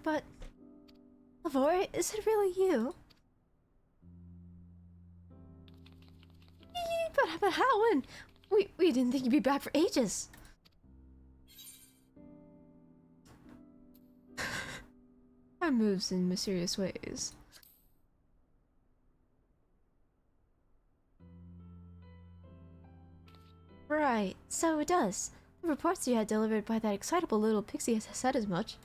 but... Lavore, is it really you? But how when? We didn't think you'd be back for ages. Time moves in mysterious ways. Right, so it does. The reports you had delivered by that excitable little pixie has said as much.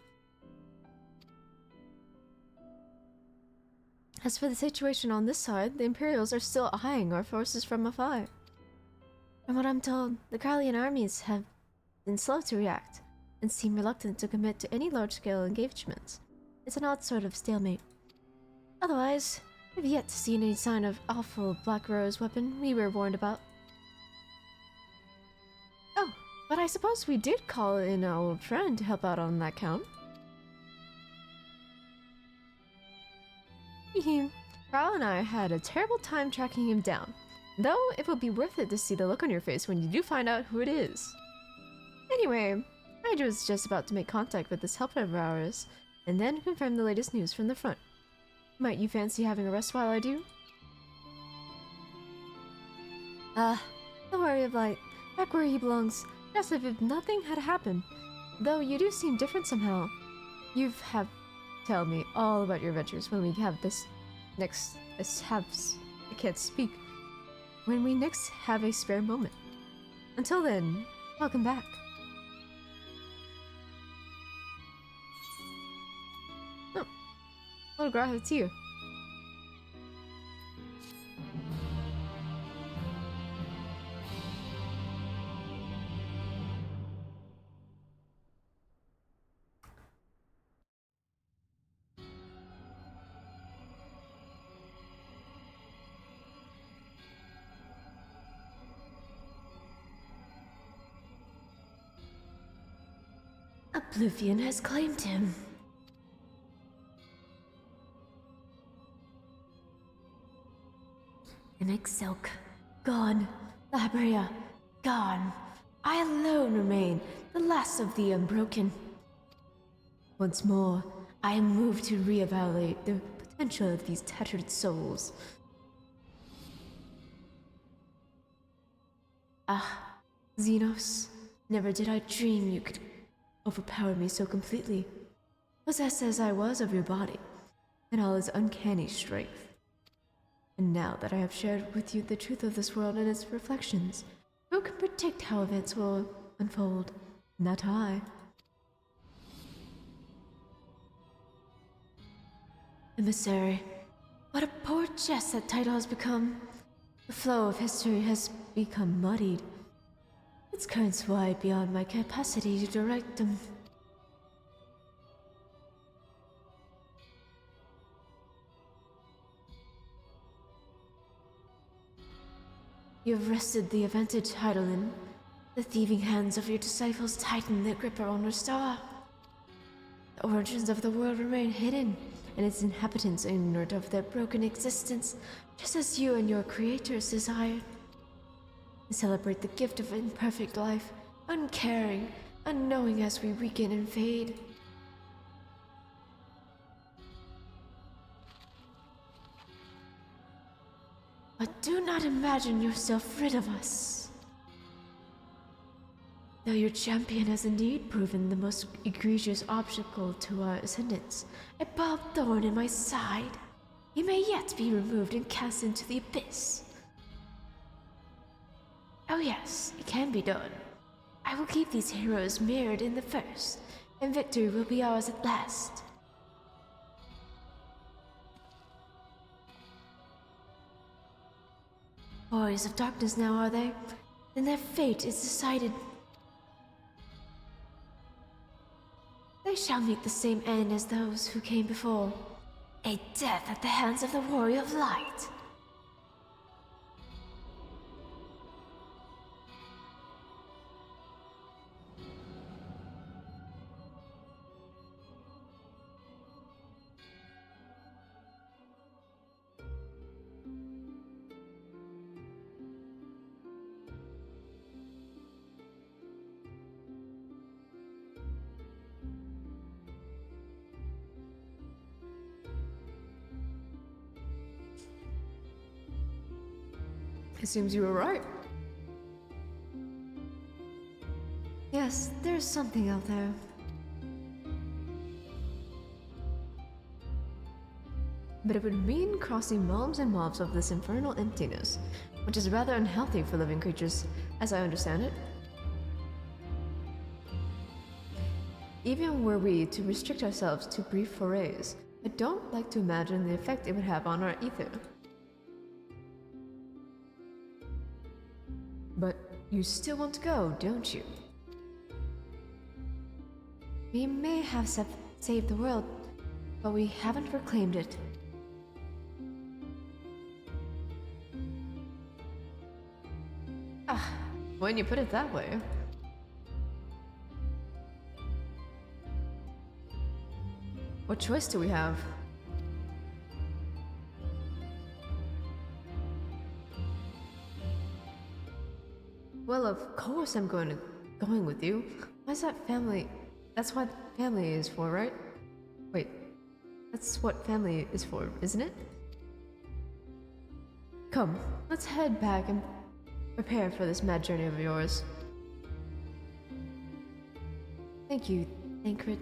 As for the situation on this side, the Imperials are still eyeing our forces from afar. From what I'm told, the Krallian armies have been slow to react, and seem reluctant to commit to any large-scale engagements. It's an odd sort of stalemate. Otherwise, we've yet to see any sign of awful Black Rose weapon we were warned about. Oh, but I suppose we did call in our old friend to help out on that count. Carl and I had a terrible time tracking him down, though it will be worth it to see the look on your face when you do find out who it is. Anyway, I was just about to make contact with this helper of ours, and then confirm the latest news from the front. Might you fancy having a rest while I do? The Warrior of Light, back where he belongs, just as if nothing had happened. Though you do seem different somehow. Tell me all about your adventures when we have I can't speak. When we next have a spare moment. Until then, welcome back. Oh, little graphic here. Oblivion has claimed him. Mimic Silk, gone. Labria, gone. I alone remain, the last of the unbroken. Once more, I am moved to reevaluate the potential of these tattered souls. Ah, Xenos, never did I dream you could overpower me so completely. Possessed as I was of your body, and all its uncanny strength. And now that I have shared with you the truth of this world and its reflections, who can predict how events will unfold? Not I. Emissary, what a poor jest that title has become. The flow of history has become muddied. Its currents wide beyond my capacity to direct them. You have wrested the advantage, Heidelin. The thieving hands of your disciples tighten their grip on our star. The origins of the world remain hidden, and its inhabitants ignorant of their broken existence, just as you and your creators desired. We celebrate the gift of imperfect life, uncaring, unknowing as we weaken and fade. But do not imagine yourself rid of us. Though your champion has indeed proven the most egregious obstacle to our ascendance, a barbed thorn in my side, he may yet be removed and cast into the abyss. Oh yes, it can be done. I will keep these heroes mirrored in the first, and victory will be ours at last. Warriors of darkness now, are they? Then their fate is decided. They shall meet the same end as those who came before. A death at the hands of the Warrior of Light. It seems you were right. Yes, there's something out there. But it would mean crossing realms and mobs of this infernal emptiness, which is rather unhealthy for living creatures, as I understand it. Even were we to restrict ourselves to brief forays, I don't like to imagine the effect it would have on our ether. But you still want to go, don't you? We may have saved the world, but we haven't reclaimed it. Ah, when you put it that way. What choice do we have? Well, of course I'm going with you. Why's that family? That's what family is for, right? Wait, that's what family is for, isn't it? Come, let's head back and prepare for this mad journey of yours. Thank you, Thancred.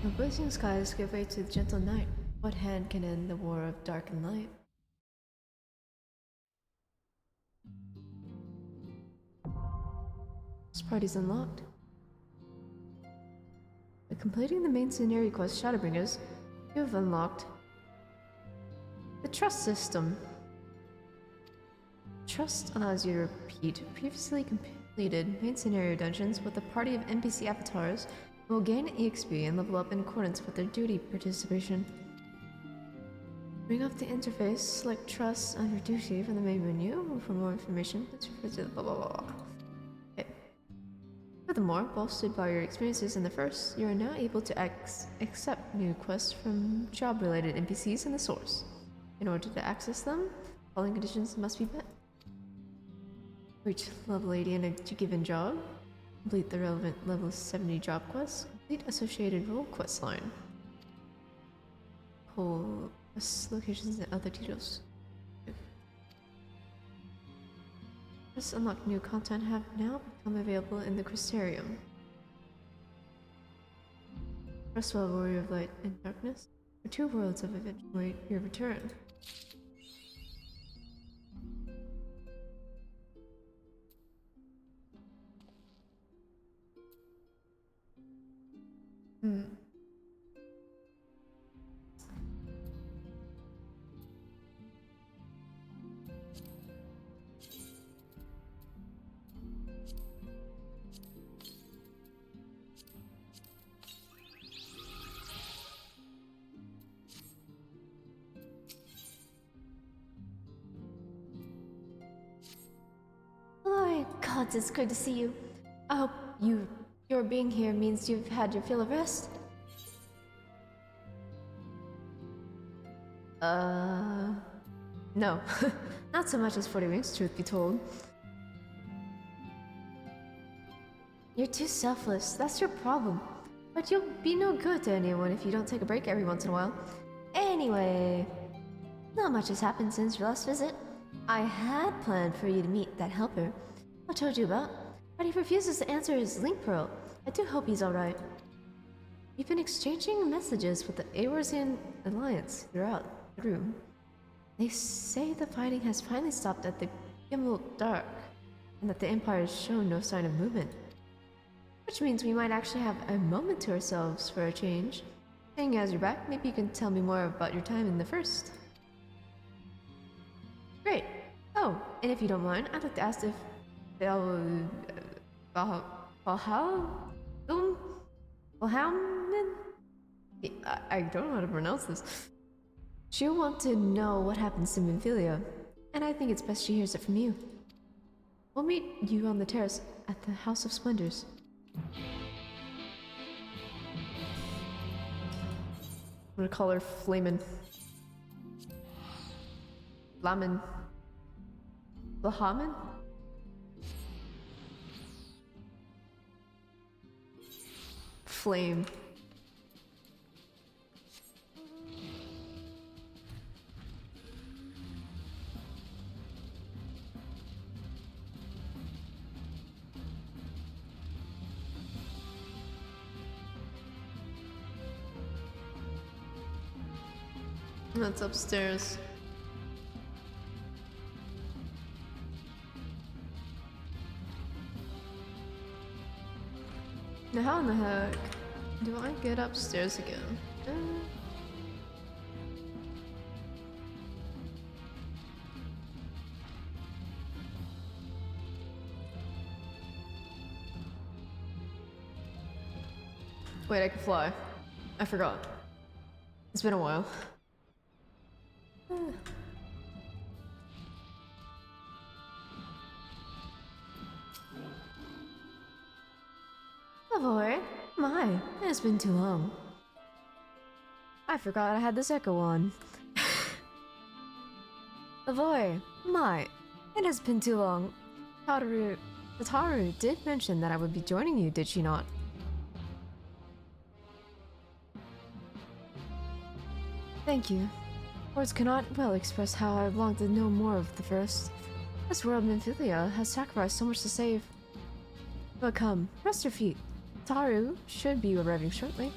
The blazing skies give way to the gentle night. What hand can end the war of dark and light? This party's unlocked. By completing the main scenario quest Shadowbringers, you have unlocked the trust system. Trust allows you to repeat previously completed main scenario dungeons with a party of NPC avatars who will gain EXP and level up in accordance with their duty participation. Bring up the interface, select Trust under Duty from the main menu. For more information, please refer to the blah blah blah. Okay. Furthermore, bolstered by your experiences in the first, you are now able to accept new quests from job-related NPCs in the source. In order to access them, following conditions must be met. Reach level 80 in a given job. Complete the relevant level 70 job quests. Complete associated role quest line. Whole quest locations and other details. Quests unlock new content have now become available in the Crystarium. Restwell, Warrior of Light and Darkness. For 2 worlds of eventuate your return. Oh God, it's good to see you. I hope your being here means you've had your fill of rest. No. Not so much as 40 wings, truth be told. You're too selfless, that's your problem. But you'll be no good to anyone if you don't take a break every once in a while. Anyway, not much has happened since your last visit. I had planned for you to meet that helper I told you about, but he refuses to answer his link pearl. I do hope he's alright. We've been exchanging messages with the Eorzean Alliance throughout the room. They say the fighting has finally stopped at the Gimel Dark, and that the Empire has shown no sign of movement. Which means we might actually have a moment to ourselves for a change. Seeing as you're back, maybe you can tell me more about your time in the first. Great. Oh, and if you don't mind, I'd like to ask if Valhammen? I don't know how to pronounce this. She'll want to know what happens to Minfilia, and I think it's best she hears it from you. We'll meet you on the terrace at the House of Splendors. gonna call her Flamin. Flamin. Lahamin? Flame. That's upstairs. Now how in the heck do I get upstairs again? Wait, I can fly. I forgot. It's been a while. Lavore, my, it's been too long. I forgot I had this echo on. Lavore, my, it has been too long. Tataru did mention that I would be joining you, did she not? Thank you. Words cannot well express how I long to know more of the first. This world Minfilia has sacrificed so much to save. But come, rest your feet. Taru should be arriving shortly.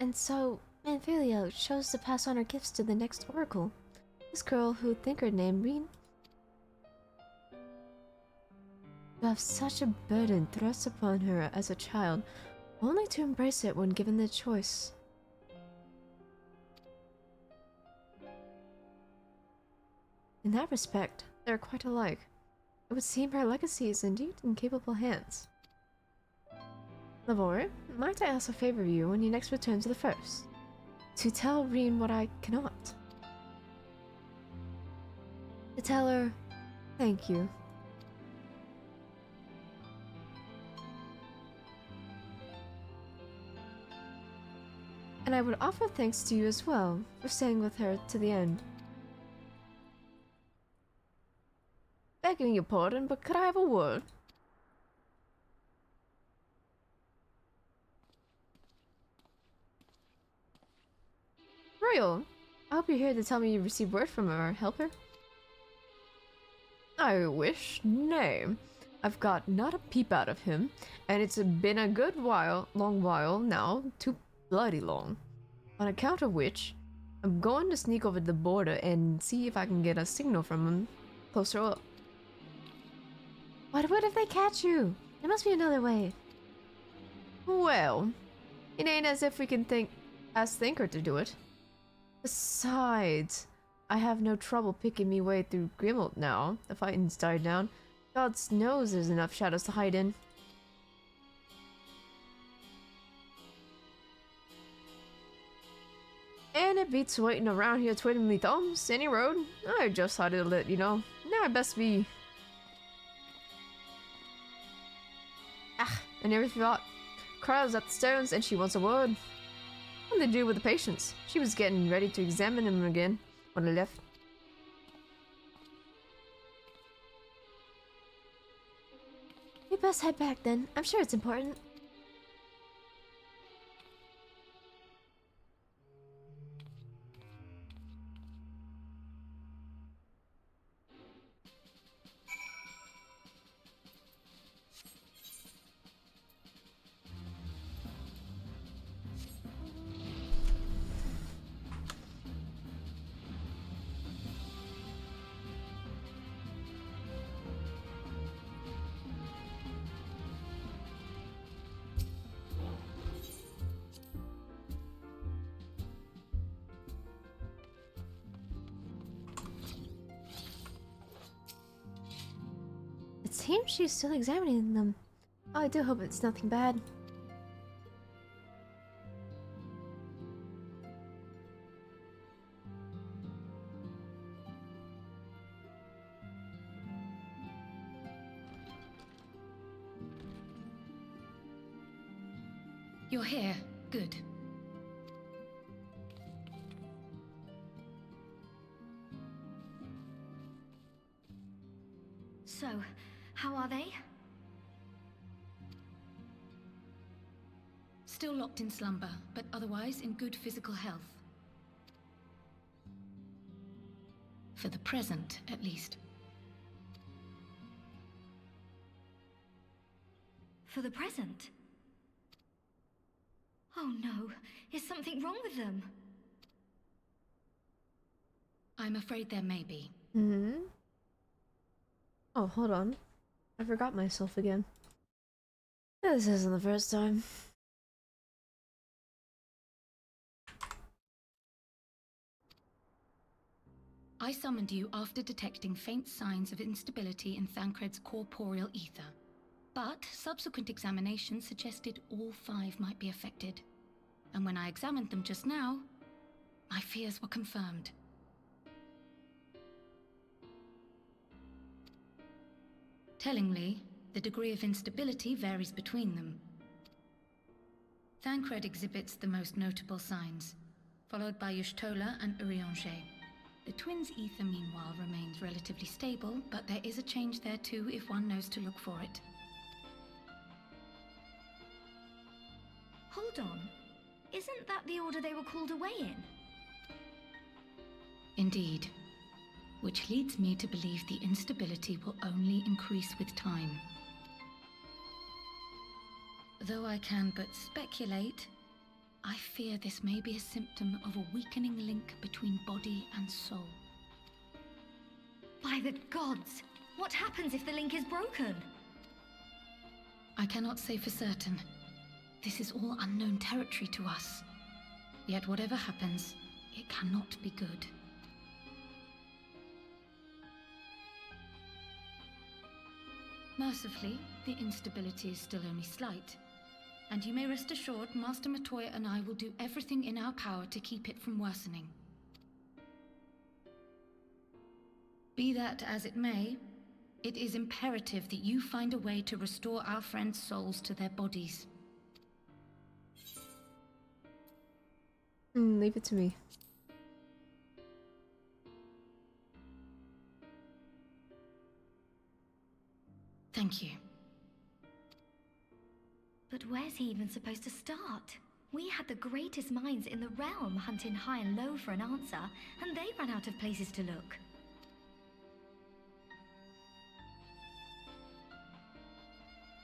And so, Minfilia chose to pass on her gifts to the next oracle. This girl who thinker named Reen. To have such a burden thrust upon her as a child, only to embrace it when given the choice. In that respect, they are quite alike. It would seem her legacy is indeed in capable hands. Lavore, might I ask a favor of you when you next return to the First? To tell Reen what I cannot. To tell her, thank you. And I would offer thanks to you as well for staying with her to the end. Begging your pardon, but could I have a word? Royal, I hope you're here to tell me you received word from our helper. I wish, nay. I've got not a peep out of him, and it's been a good while, long while now, too bloody long. On account of which, I'm going to sneak over the border and see if I can get a signal from him closer up. What if they catch you? There must be another way. Well, it ain't as if we can ask Thinker to do it. Besides, I have no trouble picking me way through Grimald now. The fighting's died down. God knows there's enough shadows to hide in. And it beats waiting around here twiddling me thumbs. Any road? I just thought to let you know. Now I best be. Ah, I never thought. Crowd's at the stones and she wants a word. What did they do with the patients? She was getting ready to examine him again when I left. We best head back then. I'm sure it's important. It seems she's still examining them. Oh, I do hope it's nothing bad. You're here. Good. So, how are they? Still locked in slumber, but otherwise in good physical health. For the present, at least. For the present? Oh no, is something wrong with them? I'm afraid there may be. Oh, hold on. I forgot myself again. This isn't the first time. I summoned you after detecting faint signs of instability in Thancred's corporeal ether. But subsequent examination suggested all 5 might be affected. And when I examined them just now, my fears were confirmed. Tellingly, the degree of instability varies between them. Thancred exhibits the most notable signs, followed by Y'shtola and Urianger. The twins' ether, meanwhile, remains relatively stable, but there is a change there too if one knows to look for it. Hold on. Isn't that the order they were called away in? Indeed. Which leads me to believe the instability will only increase with time. Though I can but speculate, I fear this may be a symptom of a weakening link between body and soul. By the gods! What happens if the link is broken? I cannot say for certain. This is all unknown territory to us. Yet whatever happens, it cannot be good. Mercifully, the instability is still only slight. And you may rest assured Master Matoya and I will do everything in our power to keep it from worsening. Be that as it may, it is imperative that you find a way to restore our friends' souls to their bodies. Leave it to me. Thank you. But where's he even supposed to start? We had the greatest minds in the realm hunting high and low for an answer, and they ran out of places to look.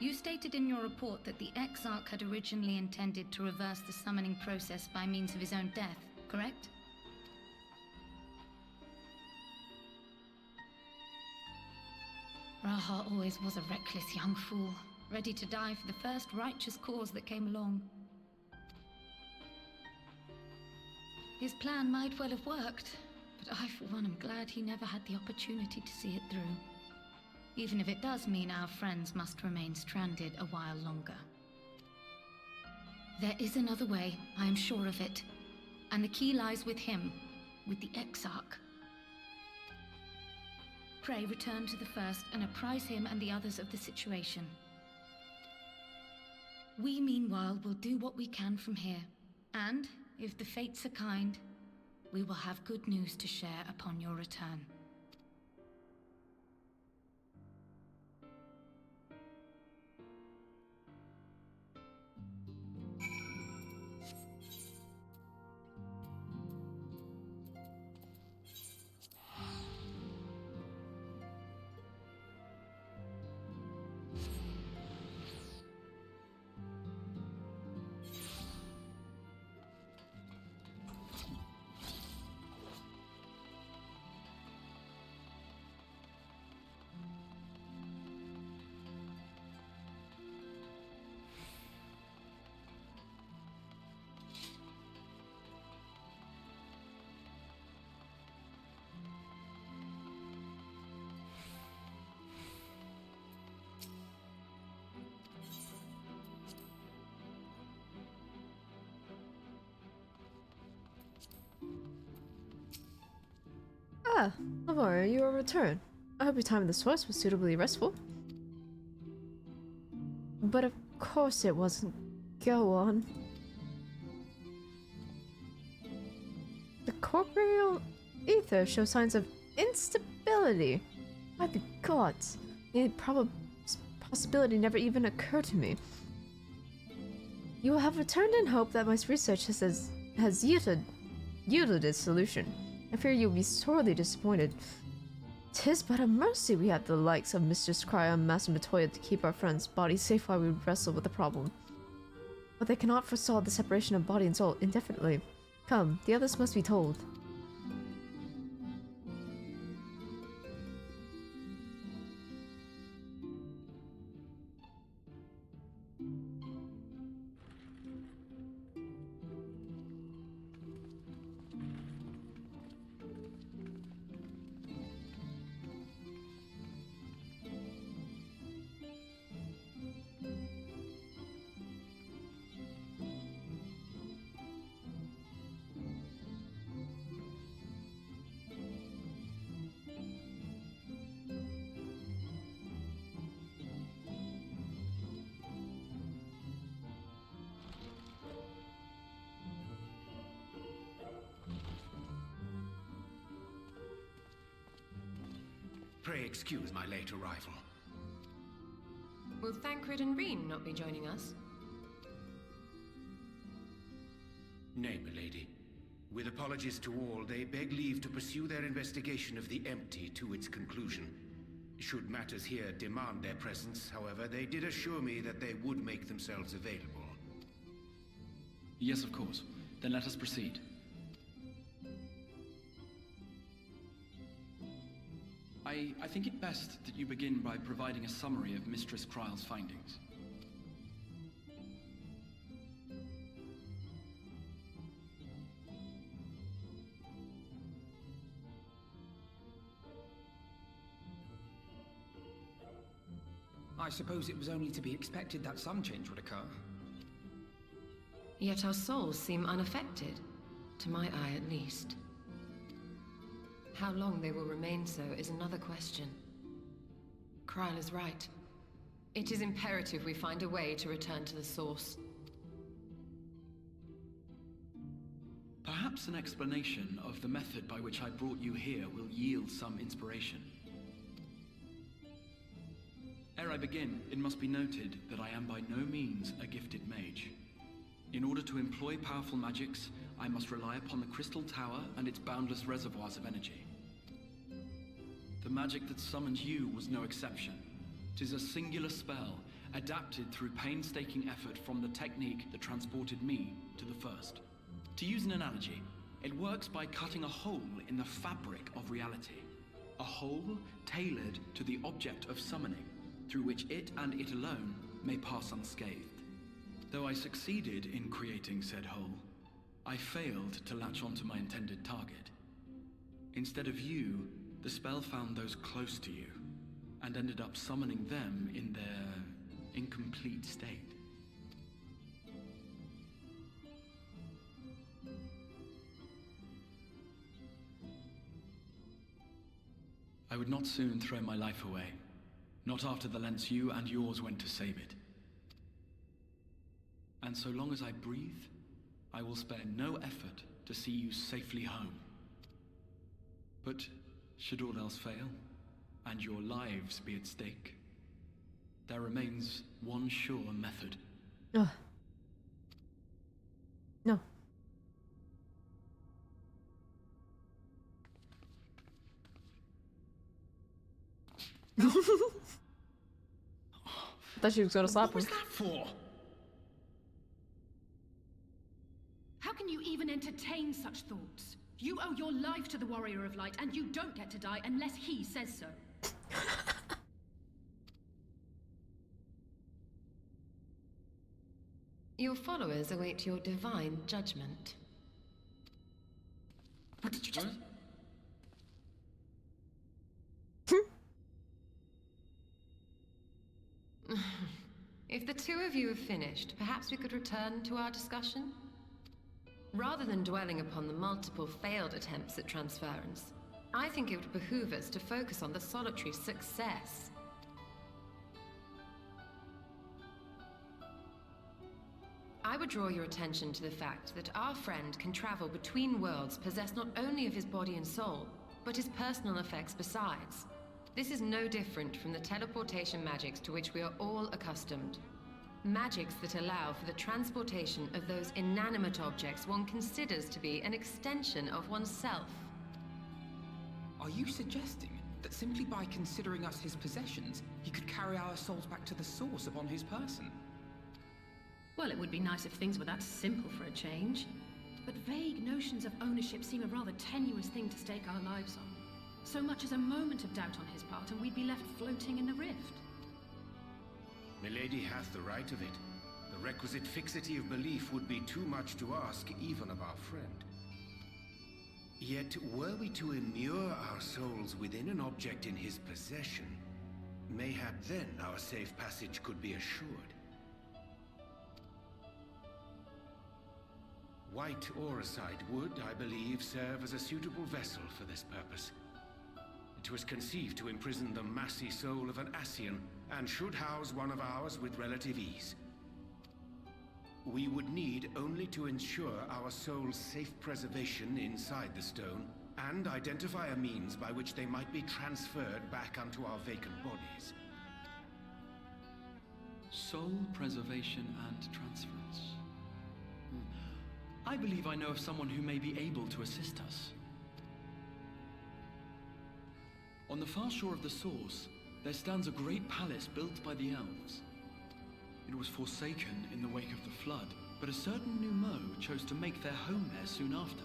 You stated in your report that the Exarch had originally intended to reverse the summoning process by means of his own death, correct? Raha always was a reckless young fool, ready to die for the first righteous cause that came along. His plan might well have worked, but I for one am glad he never had the opportunity to see it through. Even if it does mean our friends must remain stranded a while longer. There is another way, I am sure of it. And the key lies with him, with the Exarch. Pray return to the First and apprise him and the others of the situation. We, meanwhile, will do what we can from here. And, if the fates are kind, we will have good news to share upon your return. Ah, Lamar, you are returned. I hope your time in the source was suitably restful. But of course it wasn't. Go on. The corporeal ether shows signs of instability. By the gods, the possibility never even occurred to me. You will have returned in hope that my research has yielded its solution. I fear you will be sorely disappointed. 'Tis but a mercy we have the likes of Mistress Cryo and Master Matoya to keep our friend's body safe while we wrestle with the problem. But they cannot forestall the separation of body and soul indefinitely. Come, the others must be told. Pray excuse my late arrival. Will Thancred and Reen not be joining us? Nay, milady. With apologies to all, they beg leave to pursue their investigation of the empty to its conclusion. Should matters here demand their presence, however, they did assure me that they would make themselves available. Yes, of course. Then let us proceed. I think it best that you begin by providing a summary of Mistress Kryle's findings. I suppose it was only to be expected that some change would occur. Yet our souls seem unaffected, to my eye at least. How long they will remain so is another question. Kryle is right. It is imperative we find a way to return to the source. Perhaps an explanation of the method by which I brought you here will yield some inspiration. Ere I begin, it must be noted that I am by no means a gifted mage. In order to employ powerful magics, I must rely upon the Crystal Tower and its boundless reservoirs of energy. The magic that summoned you was no exception. 'Tis a singular spell, adapted through painstaking effort from the technique that transported me to the first. To use an analogy, it works by cutting a hole in the fabric of reality. A hole tailored to the object of summoning, through which it and it alone may pass unscathed. Though I succeeded in creating said hole, I failed to latch onto my intended target. Instead of you, the spell found those close to you, and ended up summoning them in their incomplete state. I would not soon throw my life away, not after the lengths you and yours went to save it. And so long as I breathe, I will spare no effort to see you safely home. But should all else fail, and your lives be at stake, there remains one sure method. Ugh. No. I thought she was gonna slap What was him. that for? How can you even entertain such thoughts? You owe your life to the Warrior of Light, and you don't get to die unless he says so. Your followers await your divine judgment. What did you just... If the two of you have finished, perhaps we could return to our discussion? Rather than dwelling upon the multiple failed attempts at transference, I think it would behoove us to focus on the solitary success. I would draw your attention to the fact that our friend can travel between worlds possessed not only of his body and soul, but his personal effects besides. This is no different from the teleportation magics to which we are all accustomed. Magics that allow for the transportation of those inanimate objects one considers to be an extension of oneself. Are you suggesting that simply by considering us his possessions, he could carry our souls back to the source upon his person? Well, it would be nice if things were that simple for a change. But vague notions of ownership seem a rather tenuous thing to stake our lives on. So much as a moment of doubt on his part, and we'd be left floating in the rift. Milady hath the right of it. The requisite fixity of belief would be too much to ask even of our friend. Yet, were we to immure our souls within an object in his possession, mayhap then our safe passage could be assured. White Auracite would, I believe, serve as a suitable vessel for this purpose. It was conceived to imprison the massy soul of an Ascian, and should house one of ours with relative ease. We would need only to ensure our soul's safe preservation inside the stone, and identify a means by which they might be transferred back unto our vacant bodies. Soul preservation and transference. I believe I know of someone who may be able to assist us. On the far shore of the source, there stands a great palace built by the elves. It was forsaken in the wake of the flood, but a certain Numo chose to make their home there soon after.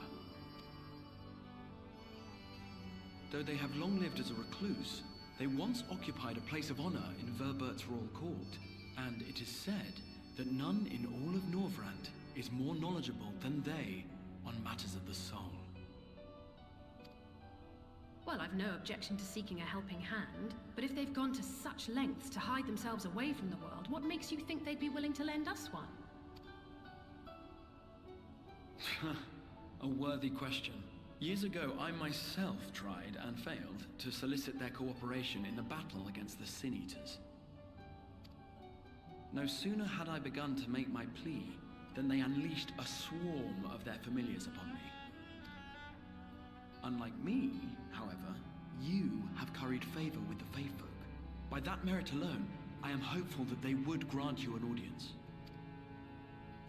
Though they have long lived as a recluse, they once occupied a place of honor in Verbert's royal court, and it is said that none in all of Norvrand is more knowledgeable than they on matters of the soul. Well, I've no objection to seeking a helping hand, but if they've gone to such lengths to hide themselves away from the world, what makes you think they'd be willing to lend us one? A worthy question. Years ago, I myself tried and failed to solicit their cooperation in the battle against the Sin Eaters. No sooner had I begun to make my plea than they unleashed a swarm of their familiars upon me. Unlike me, however, you have curried favor with the Fae folk. By that merit alone, I am hopeful that they would grant you an audience.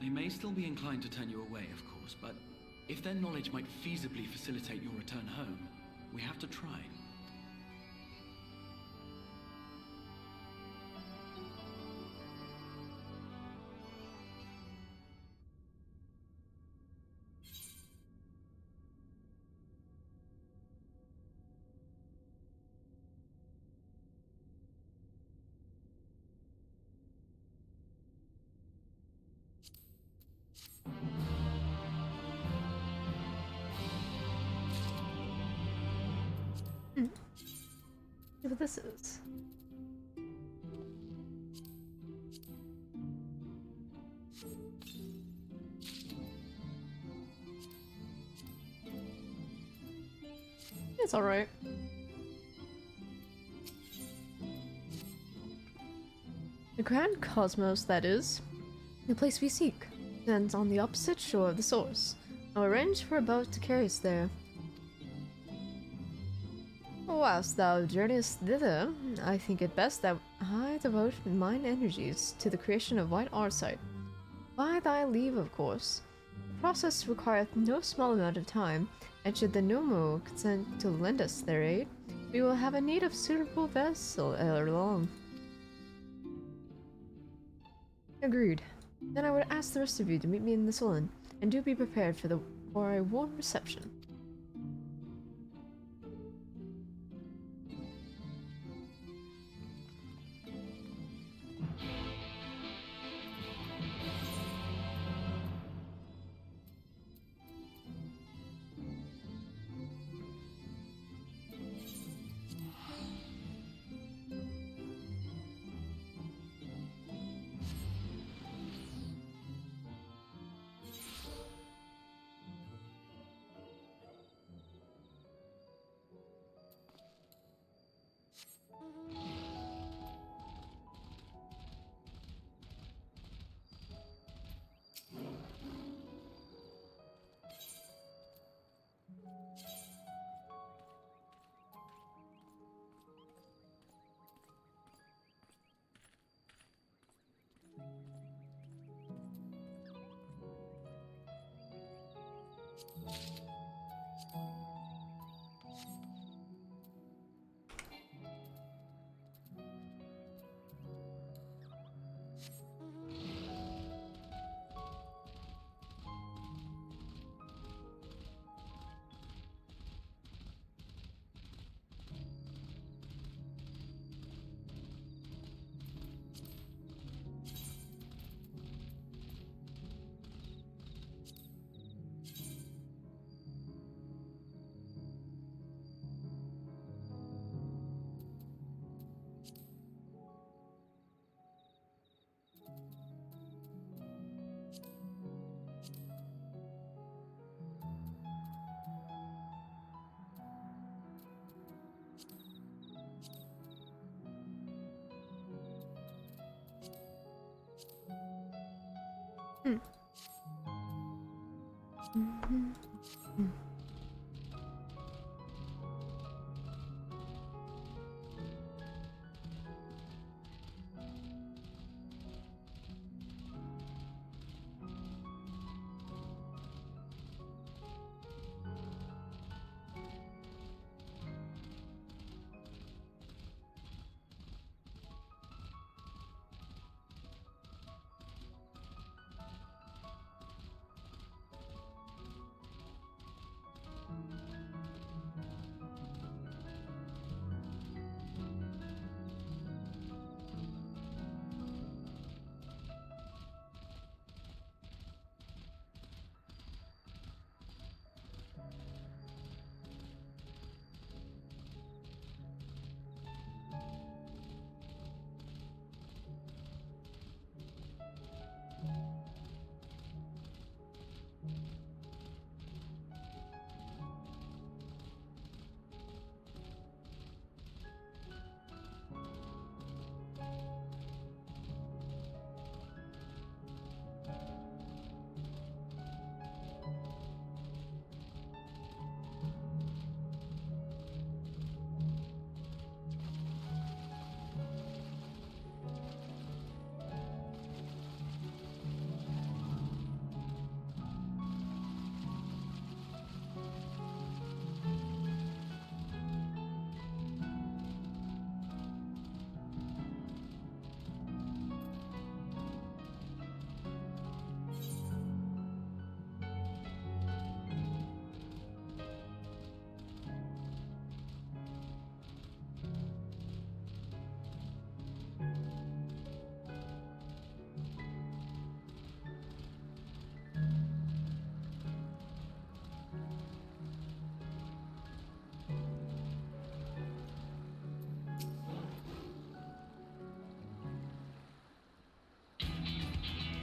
They may still be inclined to turn you away, of course, but if their knowledge might feasibly facilitate your return home, we have to try. See what this is. It's alright. The Grand Cosmos, that is, the place we seek, stands on the opposite shore of the source. I'll arrange for a boat to carry us there. Whilst thou journeyest thither, I think it best that I devote mine energies to the creation of White Arsite. By thy leave, of course. The process requireth no small amount of time, and should the Numu consent to lend us their aid, we will have a need of suitable vessel ere long. Agreed. Then I would ask the rest of you to meet me in the Sullen, and do be prepared for a warm reception. Hmm. Mhm. Hmm.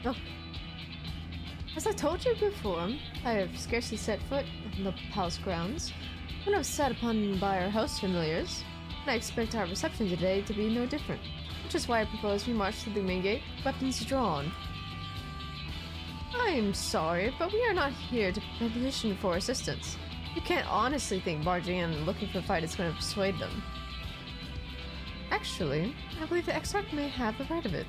Oh. As I told you before, I have scarcely set foot on the palace grounds when I was set upon by our host familiars, and I expect our reception today to be no different, which is why I propose we march to the main gate, weapons drawn. I'm sorry, but we are not here to petition for assistance. You can't honestly think barging in and looking for a fight is going to persuade them. Actually, I believe the Exarch may have the right of it.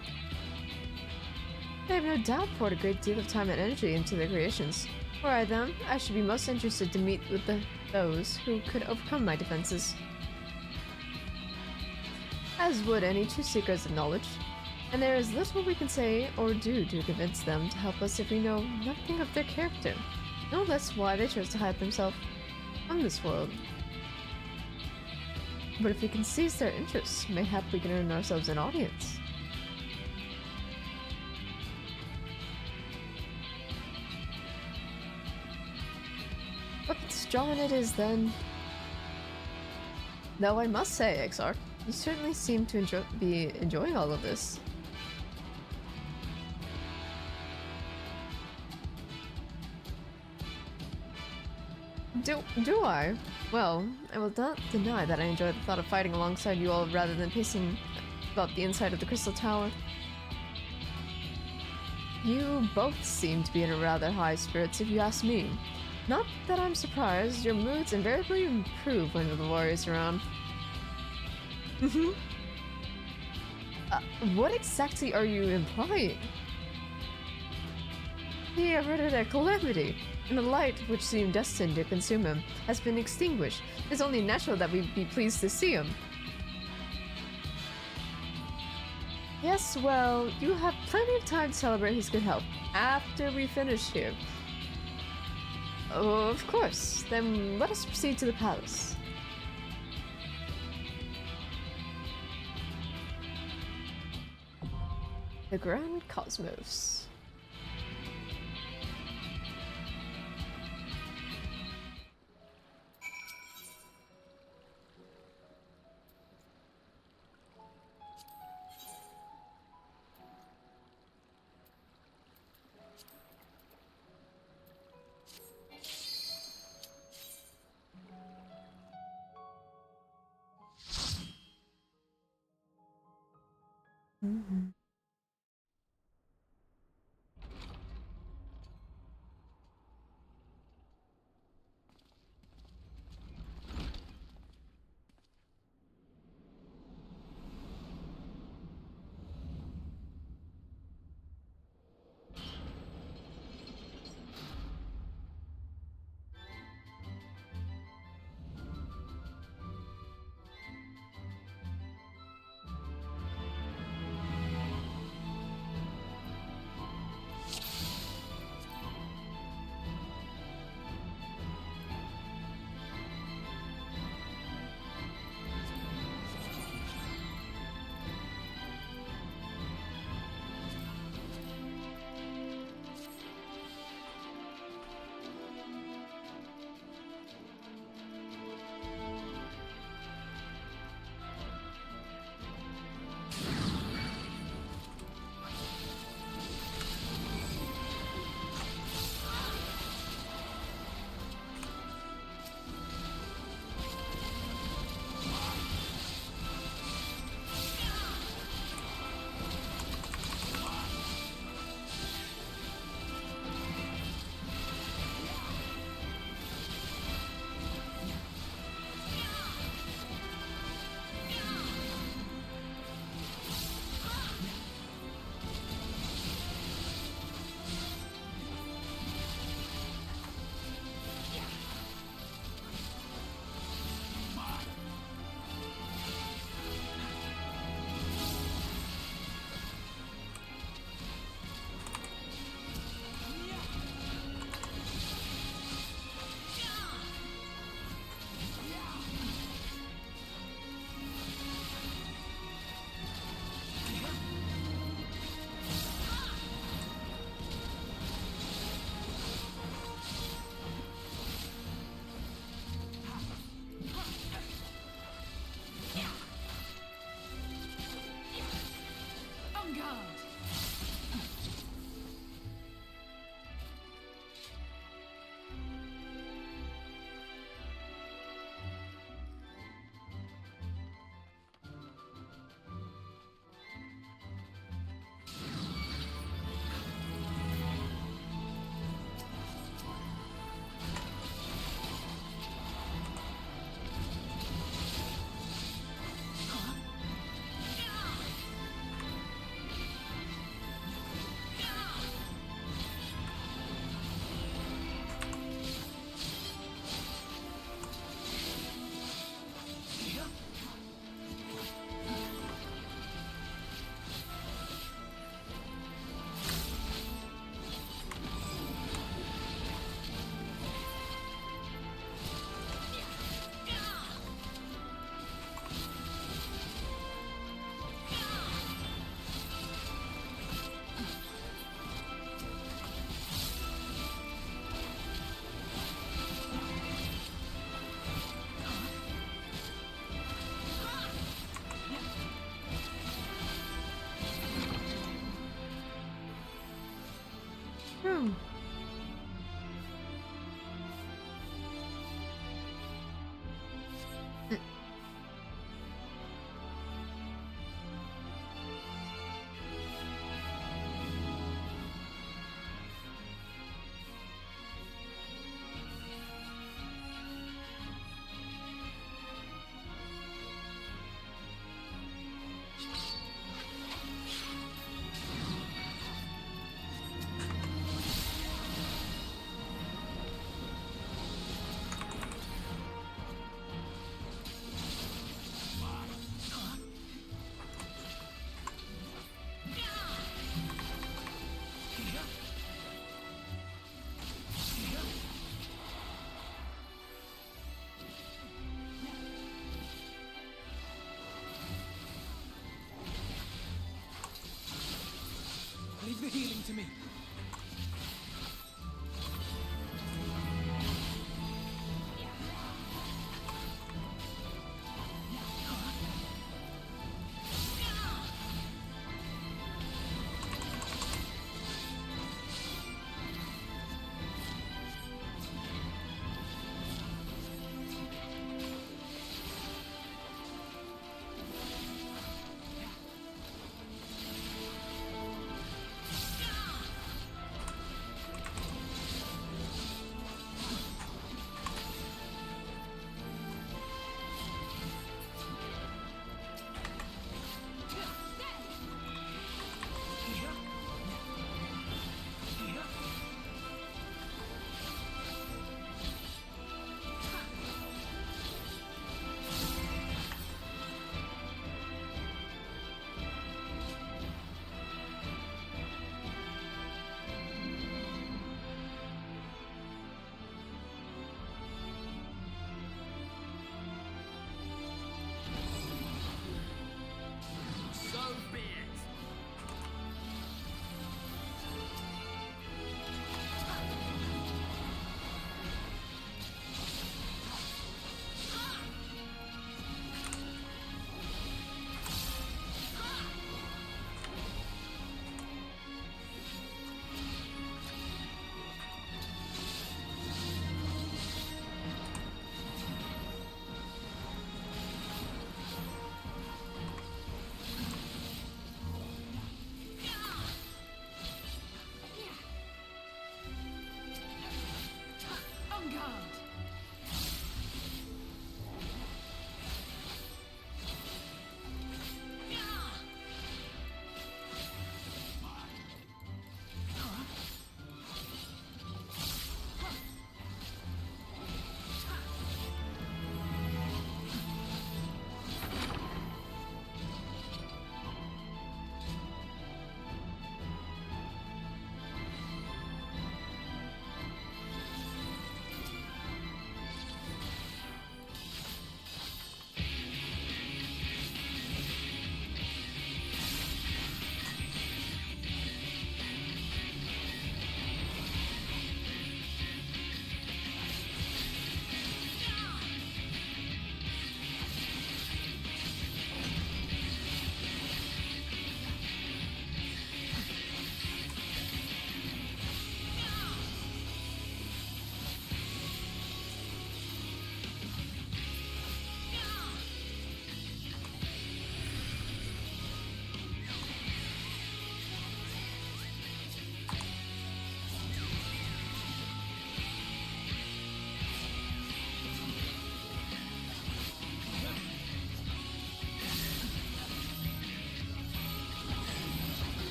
They have no doubt poured a great deal of time and energy into their creations. Were I them, I should be most interested to meet with those who could overcome my defenses. As would any true seekers of knowledge. And there is little we can say or do to convince them to help us if we know nothing of their character, no less why they chose to hide themselves from this world. But if we can seize their interests, mayhap we can earn ourselves an audience. Weapons drawn it is then. Though I must say, Exarch, you certainly seem to be enjoying all of this. Do I? Well, I will not deny that I enjoy the thought of fighting alongside you all rather than pacing about the inside of the Crystal Tower. You both seem to be in a rather high spirits if you ask me. Not that I'm surprised, your moods invariably improve when the warrior's around. What exactly are you implying? He averted a calamity, and the light which seemed destined to consume him has been extinguished. It's only natural that we'd be pleased to see him. Yes, well, you have plenty of time to celebrate his good health after we finish here. Oh, of course. Then let us proceed to the palace. The Grand Cosmos. Hmm. Leave the healing to me.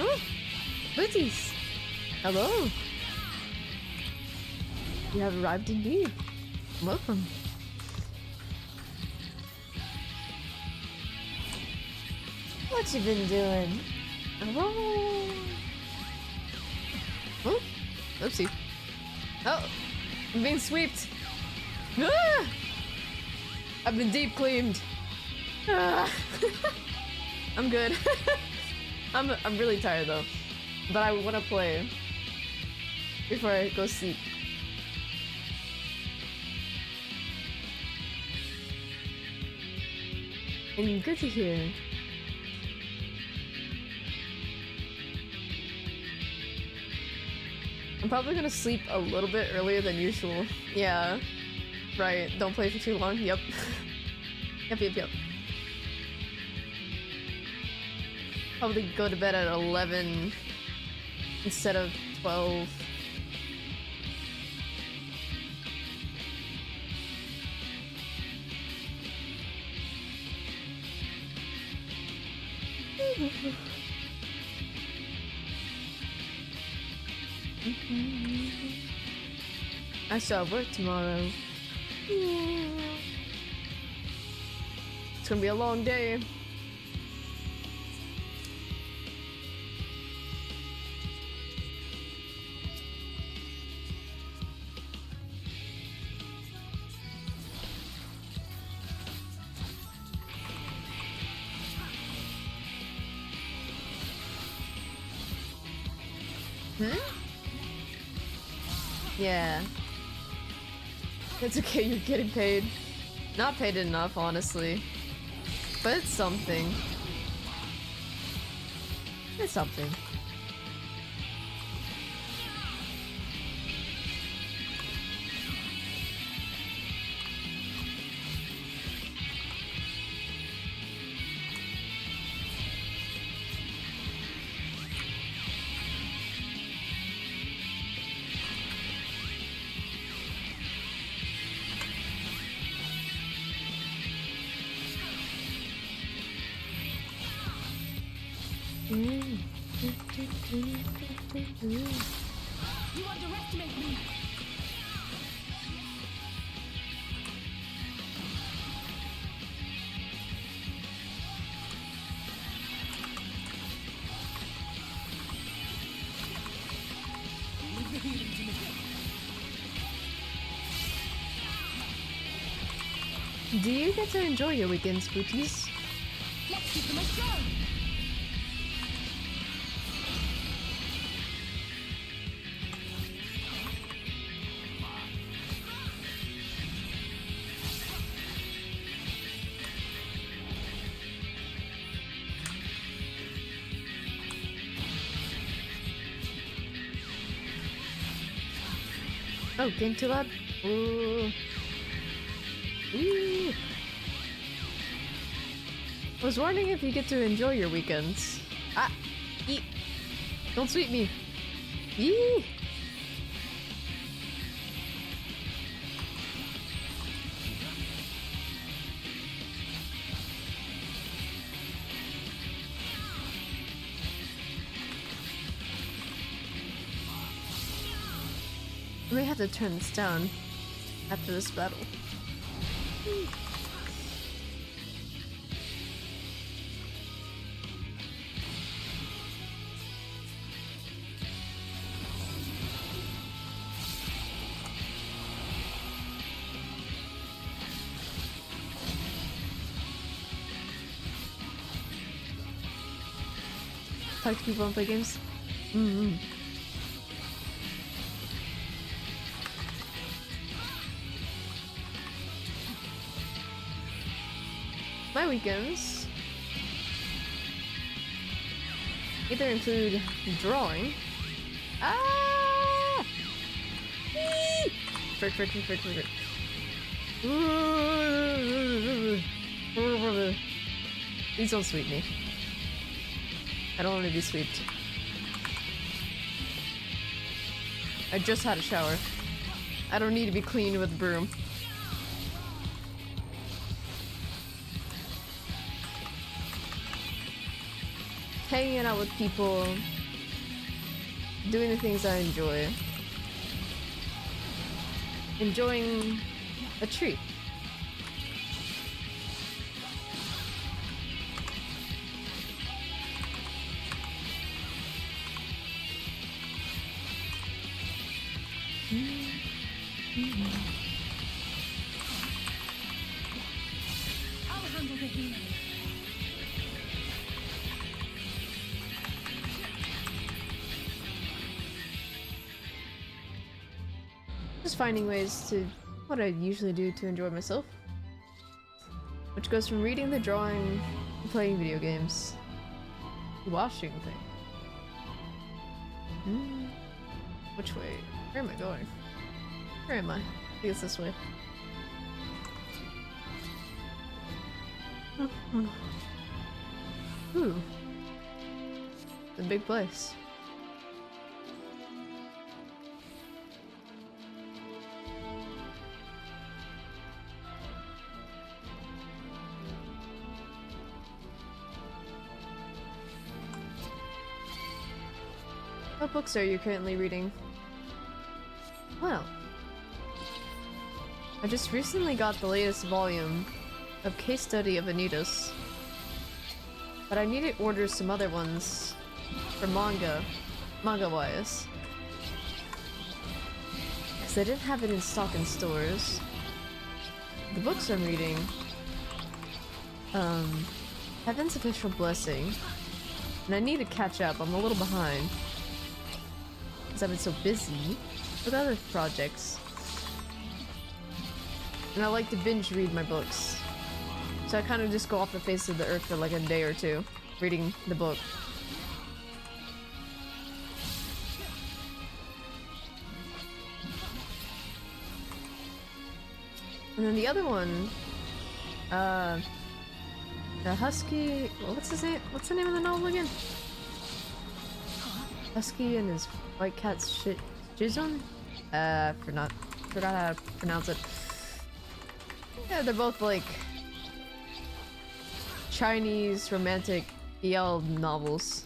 Oh, booties! Hello! You have arrived indeed. Welcome. What you been doing? Oh. Oopsie. Oh, I'm being swept. Ah! I've been deep cleaned. Ah. I'm good. I'm really tired though, but I want to play before I go sleep. And good to hear. I'm probably gonna sleep a little bit earlier than usual. Yeah. Right, don't play for too long. Yep. Yep. Probably go to bed at 11 instead of 12. I still have work tomorrow. It's gonna be a long day. Yeah. It's okay, you're getting paid. Not paid enough, honestly. But it's something. It's something. You underestimate me! Leave the healing to me. Do you get to enjoy your weekends, Spookies? Let's give them a show! Oh, game too loud? Ooh. Ooh. I was wondering if you get to enjoy your weekends. Ah! Eat! Don't sweep me! Eee! I may have to turn this down after this battle. Talk to people and play games. My weekends either include drawing. Ah! Eee! Frick. Please don't sweep me. I don't want to be sweeped. I just had a shower. I don't need to be cleaned with a broom. Hanging out with people, doing the things I enjoy, enjoying a treat. I'll handle the healing. Just finding ways to what I usually do to enjoy myself. Which goes from reading the drawing to playing video games. To washing things. Which way? Where am I going? Where am I? I think it's this way. Ooh. It's a big place. What books are you currently reading? Well, I just recently got the latest volume of Case Study of Anita's, but I need to order some other ones for manga-wise, because I didn't have it in stock in stores. The books I'm reading, Heaven's Official Blessing, and I need to catch up. I'm a little behind. I've been so busy with other projects. And I like to binge read my books. So I kind of just go off the face of the earth for like a day or two, reading the book. And then the other one, the Husky, what's his name? What's the name of the novel again? Husky and his White Cat's Shizun? Forgot how to pronounce it. Yeah, they're both like Chinese romantic BL novels.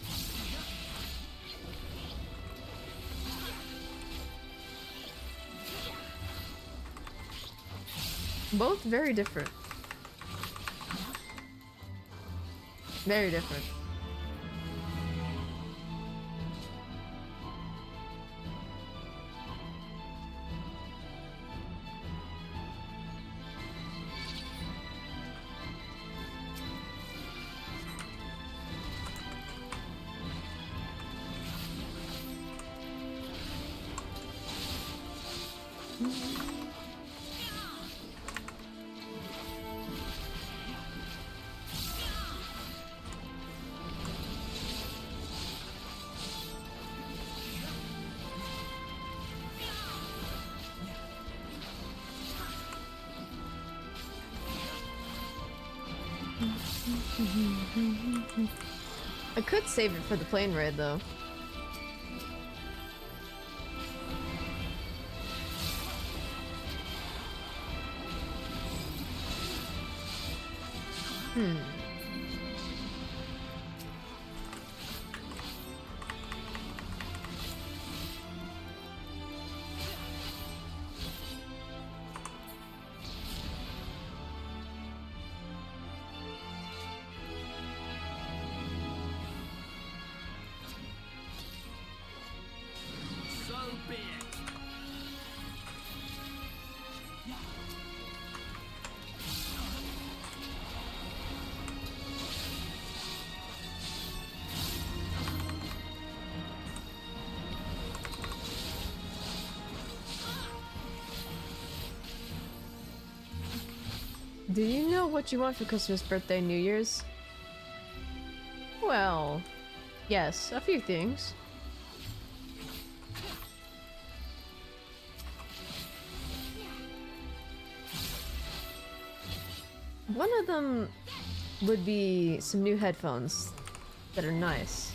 Both very different. Very different. I could save it for the plane ride though. Do you know what you want for Christmas, birthday, New Year's? Well, yes, a few things. One of them would be some new headphones that are nice.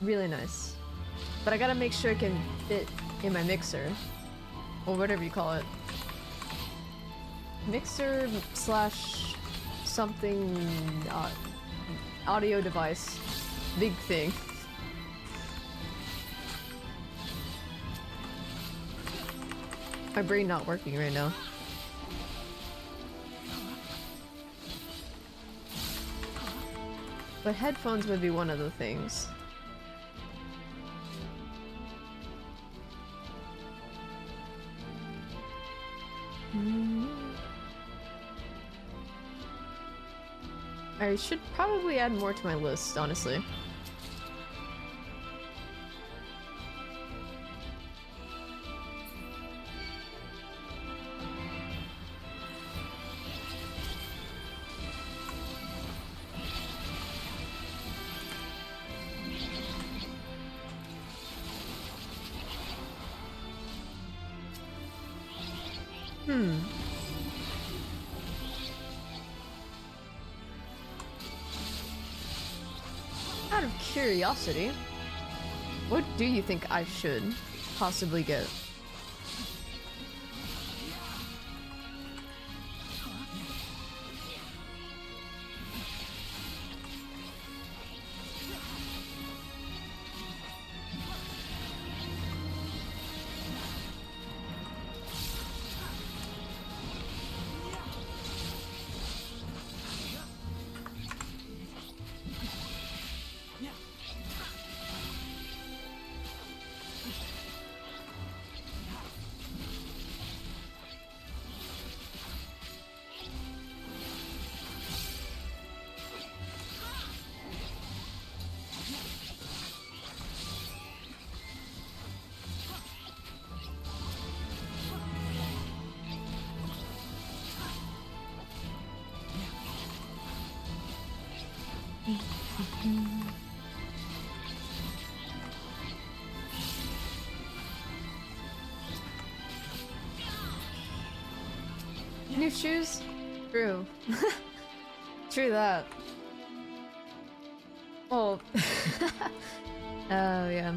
Really nice. But I gotta make sure it can fit in my mixer. Or whatever you call it. Mixer slash something audio device. Big thing. My brain not working right now. But headphones would be one of the things. I should probably add more to my list, honestly. Out of curiosity, what do you think I should possibly get? New shoes? True. True that. Oh. Oh, yeah.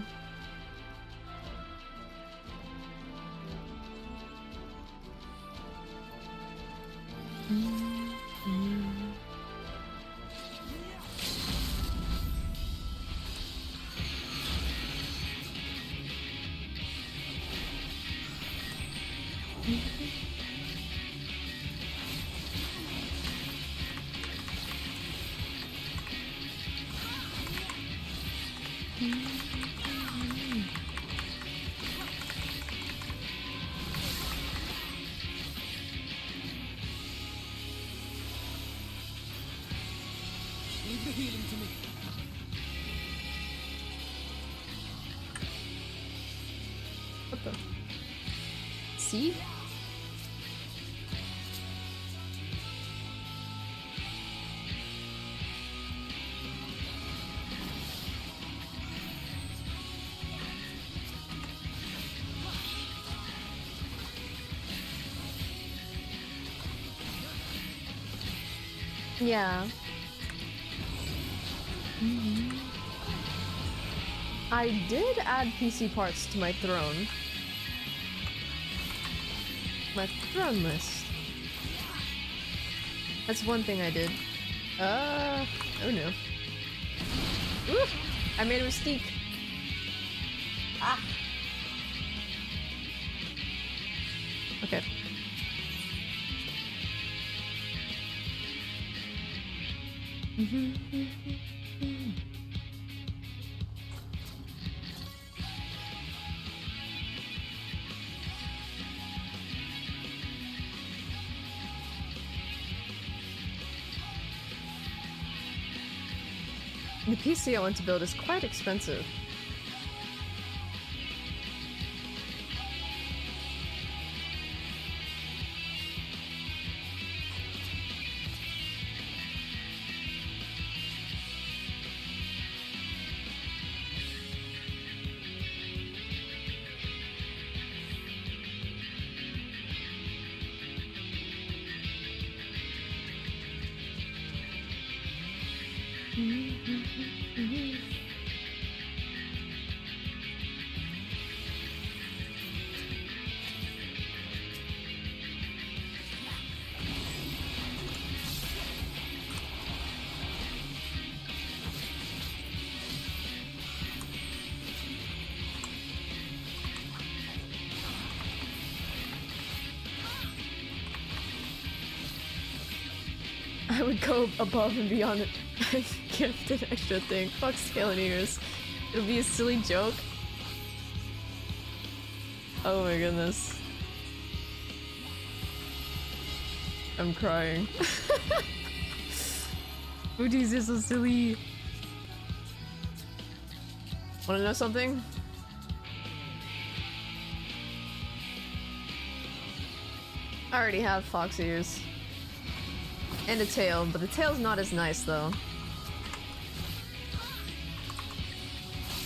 Leave the healing to me. What the? See? Yeah. I did add PC parts to my throne. My throne list. That's one thing I did. Oh no. Ooh, I made a mistake. Ah. Okay. The PC I want to build is quite expensive. I would go above and beyond and gift an extra thing. Fuck Scaleneers. It'll be a silly joke. Oh my goodness. I'm crying. Booties is so silly. Wanna know something? I already have fox ears. And a tail, but the tail's not as nice though.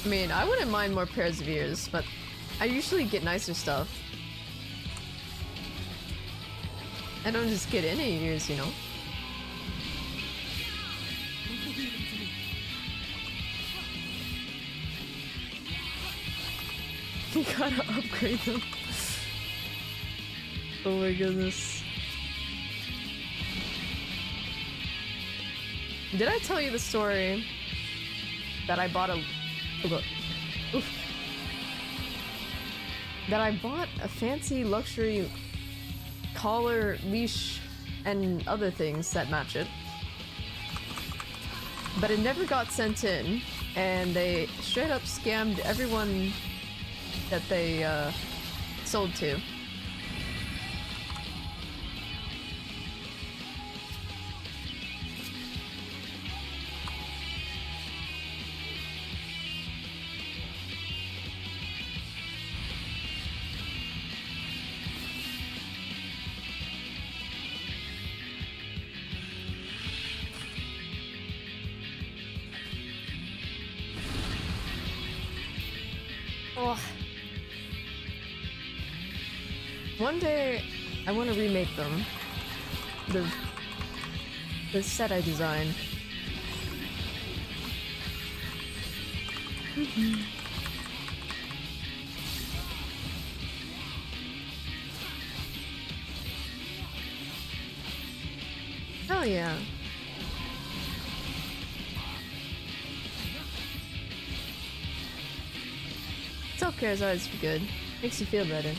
I mean, I wouldn't mind more pairs of ears, but I usually get nicer stuff. I don't just get any ears, you know? You gotta upgrade them. Oh my goodness. Did I tell you the story that I bought a... Oof. That I bought a fancy luxury collar, leash, and other things that match it. But it never got sent in, and they straight up scammed everyone that they sold to. Oh. One day, I want to remake them. The set I designed. Oh yeah. Self-care is always good. Makes you feel better.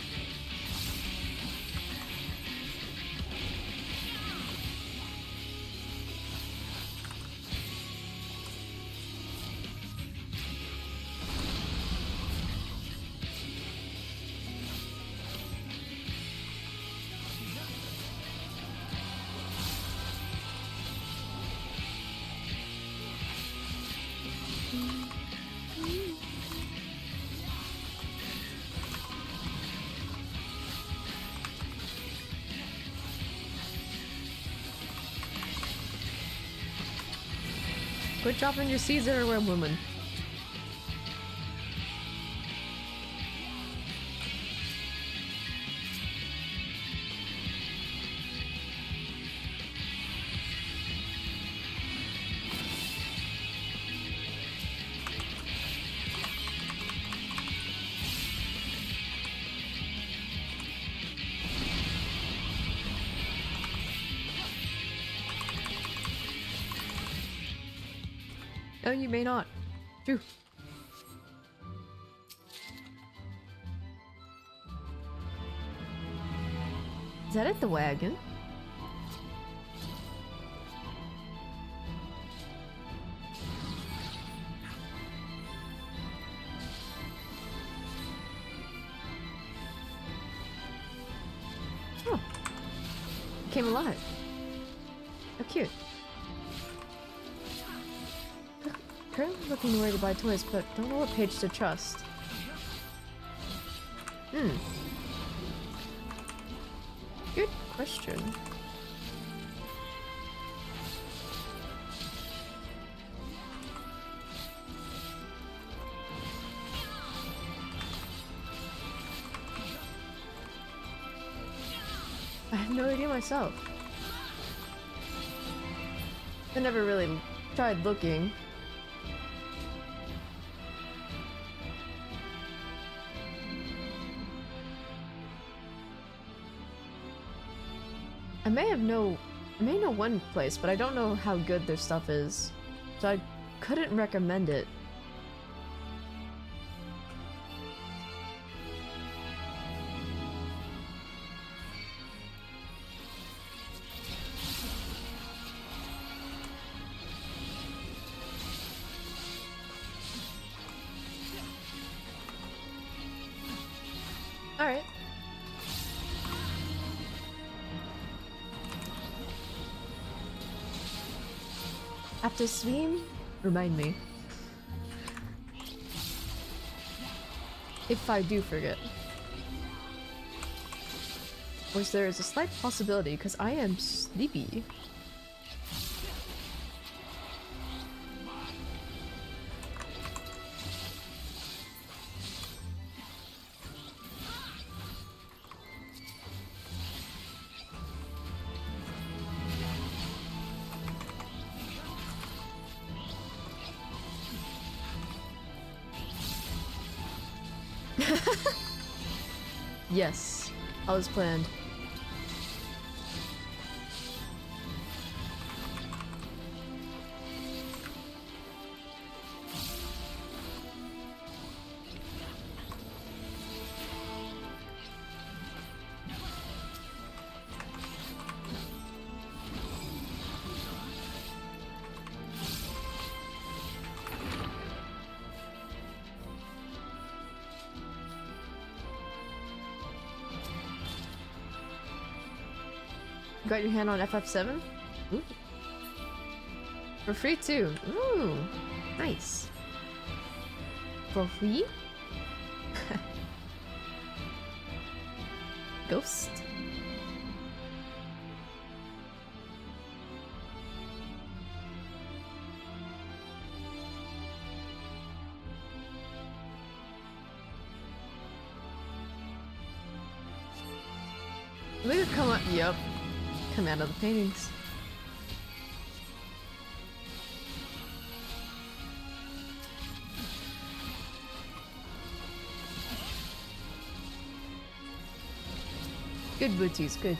Quit dropping your seeds everywhere, woman. Oh, you may not. True. Is that at the wagon? Oh. It came alive. How cute. Currently looking where to buy toys, but don't know what page to trust. Good question. I have no idea myself. I never really tried looking. I may know one place, but I don't know how good their stuff is. So I couldn't recommend it. Alright. After stream, remind me. If I do forget. Which there is a slight possibility, because I am sleepy. Yes, all is planned. Got your hand on FF7? Ooh. For free too. Ooh, nice. For free? Ghost? Maybe come up. Yep. Come out of the paintings. Good booties, good.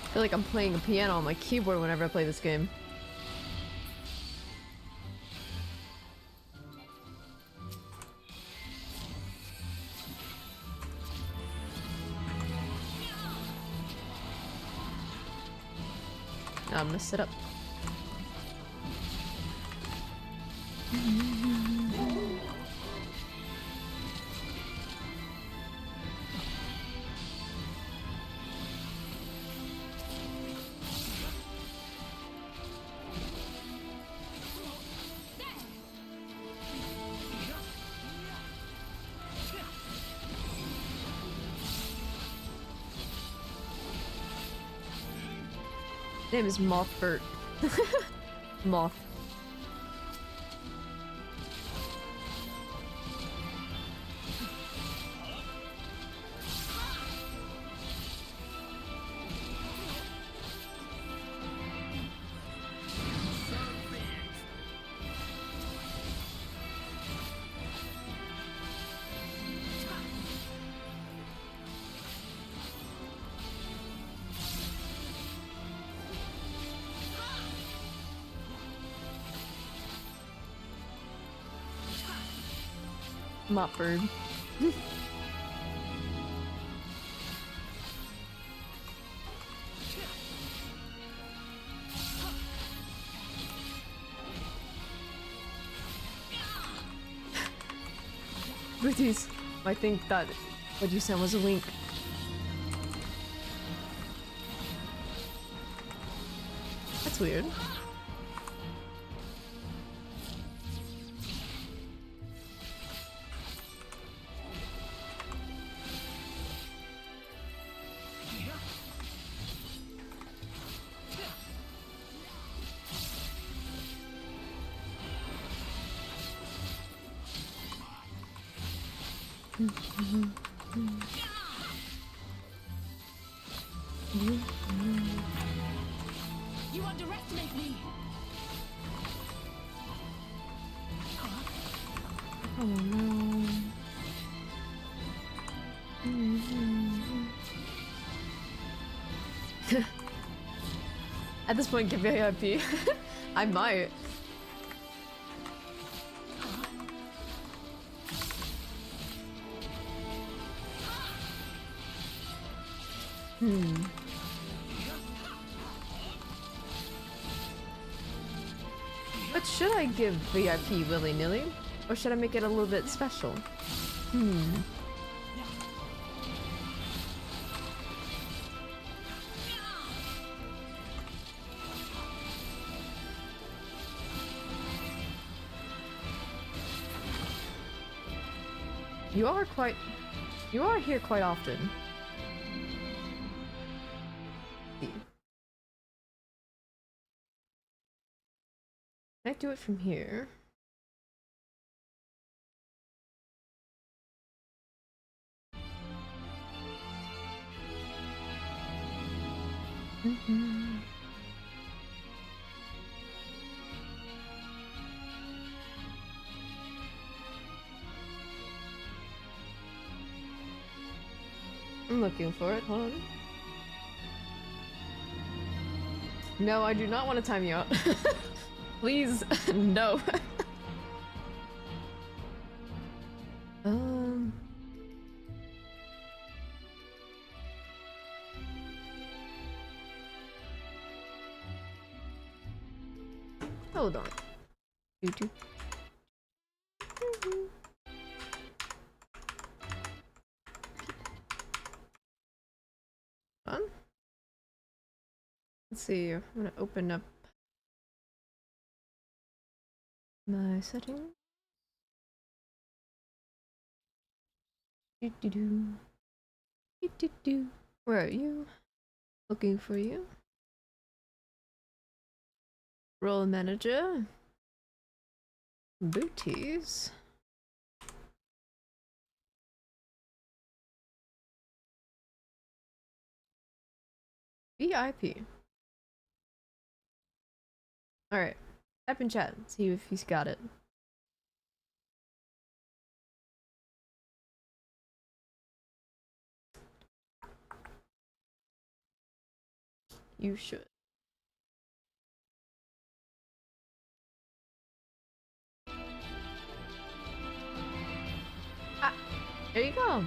I feel like I'm playing a piano on my keyboard whenever I play this game. I'm gonna sit up. Name is Mothbert. Moth. Mopbird. Booties. I think that what you said was a wink. That's weird. You underestimate me. Oh no. At this point, give me VIP. I might. But should I give VIP willy-nilly? Or should I make it a little bit special? You are here quite often. Can I do it from here? I'm looking for it. Hold on. No, I do not want to time you out. Please, no. Hold on. YouTube. Let's see. I'm gonna open up my settings. Where are you? Looking for you. Role manager. Booties. VIP. Alright. Type in chat. See if he's got it. You should. Ah! There you go!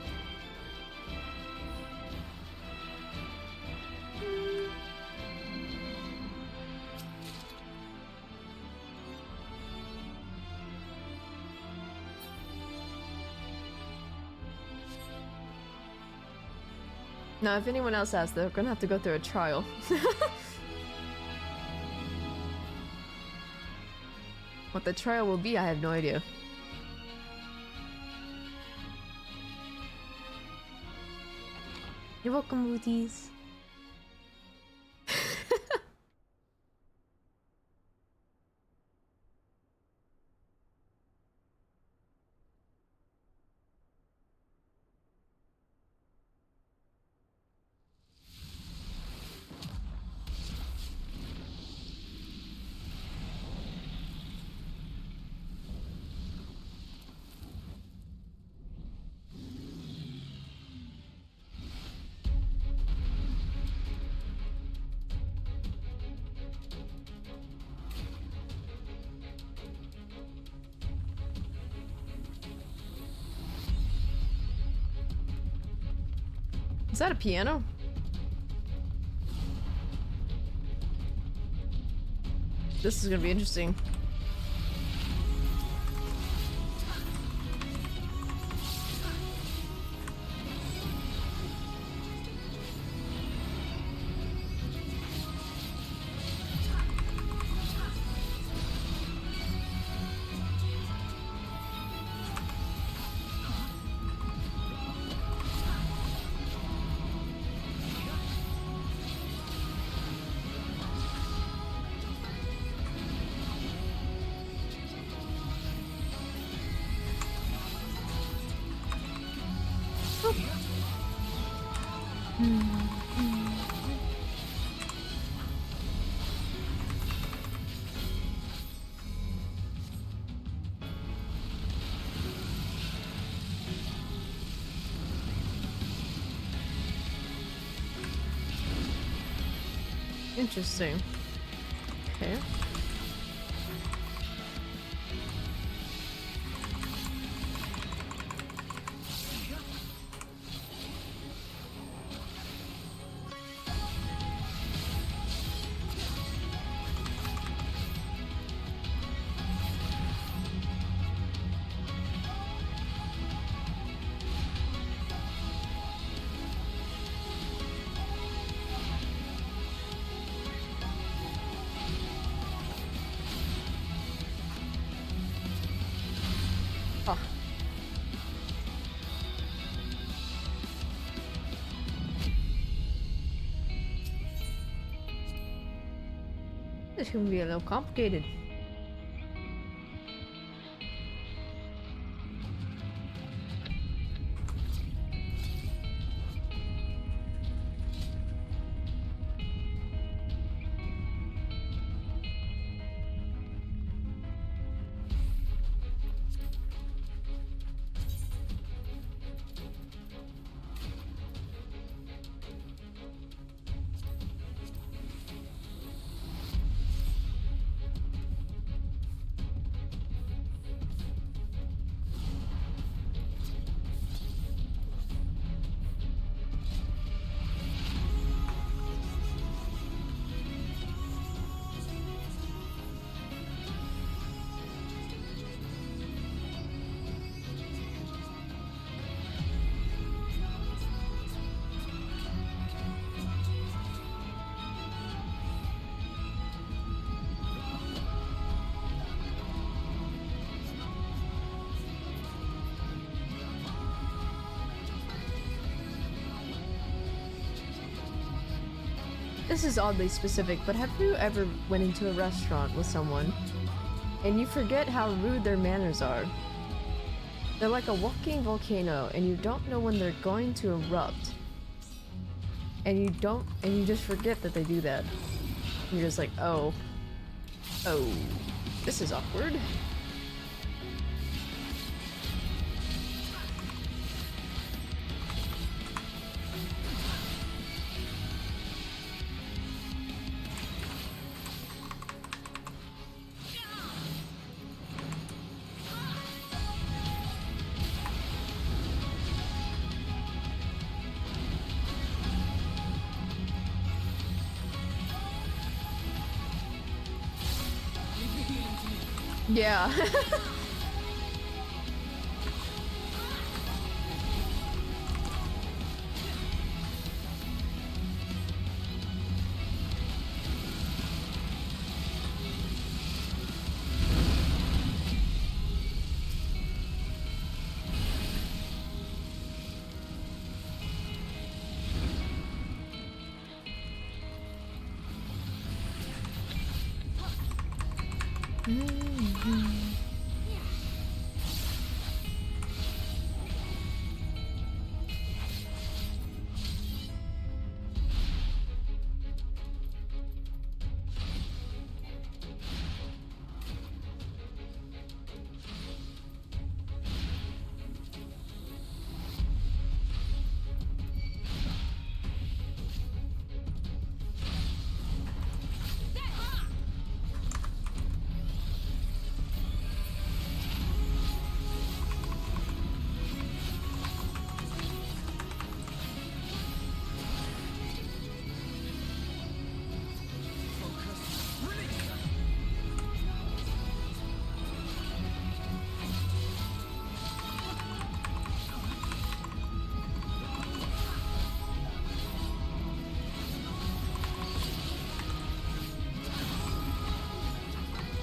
Now, if anyone else asks, they're gonna have to go through a trial. What the trial will be, I have no idea. You're welcome, Booties. Is that a piano? This is gonna be interesting. Interesting. Okay. can be a little complicated. This is oddly specific, but have you ever went into a restaurant with someone and you forget how rude their manners are? They're like a walking volcano and you don't know when they're going to erupt. And you just forget that they do that. And you're just like, oh, this is awkward. Yeah.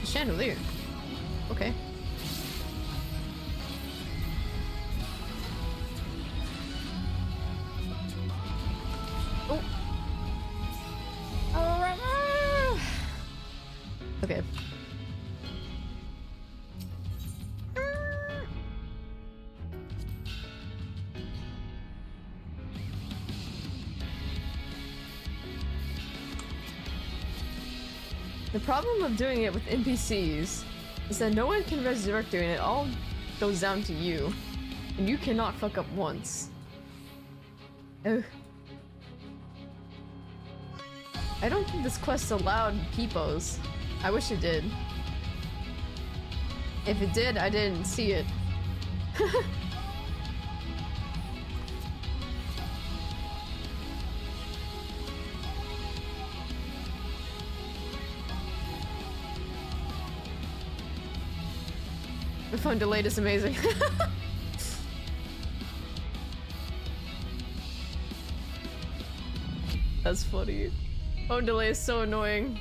Chandelier. Okay. Oh. Okay. The problem of doing it with NPCs is that no one can resurrect you and it all goes down to you. And you cannot fuck up once. Ugh. I don't think this quest allowed peepos. I wish it did. If it did, I didn't see it. The phone delayed is amazing. That's funny. Phone delay is so annoying.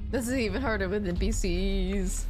This is even harder with NPCs.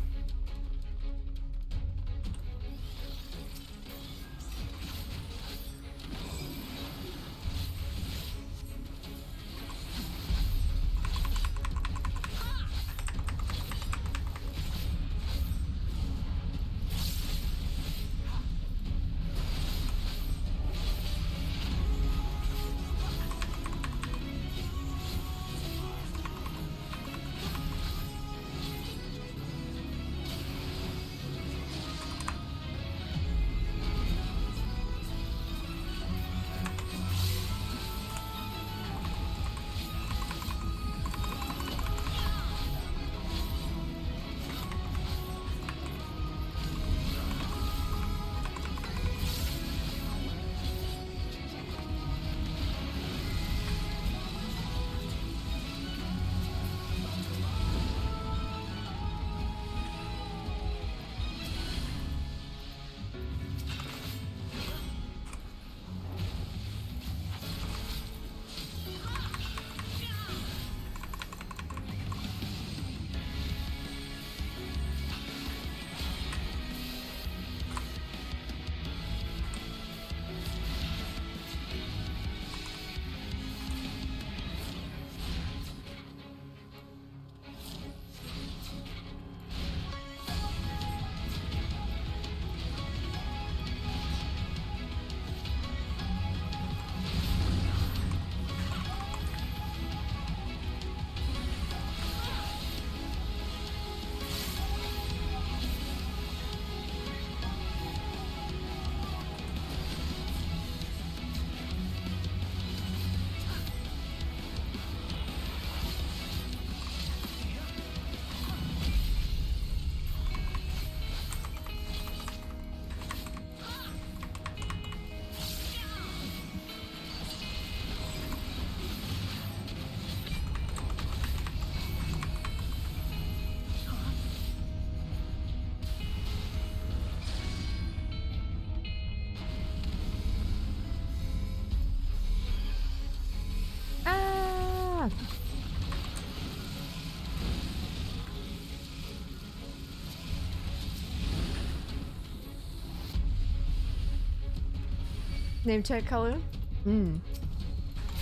Name check color?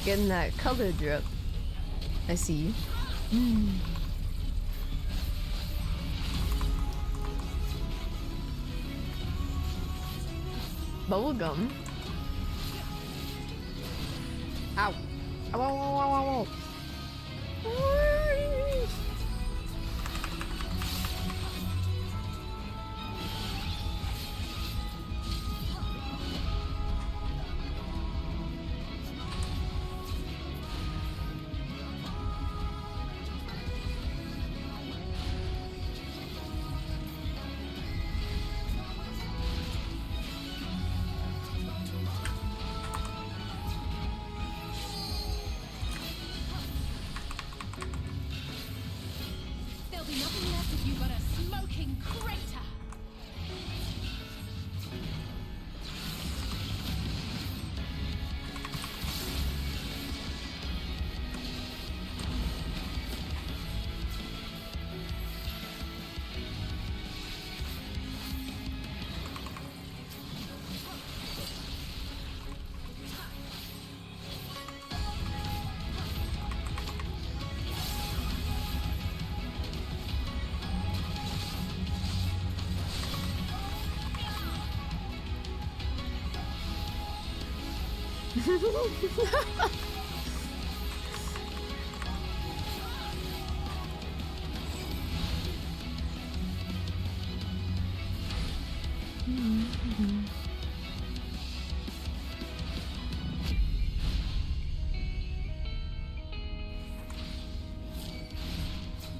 Getting that color drip. I see. Bubblegum. Ow. Ow, ow, ow, ow, ow, ow. There'll be nothing left of you but a smoking crater!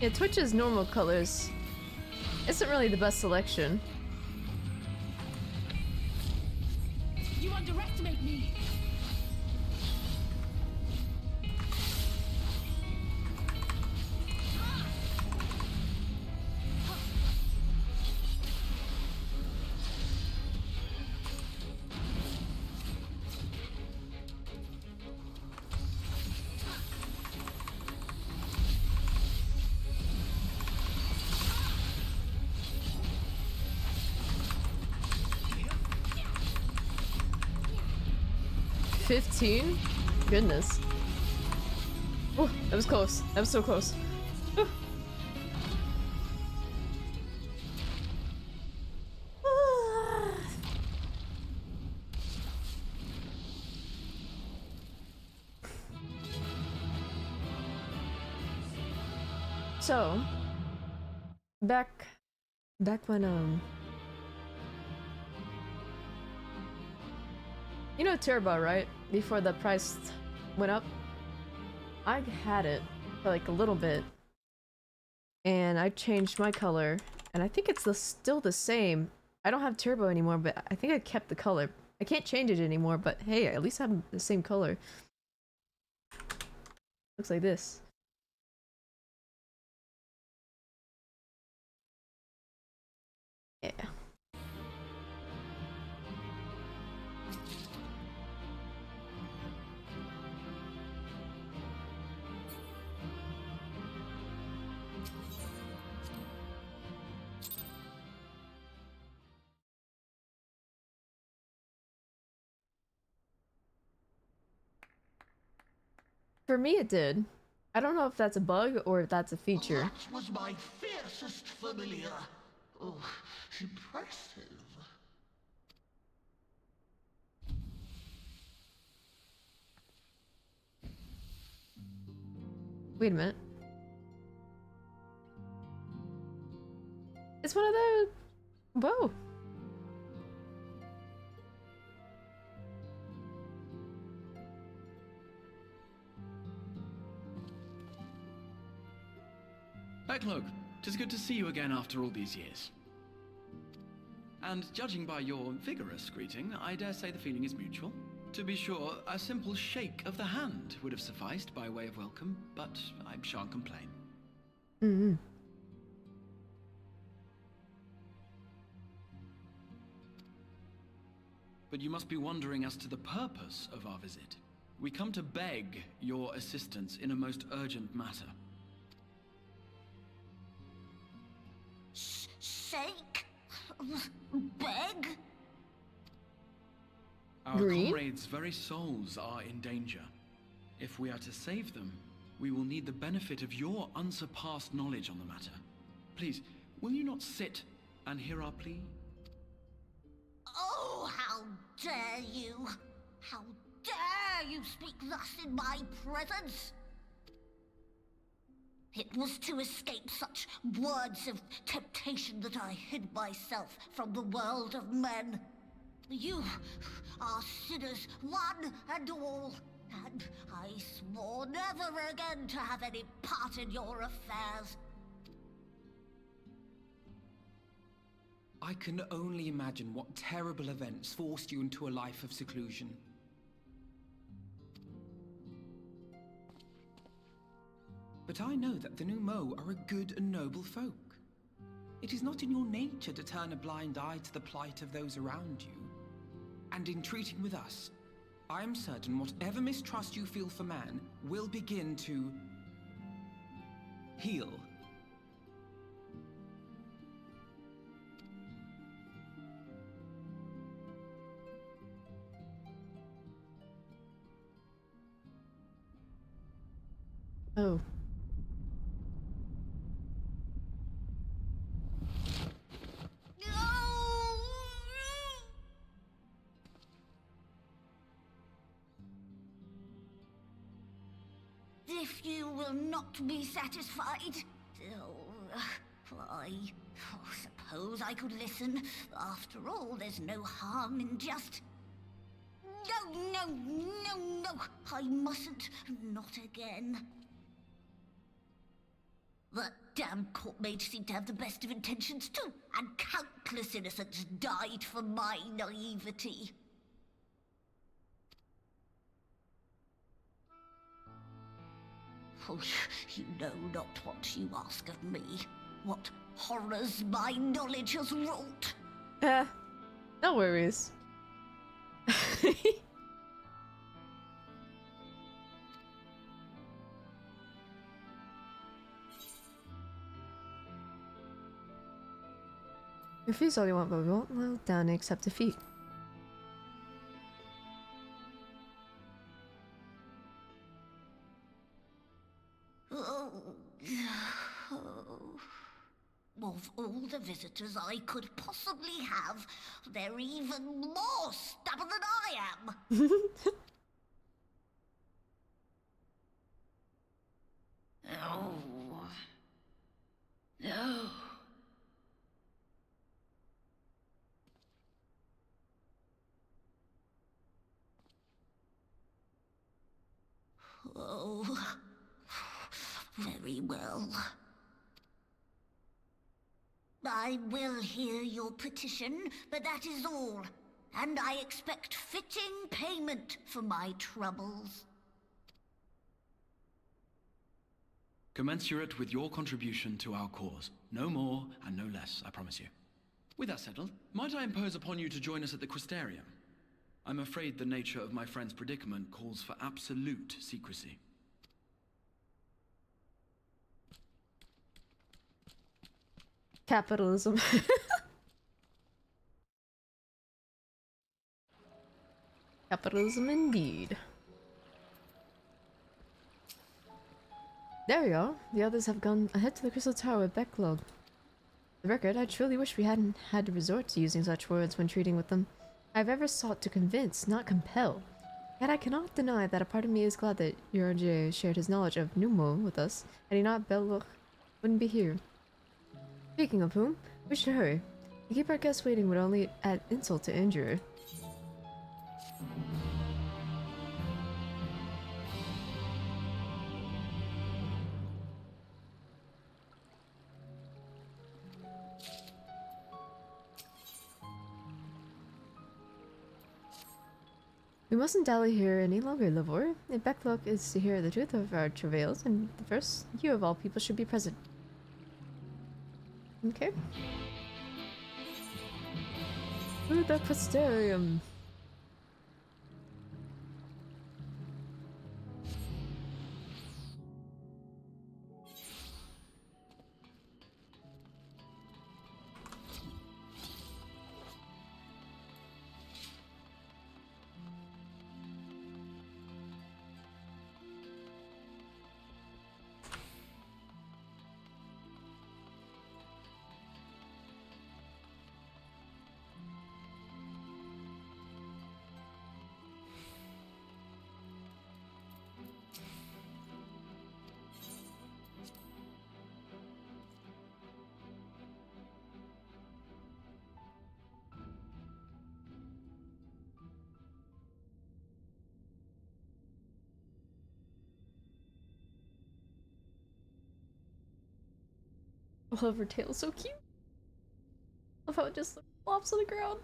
Yeah, Twitch's normal colors isn't really the best selection. You underestimate me! FF15? Goodness. Oh, that was close. That was so close. So, back when you know Turbo, right? Before the price went up, I had it for like a little bit, and I changed my color, and I think it's still the same. I don't have Turbo anymore, but I think I kept the color. I can't change it anymore, but hey, at least I have the same color. Looks like this. Yeah. For me, it did. I don't know if that's a bug or if that's a feature. That was my fiercest familiar. Oh, impressive. Wait a minute. It's one of those. Whoa. Backlogue, 'tis good to see you again after all these years. And judging by your vigorous greeting, I dare say the feeling is mutual. To be sure, a simple shake of the hand would have sufficed by way of welcome, but I shan't complain. Mm-hmm. But you must be wondering as to the purpose of our visit. We come to beg your assistance in a most urgent matter. Shake? Beg? Our Green? comrades' very souls are in danger. If we are to save them, we will need the benefit of your unsurpassed knowledge on the matter. Please, will you not sit and hear our plea? Oh, how dare you! How dare you speak thus in my presence! It was to escape such words of temptation that I hid myself from the world of men. You are sinners, one and all, and I swore never again to have any part in your affairs. I can only imagine what terrible events forced you into a life of seclusion. But I know that the Numo are a good and noble folk. It is not in your nature to turn a blind eye to the plight of those around you. And in treating with us, I am certain whatever mistrust you feel for man will begin to heal. Oh. If you will not be satisfied, I suppose I could listen. After all, there's no harm in just... No, I mustn't. Not again. That damn court mage seemed to have the best of intentions too, and countless innocents died for my naivety. Oh, you know not what you ask of me. What horrors my knowledge has wrought. No worries. Refuse all you want, but we won't bow down and accept defeat. Of all the visitors I could possibly have, they're even more stubborn than I am. Oh. No. Oh, very well. I will hear your petition, but that is all. And I expect fitting payment for my troubles. Commensurate with your contribution to our cause. No more and no less, I promise you. With that settled, might I impose upon you to join us at the Crystarium? I'm afraid the nature of my friend's predicament calls for absolute secrecy. Capitalism. Capitalism indeed. There we go. The others have gone ahead to the Crystal Tower with Backlog. The record, I truly wish we hadn't had to resort to using such words when treating with them. I've ever sought to convince, not compel. Yet I cannot deny that a part of me is glad that Yorje shared his knowledge of Numo with us. Had he not, Belloc wouldn't be here. Speaking of whom, we should hurry. To keep our guests waiting would only add insult to injury. We mustn't dally here any longer, Lavor. If Becklock is to hear the truth of our travails, and the first, you of all people should be present. Okay. To the Crystarium. I love her tail, so cute. Love how it just flops on the ground.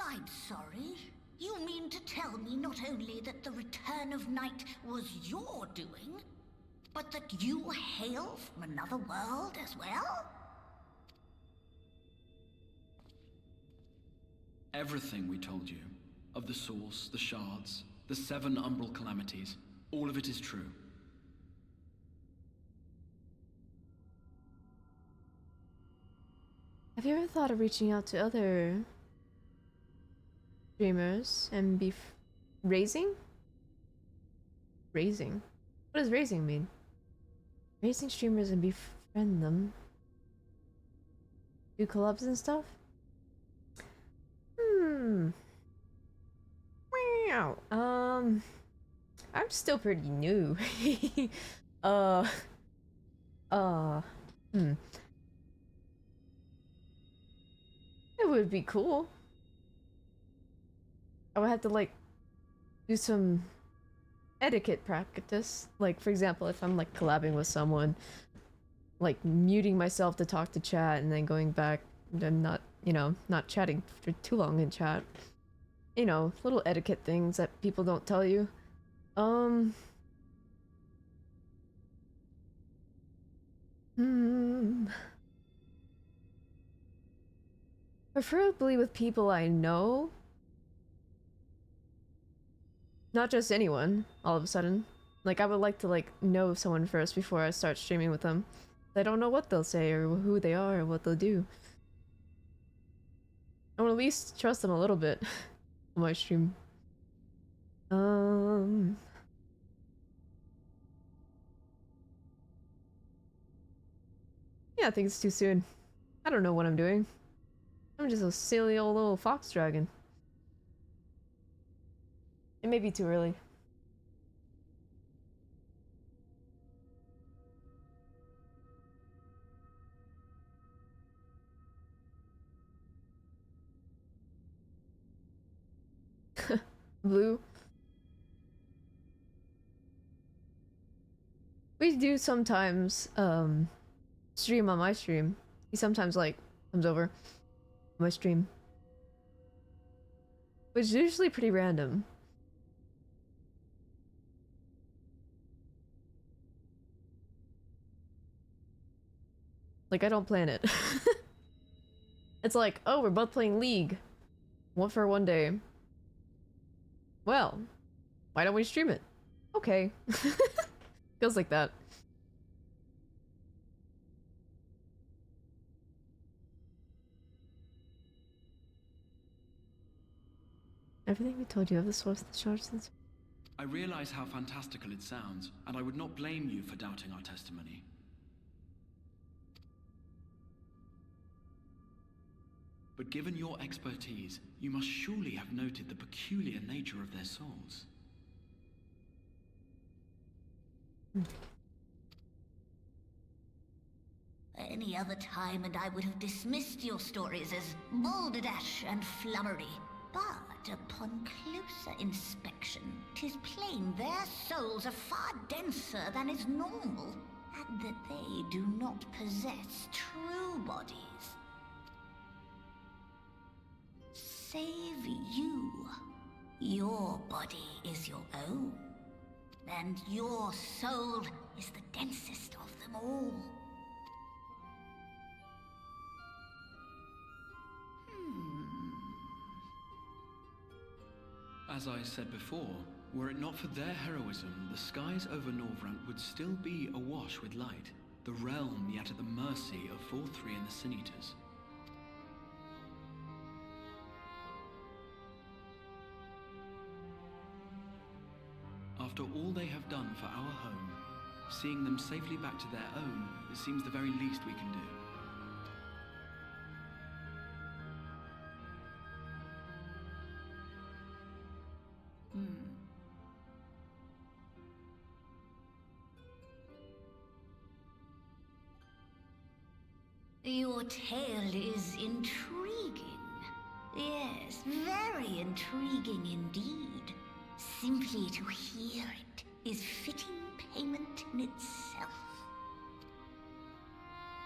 I'm sorry. You mean to tell me not only that the return of night was your doing, but that you hail from another world as well? Everything we told you, of the source, the shards, the 7 umbral calamities, all of it is true. Have you ever thought of reaching out to other streamers and raising? Raising? What does raising mean? Raising streamers and befriend them? Do collabs and stuff? Wow. I'm still pretty new. uh, It would be cool. I would have to like do some etiquette practice. Like for example, if I'm like collabing with someone, like muting myself to talk to chat and then going back and not, you know, not chatting for too long in chat. You know, little etiquette things that people don't tell you. Preferably with people I know. Not just anyone, all of a sudden. Like, I would like to, like, know someone first before I start streaming with them. I don't know what they'll say, or who they are, or what they'll do. I will at least trust them a little bit on my stream. Yeah, I think it's too soon. I don't know what I'm doing. I'm just a silly old little fox dragon. It may be too early. Blue. We do sometimes stream on my stream. He sometimes like comes over on my stream. Which is usually pretty random. Like, I don't plan it. It's like, oh, we're both playing League. One for one day. Well, why don't we stream it? Okay. Goes like that. Everything we told you of the source of the charge since. I realize how fantastical it sounds, and I would not blame you for doubting our testimony. But given your expertise, you must surely have noted the peculiar nature of their souls. Any other time and I would have dismissed your stories as balderdash and flummery. But upon closer inspection, 'tis plain their souls are far denser than is normal, and that they do not possess true bodies. Save you. Your body is your own, and your soul is the densest of them all. As I said before, were it not for their heroism, the skies over Norvrant would still be awash with light, the realm yet at the mercy of Vorthri and the Sin Eaters. After all they have done for our home, seeing them safely back to their own, it seems the very least we can do. Your tale is intriguing. Yes, very intriguing indeed. Simply to hear it is fitting payment in itself.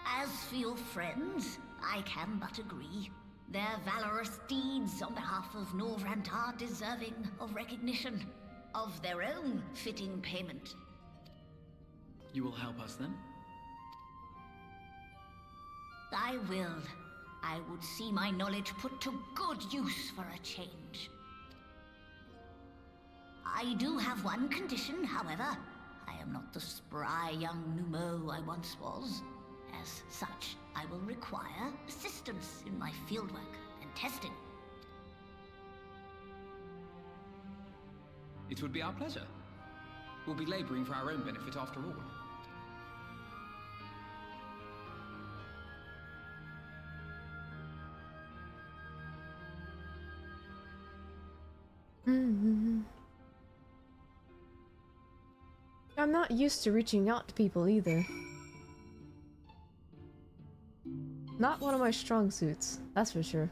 As for your friends, I can but agree. Their valorous deeds on behalf of Norvrant are deserving of recognition, of their own fitting payment. You will help us then? I will. I would see my knowledge put to good use for a change. I do have one condition, however. I am not the spry young Numo I once was. As such, I will require assistance in my fieldwork and testing. It would be our pleasure. We'll be laboring for our own benefit after all. I'm not used to reaching out to people either. Not one of my strong suits, that's for sure.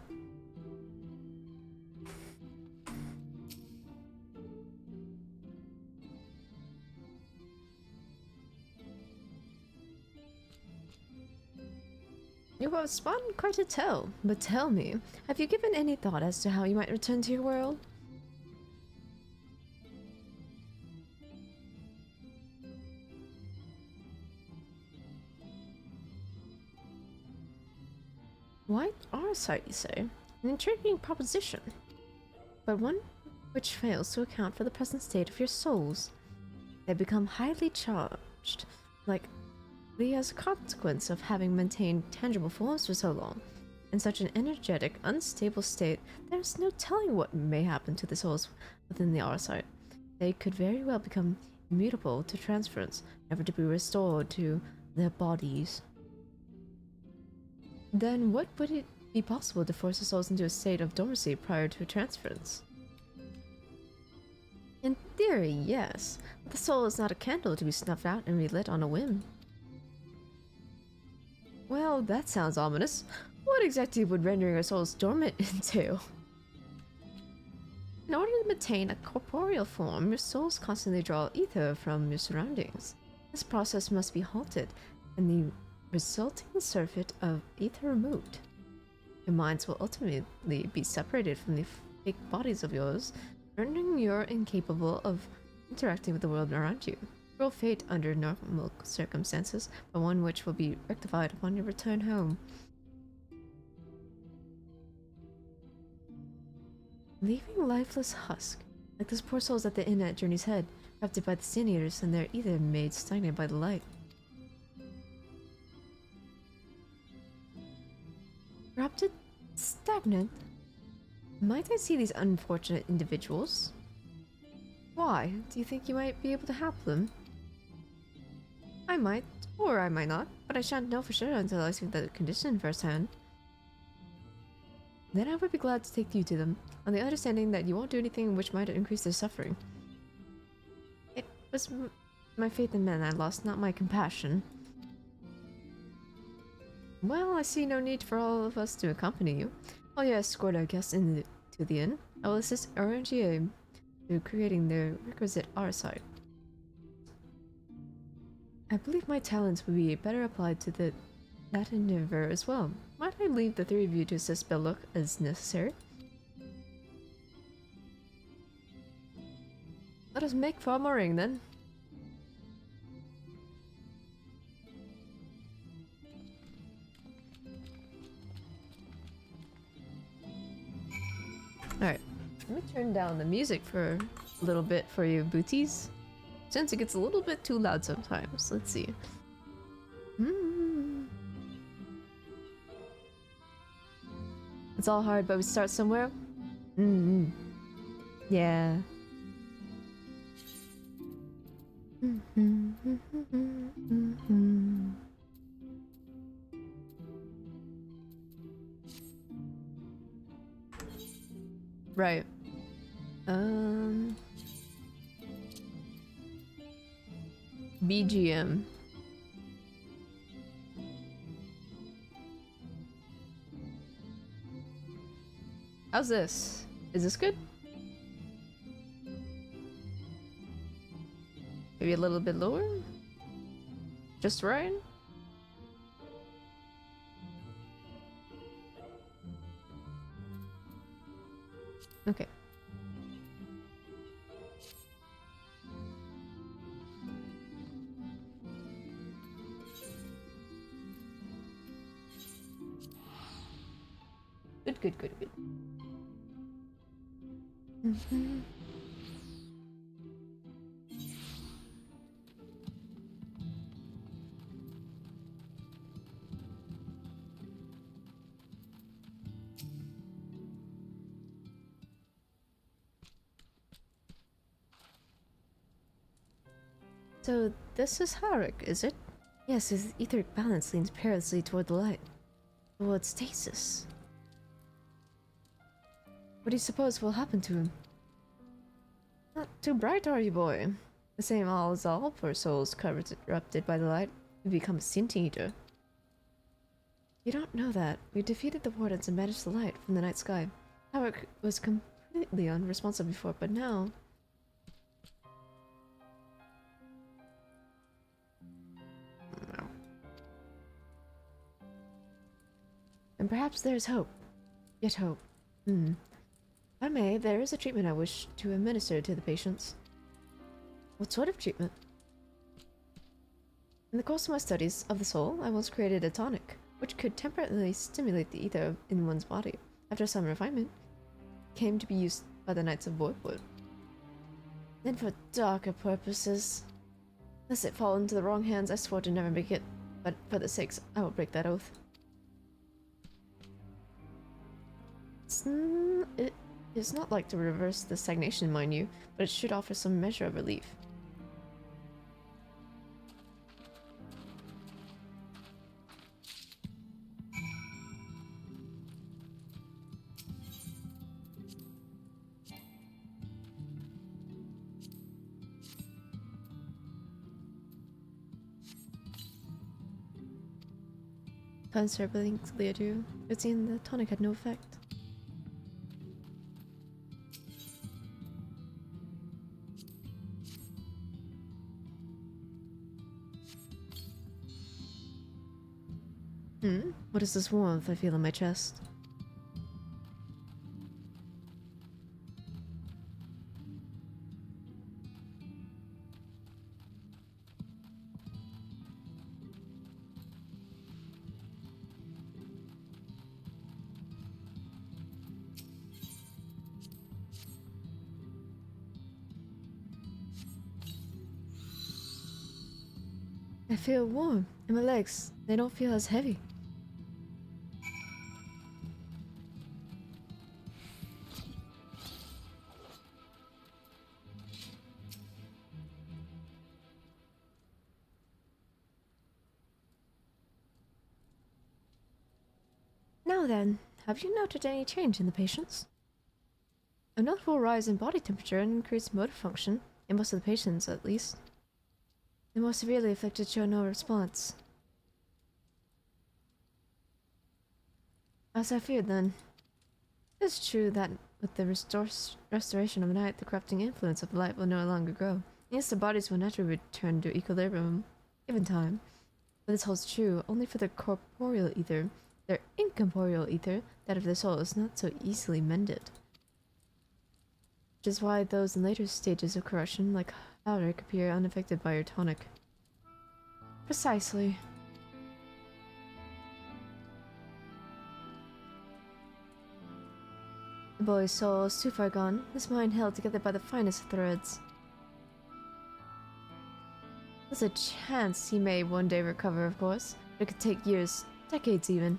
You have spun quite a tale, but tell me, have you given any thought as to how you might return to your world? White our side, you say? An intriguing proposition. But one which fails to account for the present state of your souls. They become highly charged, likely as a consequence of having maintained tangible forms for so long. In such an energetic, unstable state, there is no telling what may happen to the souls within the Arasite. They could very well become immutable to transference, never to be restored to their bodies. Then what would it be possible to force the souls into a state of dormancy prior to transference? In theory, yes, but the soul is not a candle to be snuffed out and relit on a whim. Well, that sounds ominous. What exactly would rendering our souls dormant entail? In order to maintain a corporeal form, your souls constantly draw ether from your surroundings. This process must be halted, and the resulting surfeit of ether removed. Your minds will ultimately be separated from the fake bodies of yours, rendering you incapable of interacting with the world around you. Cruel fate under normal circumstances, but one which will be rectified upon your return home. Leaving lifeless husk, like those poor souls at the inn at Journey's Head, corrupted by the Sin Eaters and their ether made stagnant by the light. Corrupted? Stagnant? Might I see these unfortunate individuals? Why? Do you think you might be able to help them? I might, or I might not, but I shan't know for sure until I see the condition firsthand. Then I would be glad to take you to them, on the understanding that you won't do anything which might increase their suffering. It was my faith in men I lost, not my compassion. Well, I see no need for all of us to accompany you. While you escort our guests to the inn, I will assist RNGA through creating the requisite Arasite. I believe my talents would be better applied to that endeavor as well. Might I leave the three of you to assist Belloc as necessary? Let us make for Moring then. Alright, let me turn down the music for a little bit for you booties, since it gets a little bit too loud sometimes. Let's see. It's all hard, but we start somewhere. Yeah. Right. BGM. How's this? Is this good? Maybe a little bit lower? Just right? Okay. Good. So this is Harik, is it? Yes, his etheric balance leans perilously toward the light. Towards stasis. What do you suppose will happen to him? Not too bright, are you, boy? The same all is all for souls corrupted by the light who become a sin eater. You don't know that. We defeated the wardens and banished the light from the night sky. Harik was completely unresponsive before, but now... And perhaps there is hope. Yet hope. If I may, there is a treatment I wish to administer to the patients. What sort of treatment? In the course of my studies of the soul, I once created a tonic, which could temporarily stimulate the ether in one's body. After some refinement, it came to be used by the Knights of Voidwood. Then for darker purposes. Lest it fall into the wrong hands, I swore to never make it, but for the sakes, I will break that oath. It is not like to reverse the stagnation, mind you, but it should offer some measure of relief. Uncircling Leodu, it seemed the tonic had no effect. What is this warmth I feel in my chest? I feel warm, and my legs, they don't feel as heavy. Now then, have you noted any change in the patients? A notable rise in body temperature and increased motor function, in most of the patients at least. The more severely afflicted show no response. As I feared then. It is true that with the restoration of night, the corrupting influence of light will no longer grow. Yes, their bodies will naturally return to equilibrium, given time. But this holds true only for their corporeal ether. Their incorporeal ether, that of their soul, is not so easily mended. Which is why those in later stages of corruption, like Alric, appear unaffected by your tonic. Precisely. The boy's soul is too far gone, his mind held together by the finest of threads. There's a chance he may one day recover, of course, but it could take years, decades even.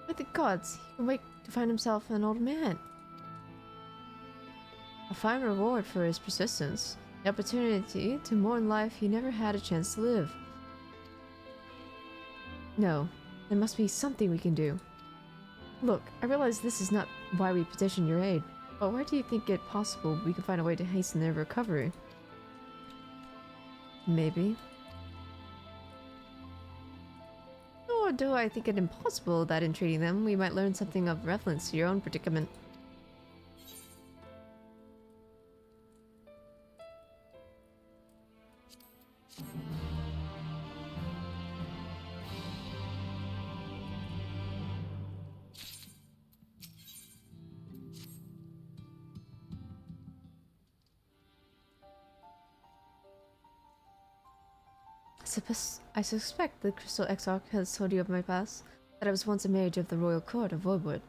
By the gods, he can wait to find himself an old man. A fine reward for his persistence, the opportunity to mourn life he never had a chance to live. No, there must be something we can do. Look, I realize this is not why we petitioned your aid, but why do you think it possible we can find a way to hasten their recovery? Maybe. Or do I think it impossible that in treating them we might learn something of reference to your own predicament? I suspect the Crystal Exarch has told you of my past, that I was once a mage of the royal court of Voidwood,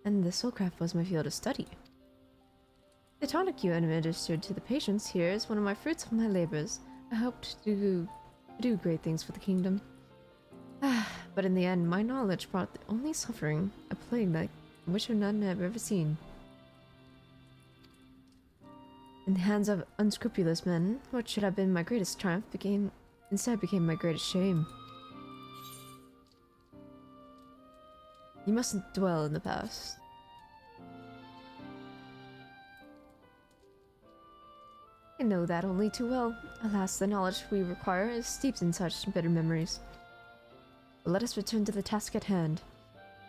and the soulcraft was my field of study. The tonic you administered to the patients here is one of my fruits of my labors. I hoped to do great things for the kingdom. But in the end, my knowledge brought only suffering, a plague like which none have ever seen. In the hands of unscrupulous men, what should have been my greatest triumph instead became my greatest shame. You mustn't dwell in the past. I know that only too well. Alas, the knowledge we require is steeped in such bitter memories. But let us return to the task at hand,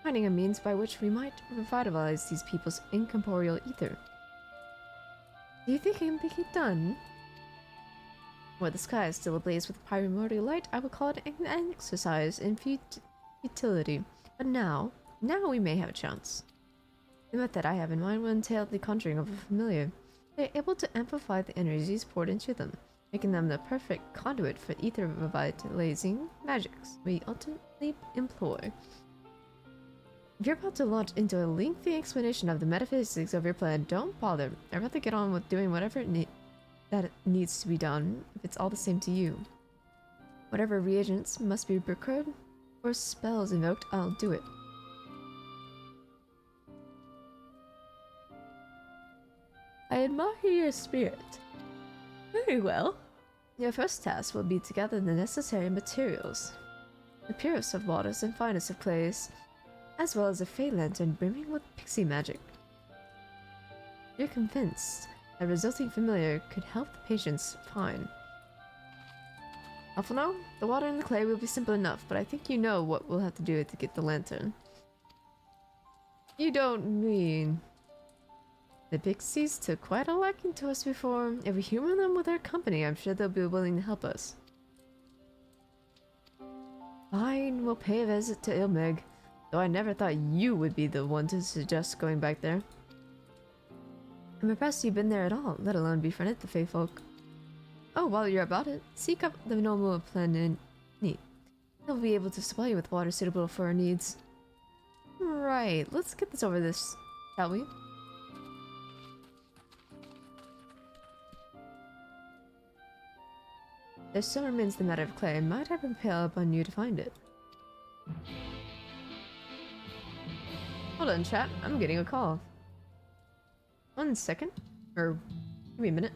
finding a means by which we might revitalize these people's incorporeal ether. Do you think it can be done? Where the sky is still ablaze with primordial light, I would call it an exercise in futility. But now we may have a chance. The method I have in mind will entail the conjuring of a familiar. They are able to amplify the energies poured into them, making them the perfect conduit for ether revitalizing magics we ultimately employ. If you're about to launch into a lengthy explanation of the metaphysics of your plan, don't bother. I'd rather get on with doing whatever that needs to be done, if it's all the same to you. Whatever reagents must be procured or spells invoked, I'll do it. I admire your spirit. Very well. Your first task will be to gather the necessary materials. The purest of waters and finest of clays, as well as a fey lantern brimming with pixie magic. You're convinced a resulting familiar could help the patients fine. For now, the water and the clay will be simple enough, but I think you know what we'll have to do to get the lantern. You don't mean... The pixies took quite a liking to us before. If we humor them with our company, I'm sure they'll be willing to help us. Fine, we'll pay a visit to Ilmeg, though I never thought you would be the one to suggest going back there. I'm impressed you've been there at all, let alone befriended the Fey folk. Oh, while you're about it, seek up the normal planet. Neat. They'll be able to supply you with water suitable for our needs. Right, let's get this over this, shall we? There still remains the matter of clay. Might I prevail upon you to find it? Hold on, chat. I'm getting a call. 1 second. Or, give me a minute.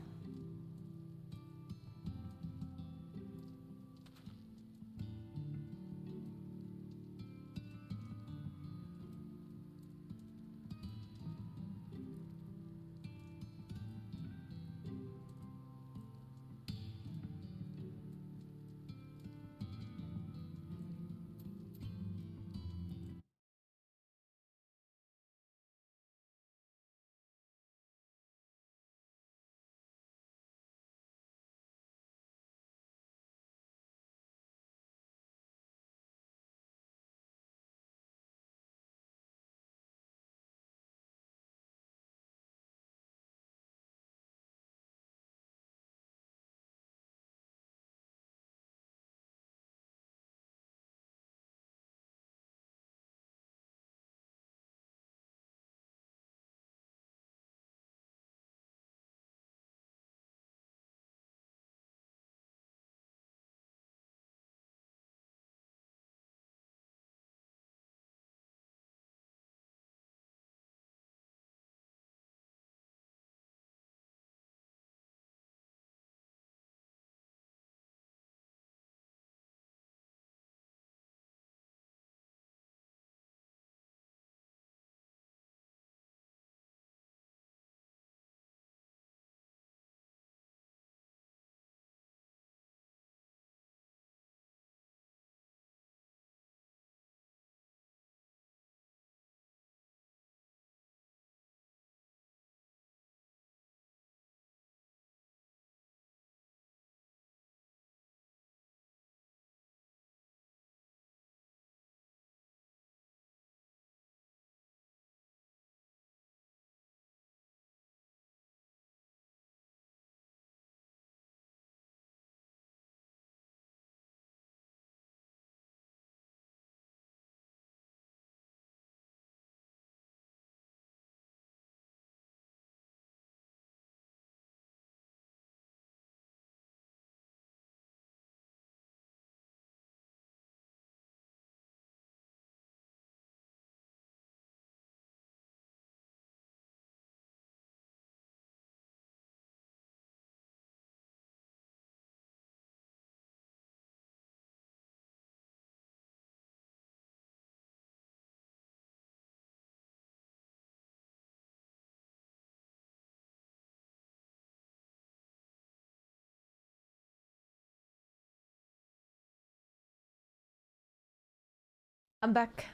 I'm back.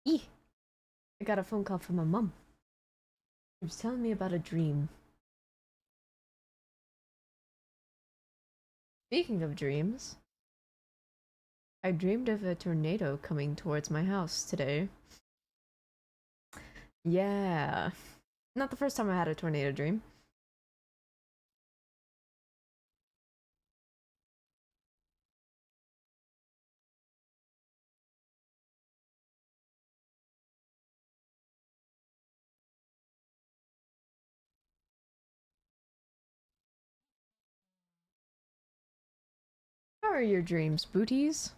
Eeh. I got a phone call from my mom. She was telling me about a dream. Speaking of dreams, I dreamed of a tornado coming towards my house today. Yeah. Not the first time I had a tornado dream. How are your dreams, booties?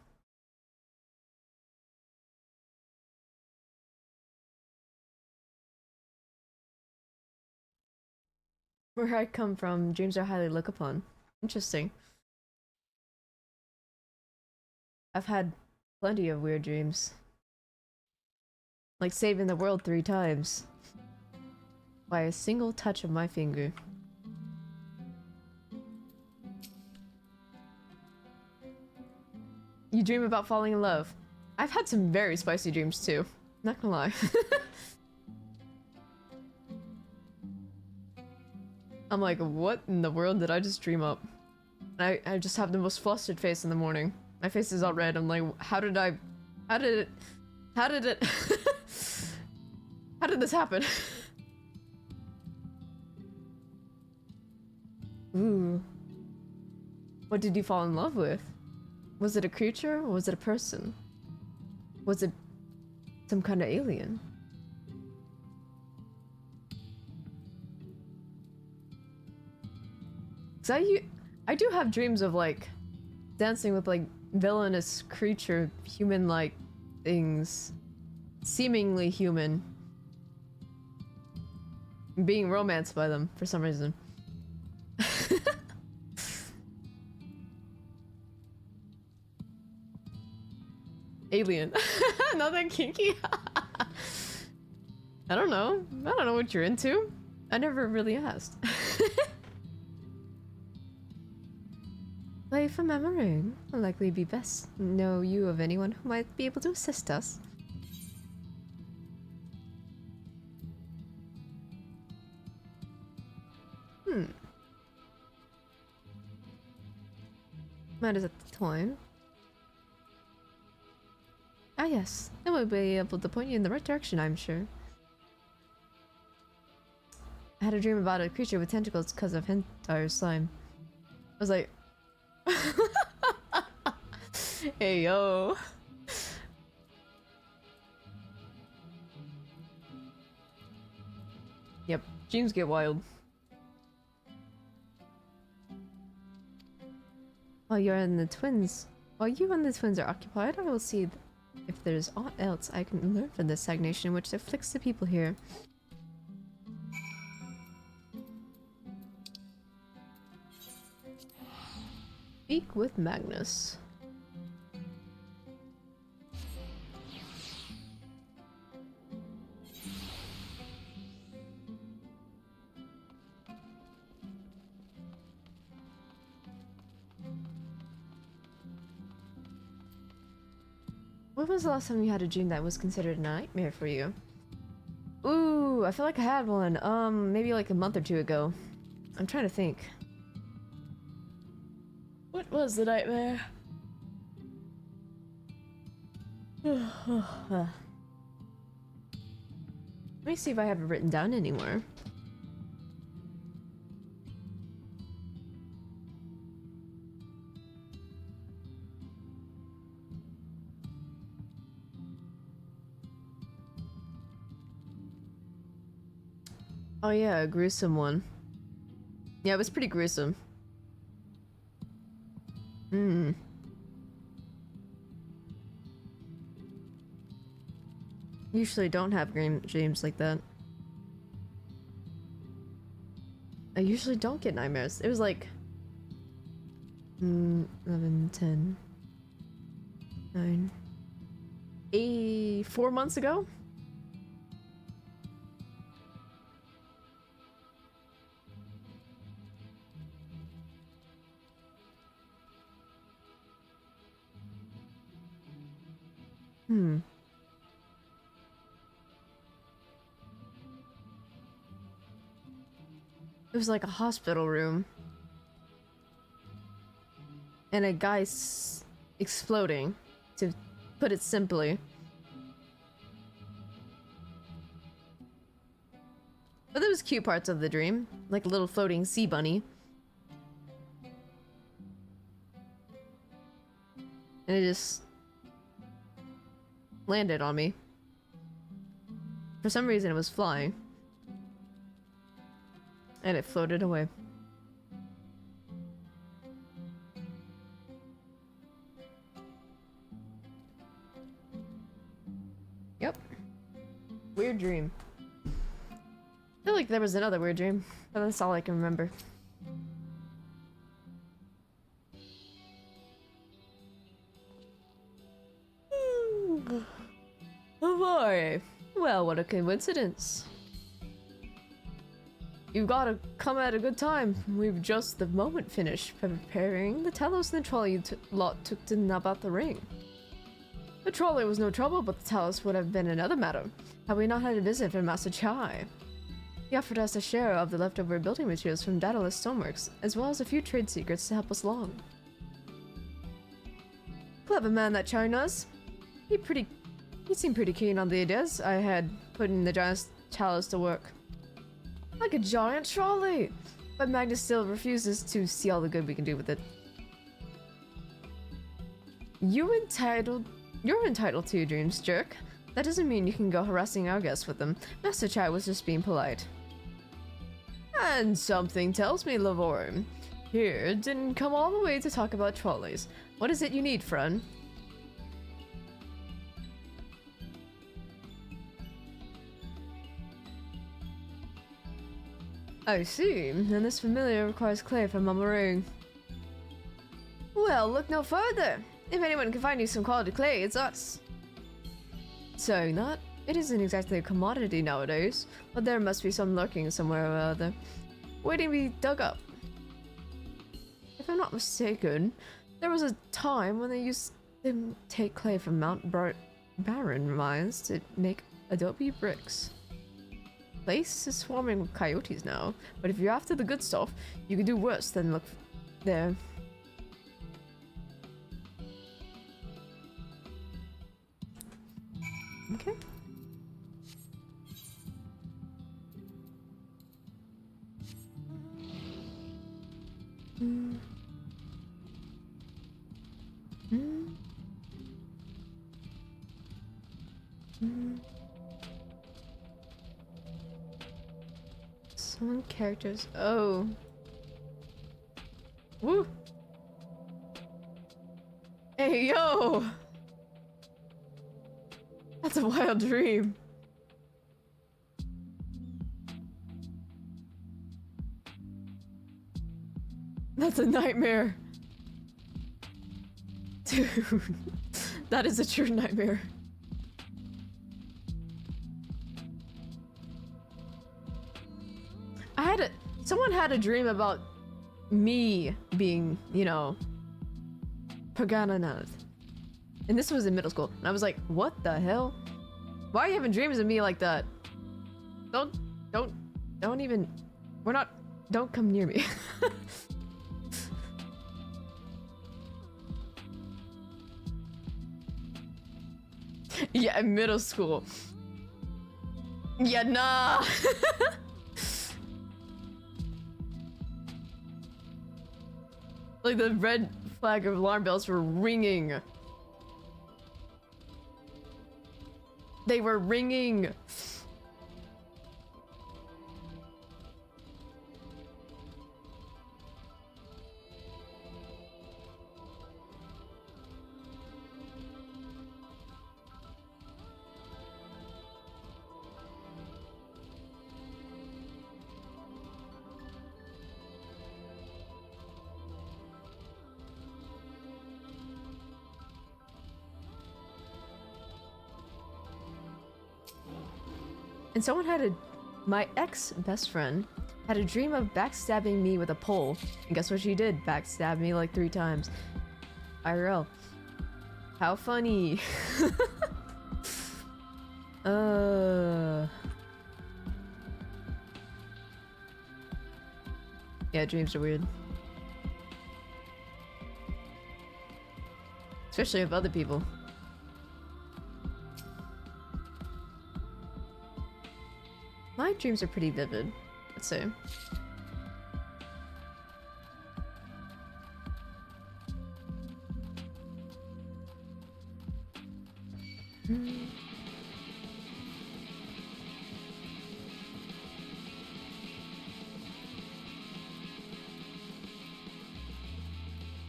Where I come from, dreams are highly looked upon. Interesting. I've had plenty of weird dreams. Like saving the world 3 times. By a single touch of my finger. You dream about falling in love. I've had some very spicy dreams too. Not gonna lie. I'm like, what in the world did I just dream up? I just have the most flustered face in the morning. My face is all red. I'm like, how did it how did this happen? Ooh. What did you fall in love with? Was it a creature or was it a person? Was it some kind of alien? Cause I do have dreams of like dancing with like villainous creature, human-like things, seemingly human, being romanced by them for some reason. Alien. Nothing kinky. I don't know. I don't know what you're into. I never really asked. Play for memory. Will likely be best. Know you of anyone who might be able to assist us? Matters at the time. Ah yes, then we'll be able to point you in the right direction, I'm sure. I had a dream about a creature with tentacles because of hentai slime. I was like... Hey yo! Yep, dreams get wild. While you and the twins are occupied, I will see if there's aught else I can learn from this stagnation which afflicts the people here. Speak with Magnus. When was the last time you had a dream that was considered a nightmare for you? Ooh, I feel like I had one. Maybe like a month or 2 ago. I'm trying to think. What was the nightmare? Let me see if I have it written down anywhere. Oh yeah, a gruesome one. Yeah, it was pretty gruesome. Usually don't have dreams like that. I usually don't get nightmares. It was like 11, 10, 9, 8, 4 months ago? It was like a hospital room. And a guy exploding, to put it simply. But there was cute parts of the dream, like a little floating sea bunny. And it just landed on me. For some reason it was flying. And it floated away. dream. I feel like there was another weird dream, but that's all I can remember. Oh boy. Well, what a coincidence. You've gotta come at a good time. We've just the moment finished preparing the Talos and the trolley lot took to nab out the ring. The trolley was no trouble, but the Talos would have been another matter, had we not had a visit from Master Chai. He offered us a share of the leftover building materials from Daedalus Stoneworks, as well as a few trade secrets to help us along. Clever man that Chai was. He seemed pretty keen on the ideas I had putting the giant Talos to work. Like a giant trolley! But Magnus still refuses to see all the good we can do with it. You're entitled to your dreams, jerk. That doesn't mean you can go harassing our guests with them. Master Chai was just being polite. And something tells me Lavore here didn't come all the way to talk about trolleys. What is it you need, friend? I see, and this familiar requires clay from Mama Ring. Well, look no further. If anyone can find you some quality clay, it's us. Saying that, it isn't exactly a commodity nowadays, but there must be some lurking somewhere or other, waiting to be dug up. If I'm not mistaken, there was a time when they used to take clay from Mount Barren mines to make adobe bricks. Place is swarming with coyotes now, but if you're after the good stuff, you can do worse than look there. Okay. Some characters. Oh. Woo. Hey, yo! That's a wild dream. That's a nightmare. Dude, that is a true nightmare. Someone had a dream about me being, you know, Paganath. And this was in middle school. And I was like, what the hell? Why are you having dreams of me like that? Don't even, don't come near me. Yeah, in middle school. Yeah, nah. Like the red flag of alarm bells were ringing. They were ringing. And someone had my ex-best friend had a dream of backstabbing me with a pole. And guess what she did? Backstab me like 3 times. IRL. How funny. Yeah, dreams are weird. Especially of other people. My dreams are pretty vivid, I'd say.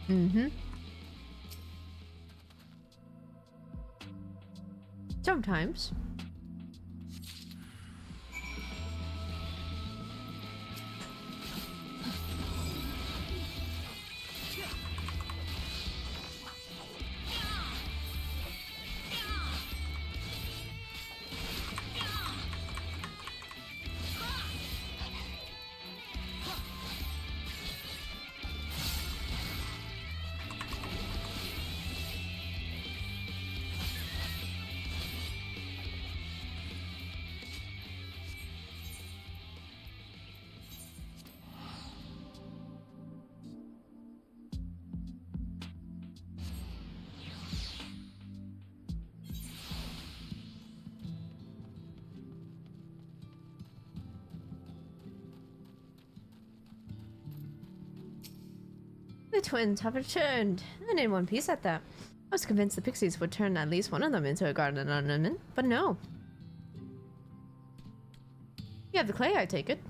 Mm-hmm. Sometimes. The twins have returned, and in one piece at that. I was convinced the pixies would turn at least one of them into a garden ornament, but no. You have the clay, I take it.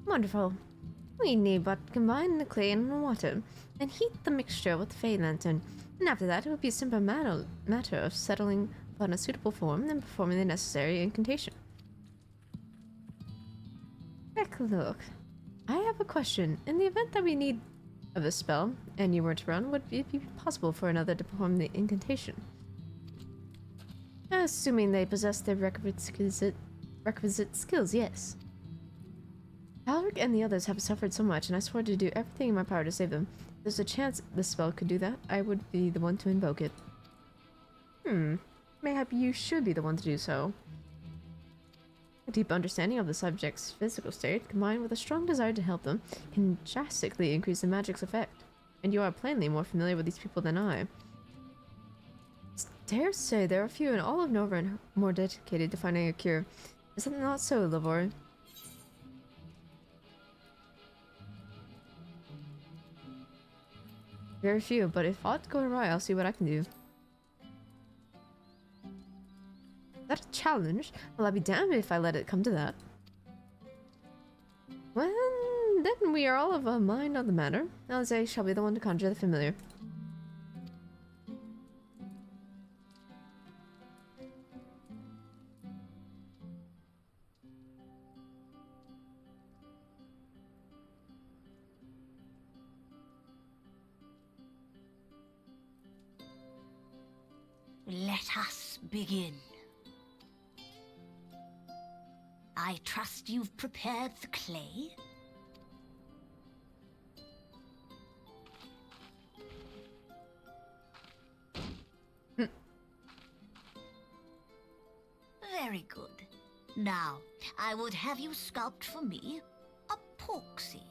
Wonderful. We need but combine the clay and water, and heat the mixture with the Fey Lantern, and after that it would be a simple matter of settling upon a suitable form and performing the necessary incantation. Heck, look. I have a question. In the event that we need of a spell, and you weren't around, would it be possible for another to perform the incantation? Assuming they possess the requisite skills, yes. Alric and the others have suffered so much, and I swore to do everything in my power to save them. If there's a chance this spell could do that, I would be the one to invoke it. Mayhap you should be the one to do so. A deep understanding of the subject's physical state, combined with a strong desire to help them, can drastically increase the magic's effect. And you are plainly more familiar with these people than I. Dare say there are few in all of Nova more dedicated to finding a cure. Is that not so, Lavore? Very few, but if aught go awry, I'll see what I can do. Is that a challenge? Well, I'll be damned if I let it come to that. Well, then we are all of a mind on the matter. Alize shall be the one to conjure the familiar. Let us begin. I trust you've prepared the clay? Very good. Now, I would have you sculpt for me a porksy.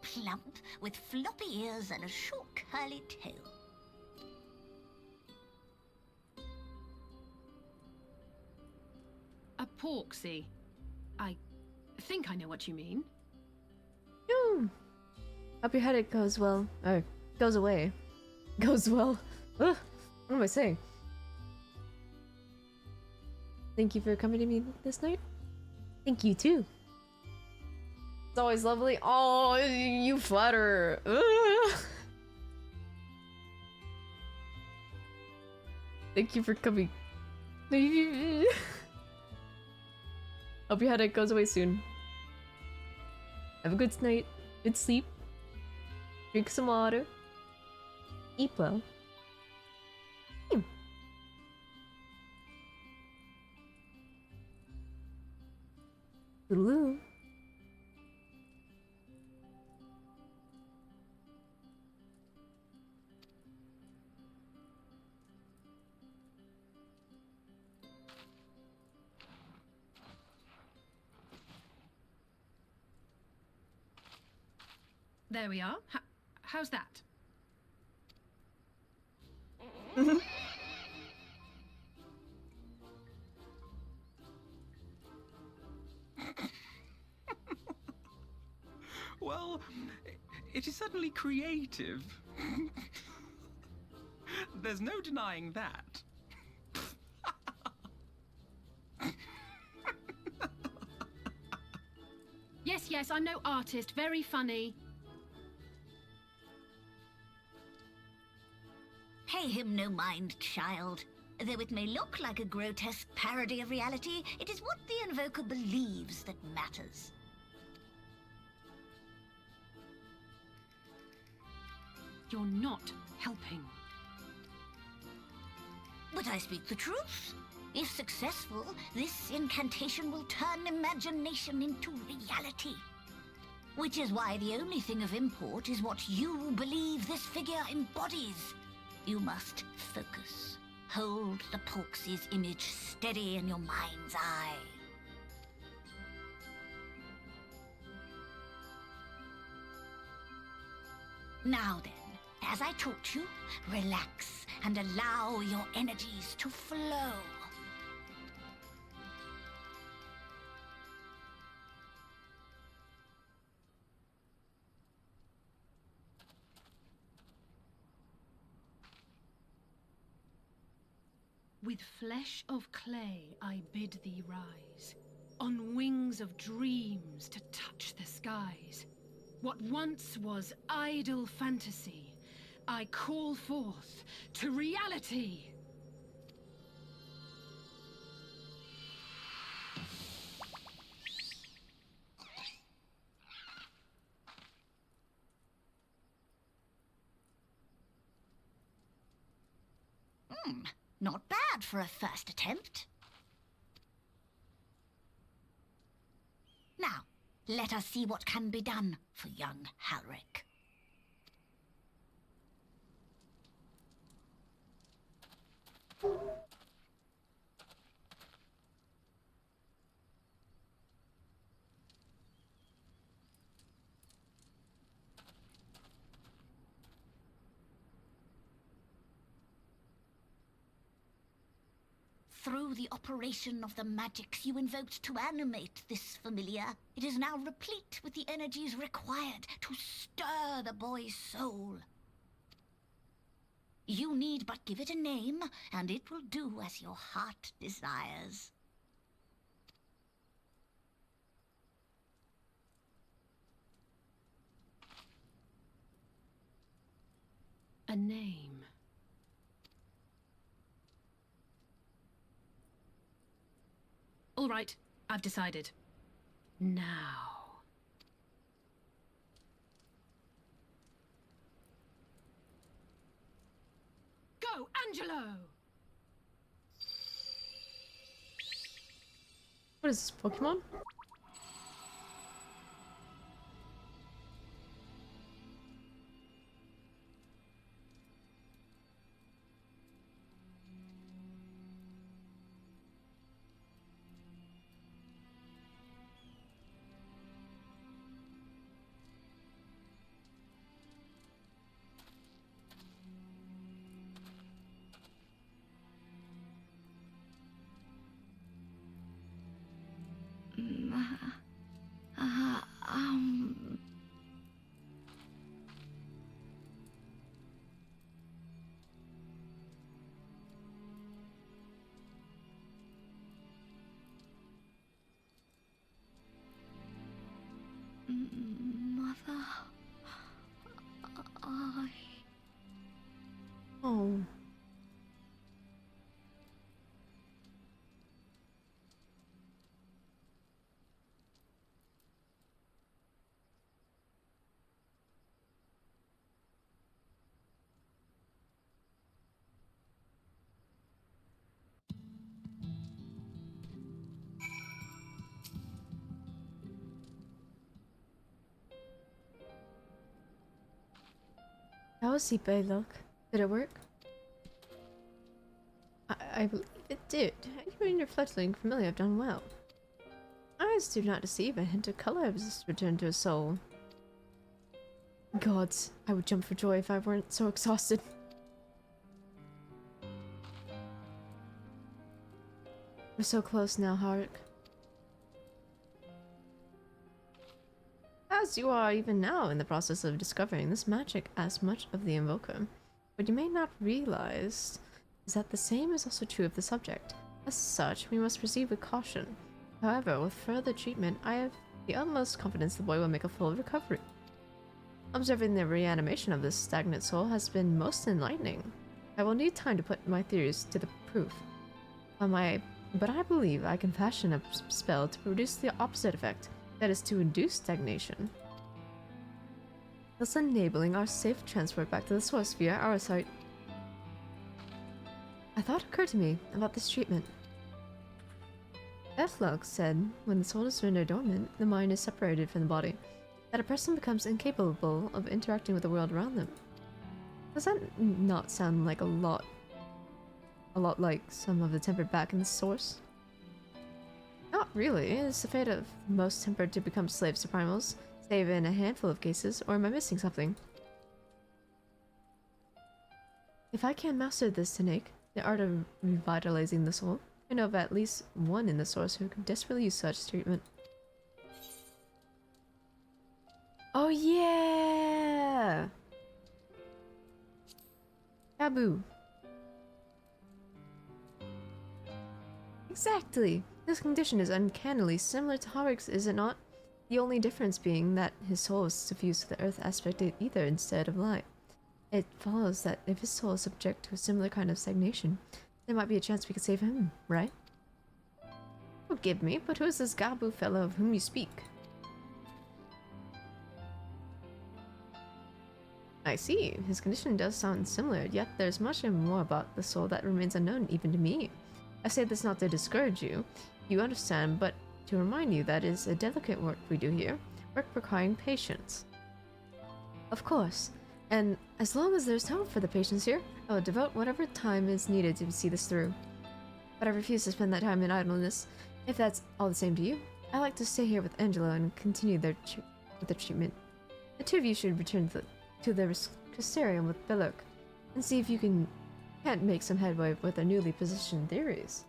Plump, with floppy ears and a short curly tail. A porksy. I think I know what you mean. Hope your headache goes well. Or, goes away. Goes well. Ugh, what am I saying? Thank you for accompanying me this night. Thank you too. It's always lovely. Oh, you flatter. Thank you for coming. Hope your headache goes away soon. Have a good night. Good sleep. Drink some water. Eat well. Toodaloo. There we are. How's that? Well, it is certainly creative. There's no denying that. Yes, I'm no artist. Very funny. Pay him no mind, child. Though it may look like a grotesque parody of reality, it is what the invoker believes that matters. You're not helping. But I speak the truth. If successful, this incantation will turn imagination into reality. Which is why the only thing of import is what you believe this figure embodies. You must focus. Hold the Porksy's image steady in your mind's eye. Now then, As I taught you, relax and allow your energies to flow. With flesh of clay I bid thee rise, on wings of dreams to touch the skies. What once was idle fantasy, I call forth to reality! Not bad for a first attempt. Now, let us see what can be done for young Halric. Through the operation of the magics you invoked to animate this familiar, it is now replete with the energies required to stir the boy's soul. You need but give it a name, and it will do as your heart desires. A name. All right, I've decided. Now. Go, Angelo! What is this, Pokemon? Mother... Oh. How was Ipe look? Did it work? I believe it did. You and your fledgling familiar have done well. Eyes do not deceive. A hint of color has returned to his soul. Gods, I would jump for joy if I weren't so exhausted. We're so close now, Harik. As you are even now in the process of discovering this magic as much of the Invoker. What you may not realize is that the same is also true of the subject. As such, we must proceed with caution. However, with further treatment, I have the utmost confidence the boy will make a full recovery. Observing the reanimation of this stagnant soul has been most enlightening. I will need time to put my theories to the proof. But I believe I can fashion a spell to produce the opposite effect, that is to induce stagnation, thus enabling our safe transport back to the source via our site. A thought occurred to me about this treatment. Ethlog said when the soul is rendered dormant, the mind is separated from the body, that a person becomes incapable of interacting with the world around them. Does that not sound like a lot like some of the tempered back in the source? Not really. It's the fate of most tempered to become slaves to primals, save in a handful of cases, or am I missing something? If I can master this technique, the art of revitalizing the soul, I know of at least one in the source who could desperately use such treatment. Oh yeah! Taboo. Exactly! This condition is uncannily similar to Harik's, is it not? The only difference being that his soul is suffused to the earth aspect of ether instead of light. It follows that if his soul is subject to a similar kind of stagnation, there might be a chance we could save him, right? Forgive me, but who is this Gabu fellow of whom you speak? I see. His condition does sound similar, yet there's much more about the soul that remains unknown even to me. I say this not to discourage you. You understand, but to remind you that it is a delicate work we do here, work requiring patience. Of course, and as long as there's time for the patience here, I will devote whatever time is needed to see this through. But I refuse to spend that time in idleness. If that's all the same to you, I'd like to stay here with Angelo and continue with the treatment. The two of you should return to the Crystarium with Belloc and see if you can't make some headway with our newly positioned theories.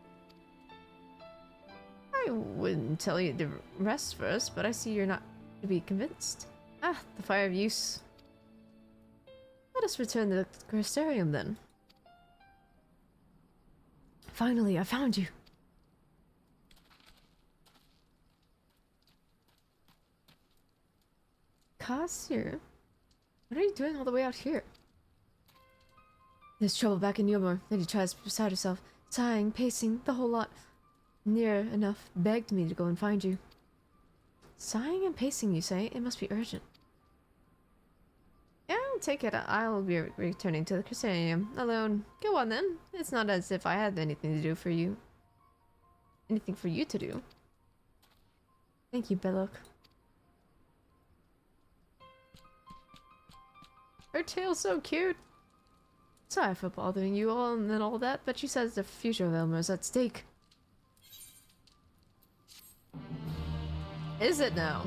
I wouldn't tell you the rest first, but I see you're not to be convinced. Ah, the fire of use. Let us return to the Crystarium then. Finally, I found you. Kasir? What are you doing all the way out here? There's trouble back in Yomor. Lady tries beside herself, sighing, pacing, the whole lot. Near enough begged me to go and find you. Sighing and pacing, you say? It must be urgent. Yeah, I'll take it. I'll be returning to the Crystarium alone. Go on then. It's not as if I had anything to do for you. Anything for you to do. Thank you, Belloc. Her tail's so cute. Sorry for bothering you all and all that, but she says the future of Elmer is at stake. Is it now?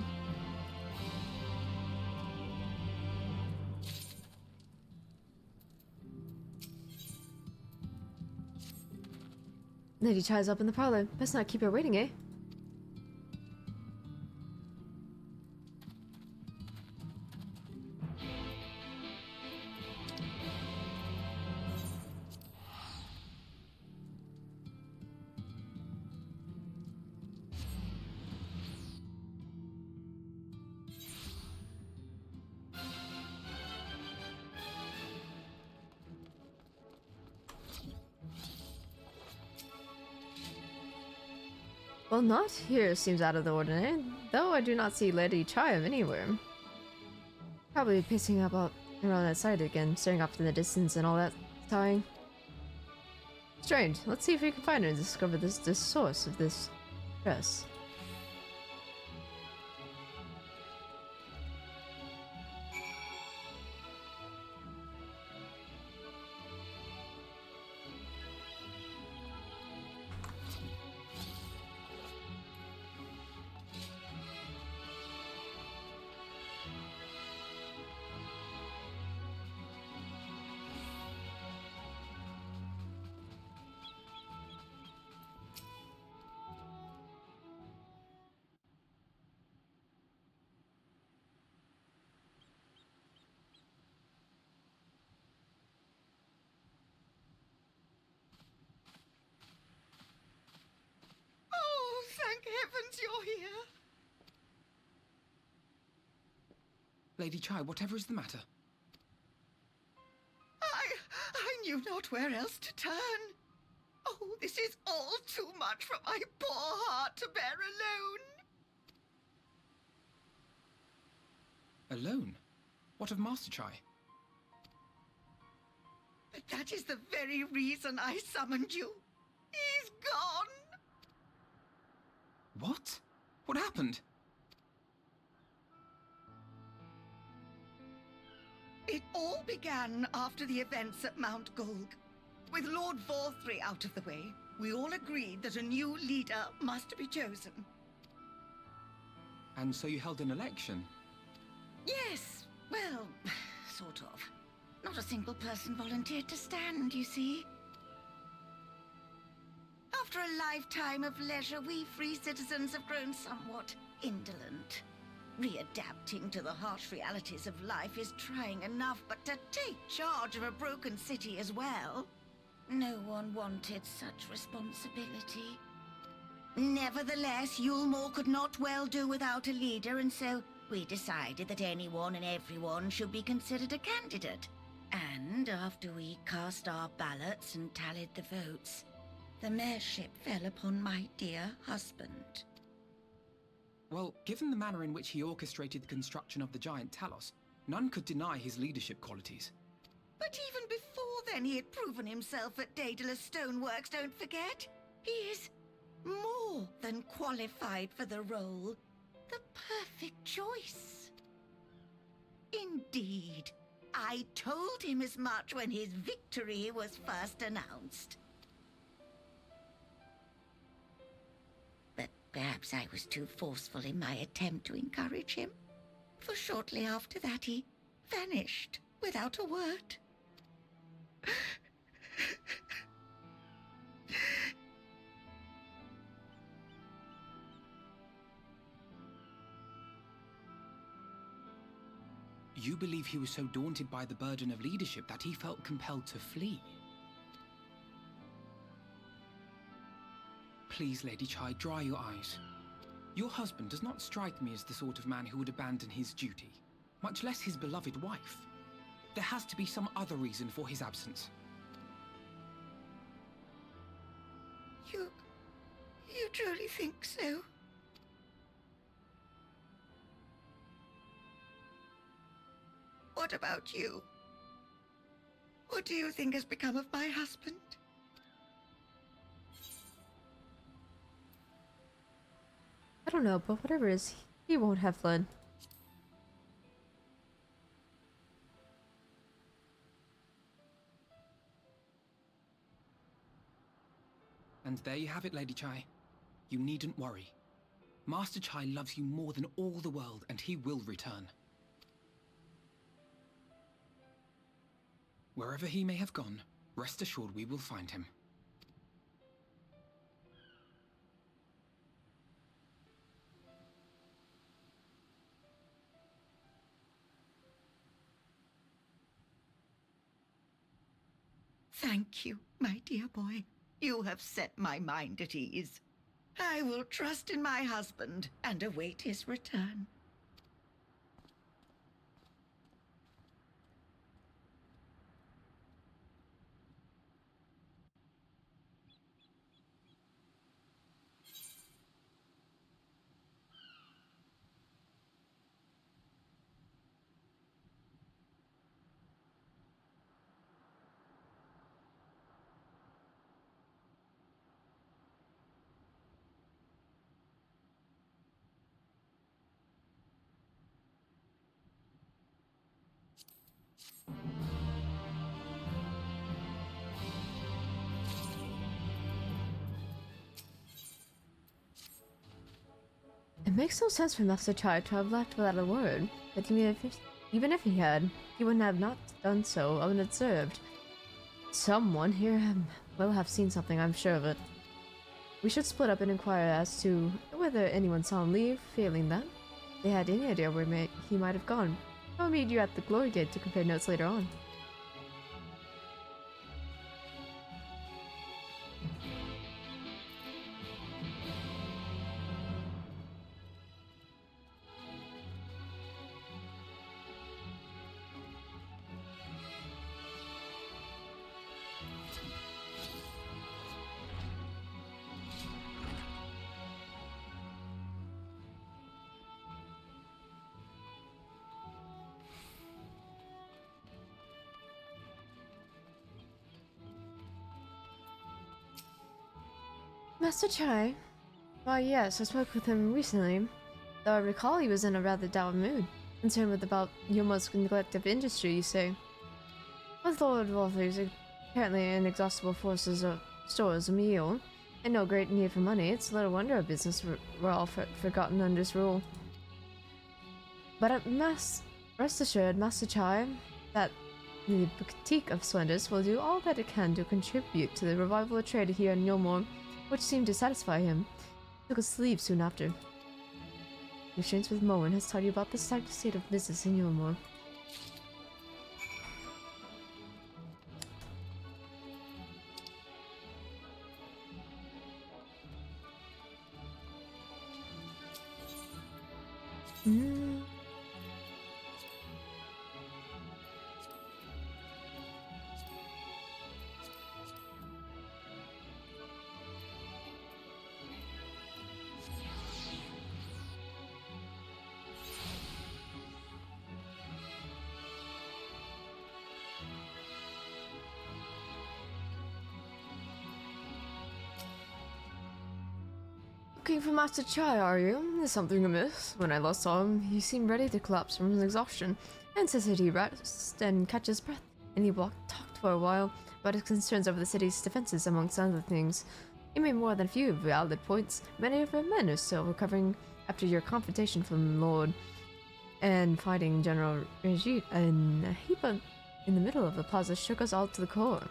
Lady Chai's up in the parlor. Best not keep her waiting, eh? Well, not here seems out of the ordinary, though I do not see Lady Chaev anywhere. Probably pacing about around that side again, staring off in the distance and all that, sighing. Strange. Let's see if we can find her and discover the source of this stress. Thank heavens you're here. Lady Chai, whatever is the matter? I knew not where else to turn. Oh, this is all too much for my poor heart to bear alone. Alone? What of Master Chai? But that is the very reason I summoned you. He's gone. What? What happened? It all began after the events at Mount Golg. With Lord Vorthry out of the way, we all agreed that a new leader must be chosen. And so you held an election? Yes, well, sort of. Not a single person volunteered to stand, you see. After a lifetime of leisure, we free citizens have grown somewhat indolent. Readapting to the harsh realities of life is trying enough, but to take charge of a broken city as well? No one wanted such responsibility. Nevertheless, Yulmore could not well do without a leader, and so we decided that anyone and everyone should be considered a candidate. And after we cast our ballots and tallied the votes, the mayorship fell upon my dear husband. Well, given the manner in which he orchestrated the construction of the giant Talos, none could deny his leadership qualities. But even before then, he had proven himself at Daedalus Stoneworks, don't forget. He is more than qualified for the role. The perfect choice. Indeed. I told him as much when his victory was first announced. But perhaps I was too forceful in my attempt to encourage him. For shortly after that, he vanished without a word. You believe he was so daunted by the burden of leadership that he felt compelled to flee? Please, Lady Chai, dry your eyes. Your husband does not strike me as the sort of man who would abandon his duty, much less his beloved wife. There has to be some other reason for his absence. You truly think so? What about you? What do you think has become of my husband? I don't know, but whatever it is, he won't have fled. And there you have it, Lady Chai. You needn't worry. Master Chai loves you more than all the world, and he will return. Wherever he may have gone, rest assured we will find him. Thank you, my dear boy. You have set my mind at ease. I will trust in my husband and await his return. It makes no sense for Master Chai to have left without a word, but even if he had, he wouldn't have not done so unobserved. Someone here will have seen something, I'm sure of it. We should split up and inquire as to whether anyone saw him leave. Failing that, they had any idea where he might have gone. I'll meet you at the Glory Gate to compare notes later on. Master Chai? Why, yes, I spoke with him recently. Though I recall he was in a rather dour mood, concerned about Yoma's neglect of industry, you say. With Lord Wolfer's apparently inexhaustible forces of stores of meal, and no great need for money, it's little wonder our business were all forgotten under his rule. But rest assured, Master Chai, that The Boutique of Splendors will do all that it can to contribute to the revival of trade here in Yulmore, which seemed to satisfy him. He took his leave soon after. The exchange with Moen has taught you about the state of business in Yulmore. Looking for Master Chai, are you? Is something amiss? When I last saw him, he seemed ready to collapse from his exhaustion, and insisted he rest and catch his breath, and he talked for a while about his concerns over the city's defenses, amongst other things. He made more than a few valid points. Many of our men are still recovering after your confrontation from Lord and fighting General Regit, and a heap in the middle of the plaza shook us all to the core.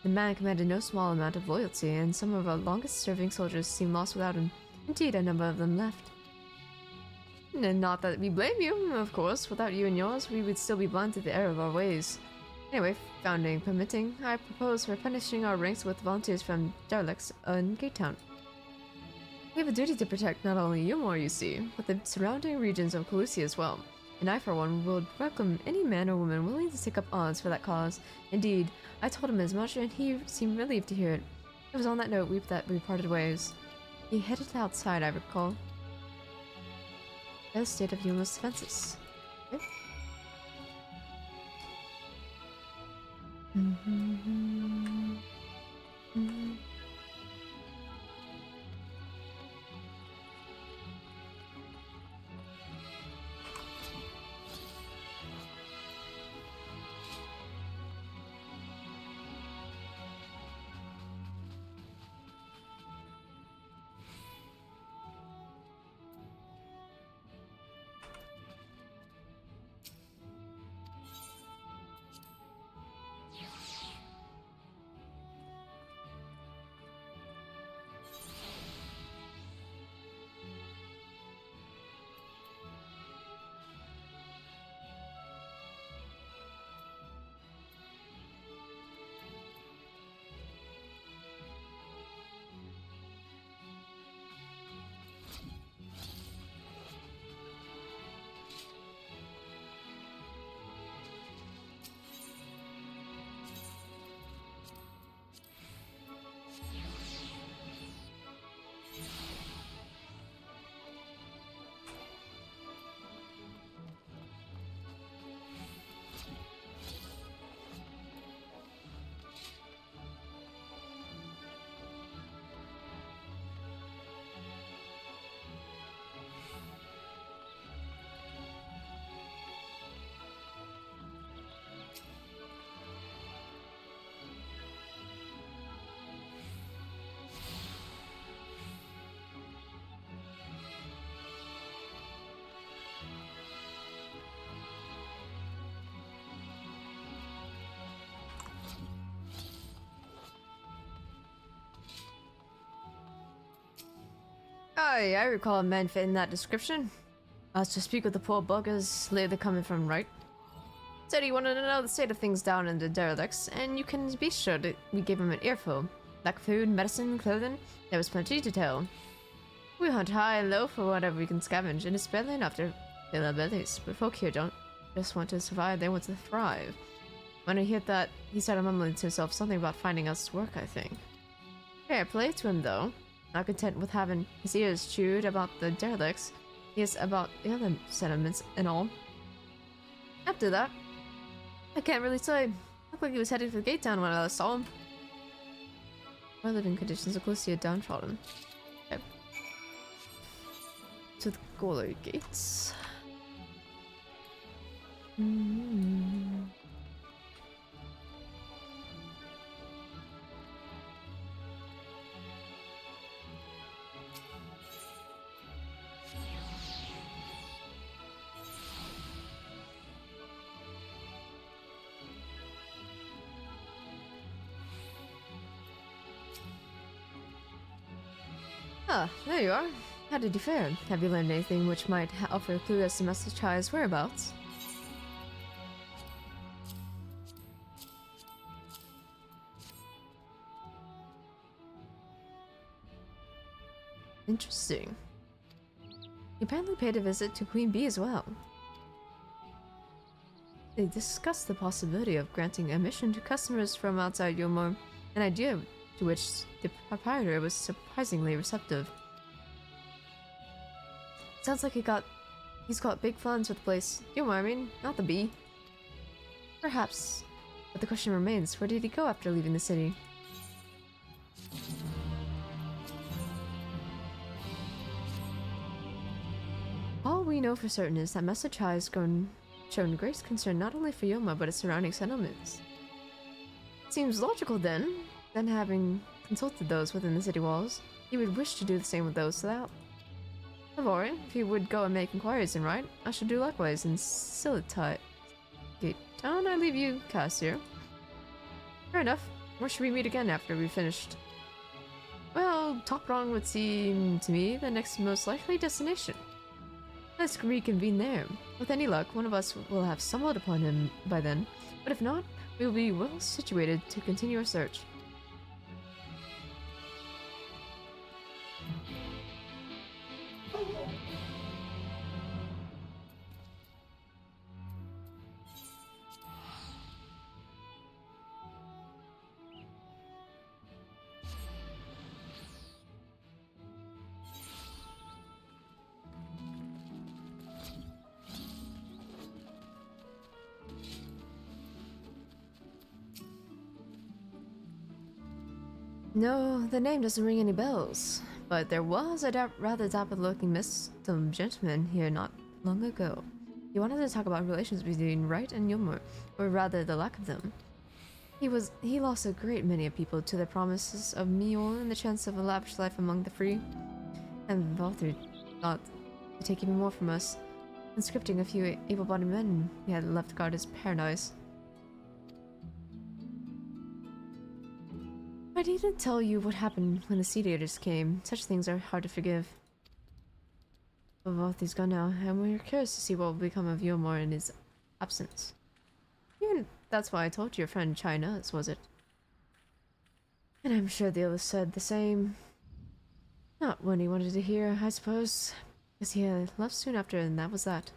The man commanded no small amount of loyalty, and some of our longest-serving soldiers seem lost without him. Indeed, a number of them left. And not that we blame you, of course. Without you and yours, we would still be blind to the error of our ways. Anyway, founding permitting, I propose replenishing our ranks with volunteers from Derelicts in Gate Town. We have a duty to protect not only Yulmore, you see, but the surrounding regions of Calusia as well. And I, for one, would welcome any man or woman willing to take up arms for that cause. Indeed, I told him as much, and he seemed relieved to hear it. It was on that note that we parted ways. He headed outside, I recall. The state of Yulmore's defenses. Okay. I recall a man fitting that description. I was to speak with the poor buggers, later coming from right. Said he wanted to know the state of things down in the derelicts, and you can be sure that we gave him an earful. Like food, medicine, clothing, there was plenty to tell. We hunt high and low for whatever we can scavenge, and it's barely enough to fill our bellies. But folk here don't just want to survive, they want to thrive. When I heard that, he started mumbling to himself something about finding us work, I think. Fair play to him, though. Not content with having his ears chewed about the derelicts, he is about the other settlements and all. After that, I can't really say. Looked like he was heading for the gate town when I last saw him. Our living conditions are closely downtrodden. Okay. To the Golem gates. Ah, there you are. How did you fare? Have you learned anything which might offer a clue as to Master Chai's whereabouts? Interesting. He apparently paid a visit to Queen Bee as well. They discussed the possibility of granting admission to customers from outside Yomor, an idea to which the proprietor was surprisingly receptive. Sounds like he's got big plans for the place. Yomor, I mean, not the bee. Perhaps, but the question remains, where did he go after leaving the city? All we know for certain is that Master Chai has shown great concern not only for Yoma but its surrounding settlements. Seems logical then, having consulted those within the city walls, he would wish to do the same with those without. However, if he would go and make inquiries and right, I should do likewise in Silitite Gate Town. I leave you, Cassier. Fair enough. Where should we meet again after we've finished? Well, Top Rong would seem to me the next most likely destination. Let's reconvene there. With any luck, one of us will have stumbled upon him by then, but if not, we will be well situated to continue our search. No, the name doesn't ring any bells, but there was a rather dapper-looking Muslim gentleman here not long ago. He wanted to talk about relations between Wright and Yulmore, or rather the lack of them. He lost a great many of people to the promises of Mior and the chance of a lavish life among the free, and Valther thought to take even more from us, conscripting a few able-bodied men he had left guard his paradise. I needn't tell you what happened when the Seed Eaters came. Such things are hard to forgive. But Valther's gone now, and we're curious to see what will become of Yomor in his absence. Even that's why I told your friend Chai knows, was it? And I'm sure the others said the same. Not what he wanted to hear, I suppose, because he left soon after, and that was that.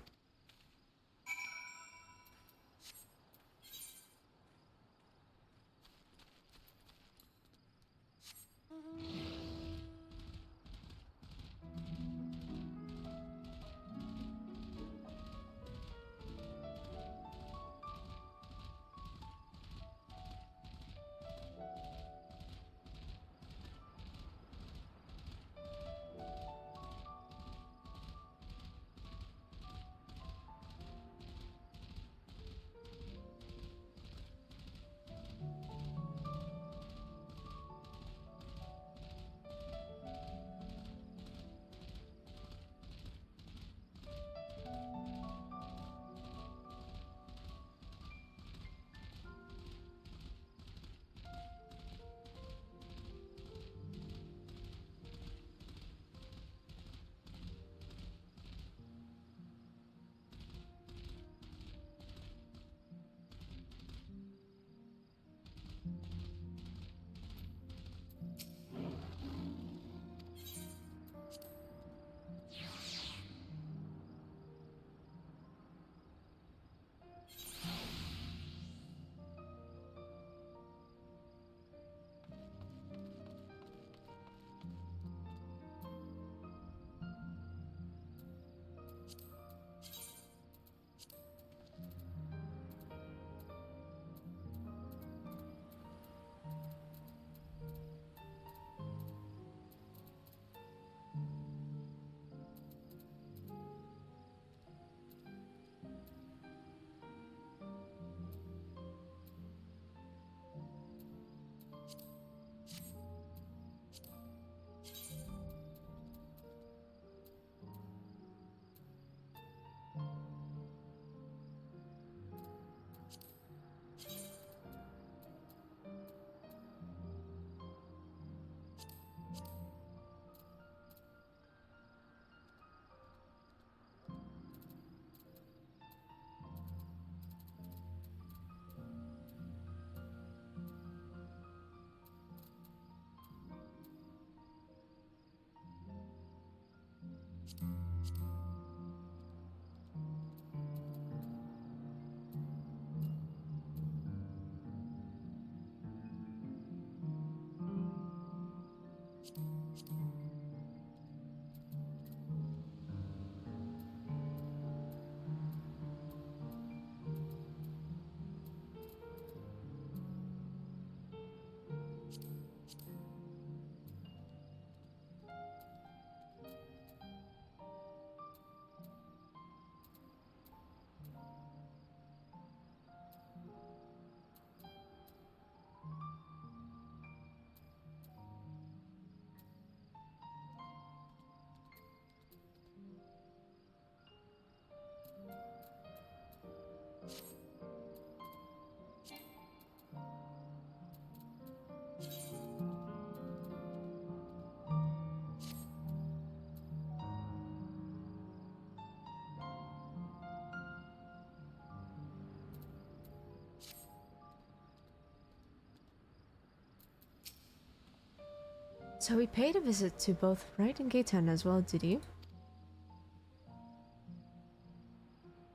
So he paid a visit to both Wright and Gaetan as well, did he?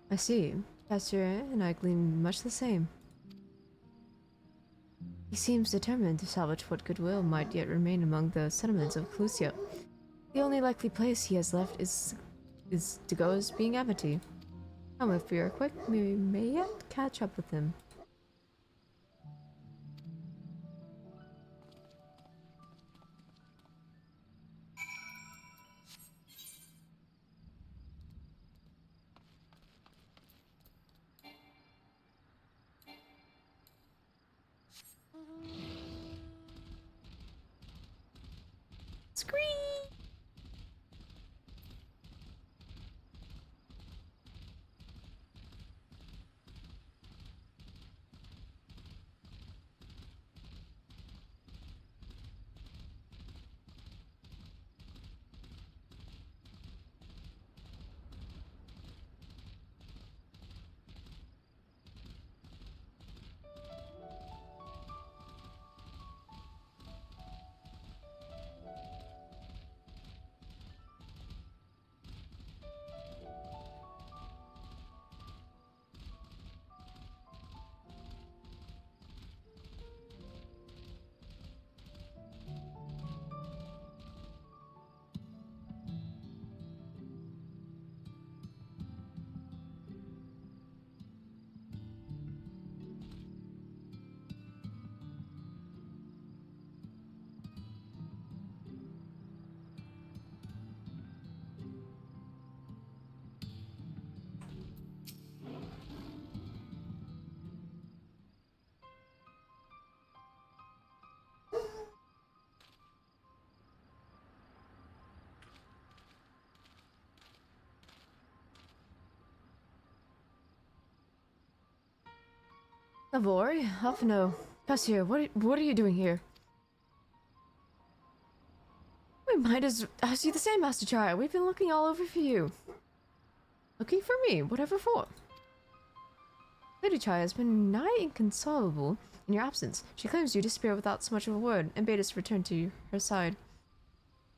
I see. Pastor and I glean much the same. He seems determined to salvage what goodwill might yet remain among the settlements of Clusia. The only likely place he has left is to go as being empty. Come, if we are quick, we may yet catch up with him. Scream! Lavori, Alphino, Cassio, what are you doing here? We might as ask you the same, Master Chaya. We've been looking all over for you. Looking for me? Whatever for? Lady Chaya has been nigh inconsolable in your absence. She claims you disappeared without so much of a word and bade us return to her side.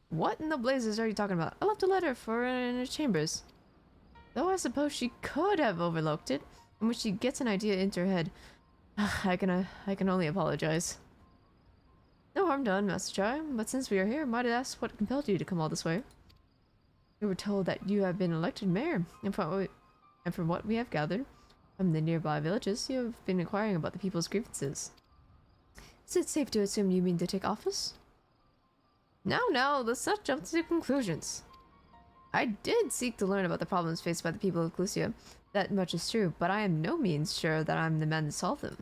What in the blazes are you talking about? I left a letter for her in her chambers. Though I suppose she could have overlooked it, and when she gets an idea into her head, I can only apologize. No harm done, Master Chai, but since we are here, might I ask what compelled you to come all this way? We were told that you have been elected mayor, and from what we have gathered from the nearby villages, you have been inquiring about the people's grievances. Is it safe to assume you mean to take office? No, let's not jump to conclusions. I did seek to learn about the problems faced by the people of Clusia. That much is true, but I am no means sure that I'm the man to solve them.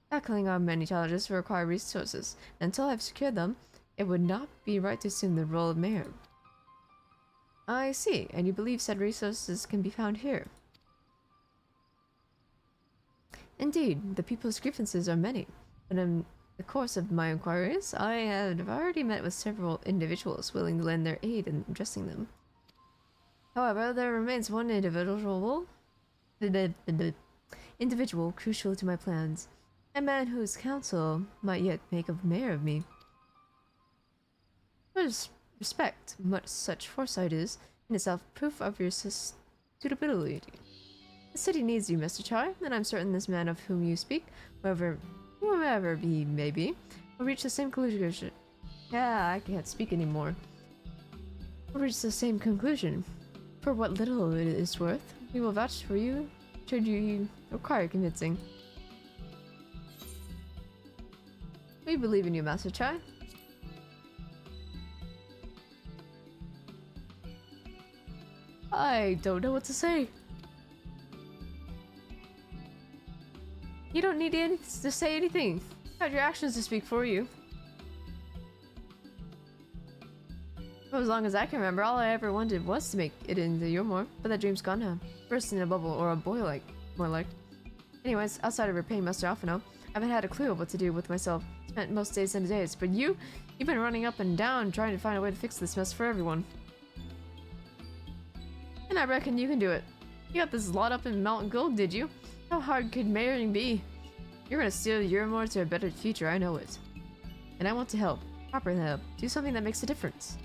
Tackling our many challenges will require resources, and until I've secured them, it would not be right to assume the role of mayor. I see, and you believe said resources can be found here. Indeed, the people's grievances are many, but in the course of my inquiries, I have already met with several individuals willing to lend their aid in addressing them. However, there remains one individual crucial to my plans, a man whose counsel might yet make a mayor of me. With respect, much such foresight is, in itself proof of your suitability. The city needs you, Mr. Chai, and I'm certain this man of whom you speak, whoever he may be, will reach the same conclusion. Yeah, I can't speak anymore. Will reach the same conclusion. For what little it is worth, we will vouch for you should you require convincing. We believe in you, Master Chai. I don't know what to say. You don't need to say anything. You have your actions to speak for you. For as long as I can remember, all I ever wanted was to make it into Yomor, but that dream's gone now. Burst in a bubble, or a boy more like. Anyways, outside of repaying Master Alphino, I haven't had a clue of what to do with myself. Spent most days and days, but you've been running up and down trying to find a way to fix this mess for everyone. And I reckon you can do it. You got this lot up in Mountain Gold, did you? How hard could marrying be? You're gonna steal Yomor to a better future, I know it. And I want to help. Proper help. Do something that makes a difference.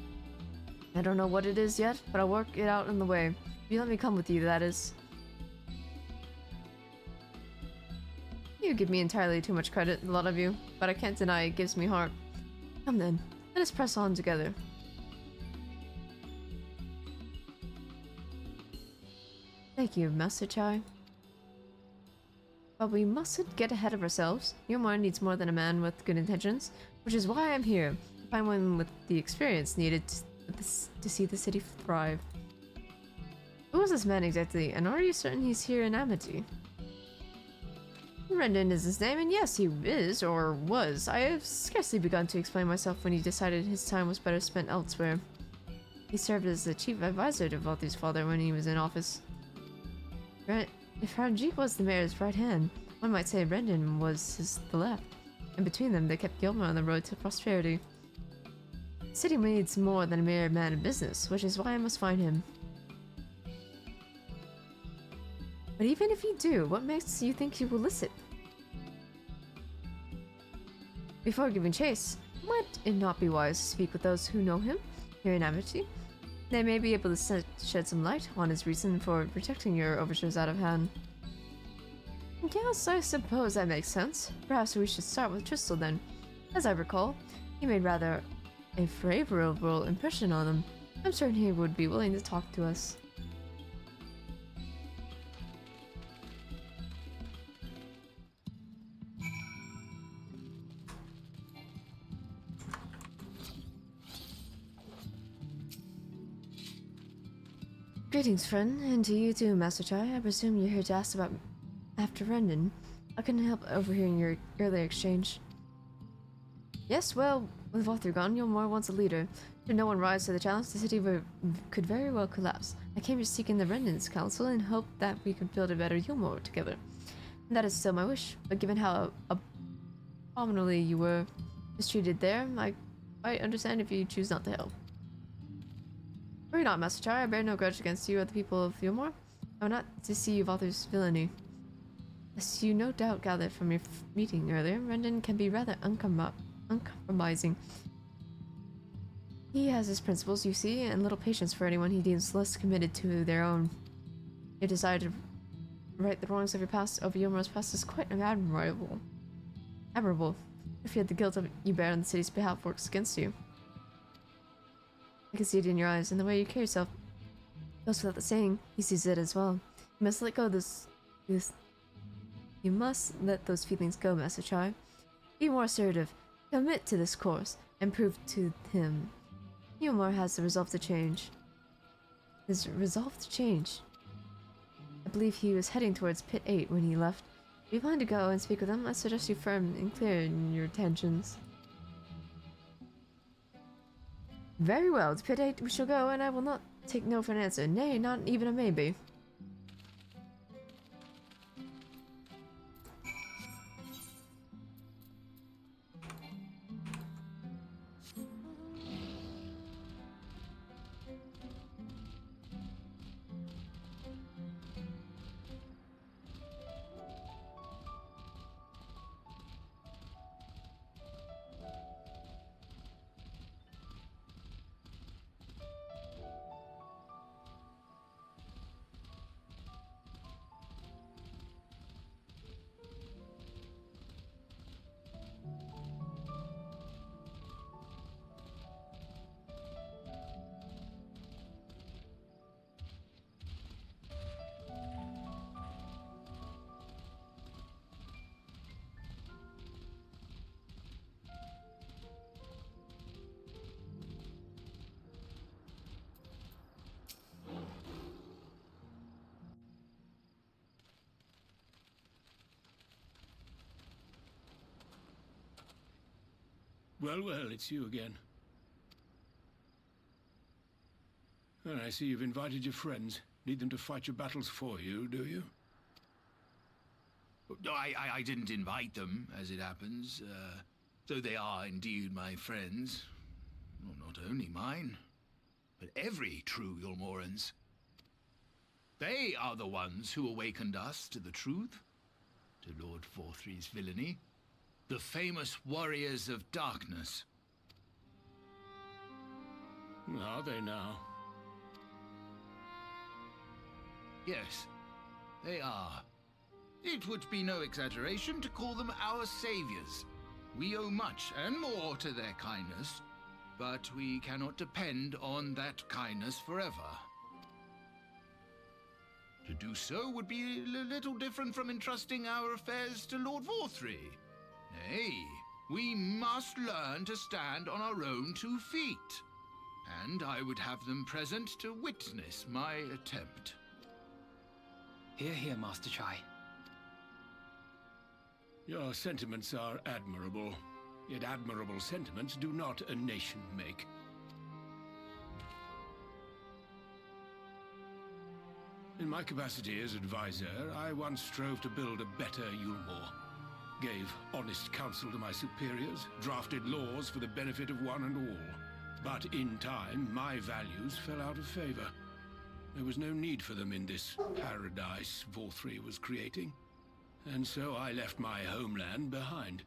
I don't know what it is yet, but I'll work it out on the way. If you let me come with you, that is. You give me entirely too much credit, a lot of you, but I can't deny it gives me heart. Come then, let us press on together. Thank you, Master Chai. But we mustn't get ahead of ourselves. Yomor needs more than a man with good intentions, which is why I'm here, to find one with the experience needed to see the city thrive. Who is this man exactly, and are you certain he's here in Amity? Rendon is his name, and yes, he is, or was. I have scarcely begun to explain myself when he decided his time was better spent elsewhere. He served as the chief advisor to Valthi's father when he was in office. If Ranjit was the mayor's right hand, one might say Rendon was the left, and between them they kept Yomor on the road to prosperity. The city needs more than a mere man of business, which is why I must find him. But even if you do, what makes you think he will listen? Before giving chase, might it not be wise to speak with those who know him here in Amity? They may be able to shed some light on his reason for protecting your overtures out of hand. Yes, I suppose that makes sense. Perhaps we should start with Tristal then. As I recall, he made rather a favorable impression on him. I'm certain he would be willing to talk to us. Greetings, friend, and to you too, Master Chai. I presume you're here to ask about after Rendon. I couldn't help overhearing your earlier exchange. Yes, well, with Valthir gone, Yomor wants a leader. Should no one rise to the challenge, the city could very well collapse. I came to seek in the Rendon's council and hope that we could build a better Yomor together. And that is still my wish, but given how abominably you were mistreated there, I might understand if you choose not to help. Worry not, Master Chai. I bear no grudge against you or the people of Yomor. I will not deceive Valthir's villainy. As you no doubt gathered from your meeting earlier, Rendon can be rather uncompromising. He has his principles, you see, and little patience for anyone he deems less committed to their own. Your desire to right the wrongs of your past, of Yomor's past, is quite admirable. If you had the guilt of you bear on the city's behalf works against you. I can see it in your eyes, and the way you carry yourself goes without the saying. He sees it as well. You must let go You must let those feelings go, Master Chai. Be more assertive. Commit to this course, and prove to him. Yomor has the resolve to change. His resolve to change. I believe he was heading towards Pit 8 when he left. If you plan to go and speak with him, I suggest you firm and clear in your intentions. Very well, to Pit 8 we shall go, and I will not take no for an answer. Nay, not even a maybe. Well, well, it's you again. Well, I see you've invited your friends. Need them to fight your battles for you, do you? I didn't invite them, as it happens, though they are indeed my friends. Well, not only mine, but every true Yulmoran's. They are the ones who awakened us to the truth, to Lord Forthry's villainy, the famous warriors of darkness. Are they now? Yes, they are. It would be no exaggeration to call them our saviors. We owe much and more to their kindness, but we cannot depend on that kindness forever. To do so would be a little different from entrusting our affairs to Lord Forthry. Nay, we must learn to stand on our own 2 feet. And I would have them present to witness my attempt. Hear, hear, Master Chai. Your sentiments are admirable. Yet admirable sentiments do not a nation make. In my capacity as advisor, I once strove to build a better Yulmore. Gave honest counsel to my superiors, drafted laws for the benefit of one and all. But in time, my values fell out of favor. There was no need for them in this paradise Forthry was creating. And so I left my homeland behind.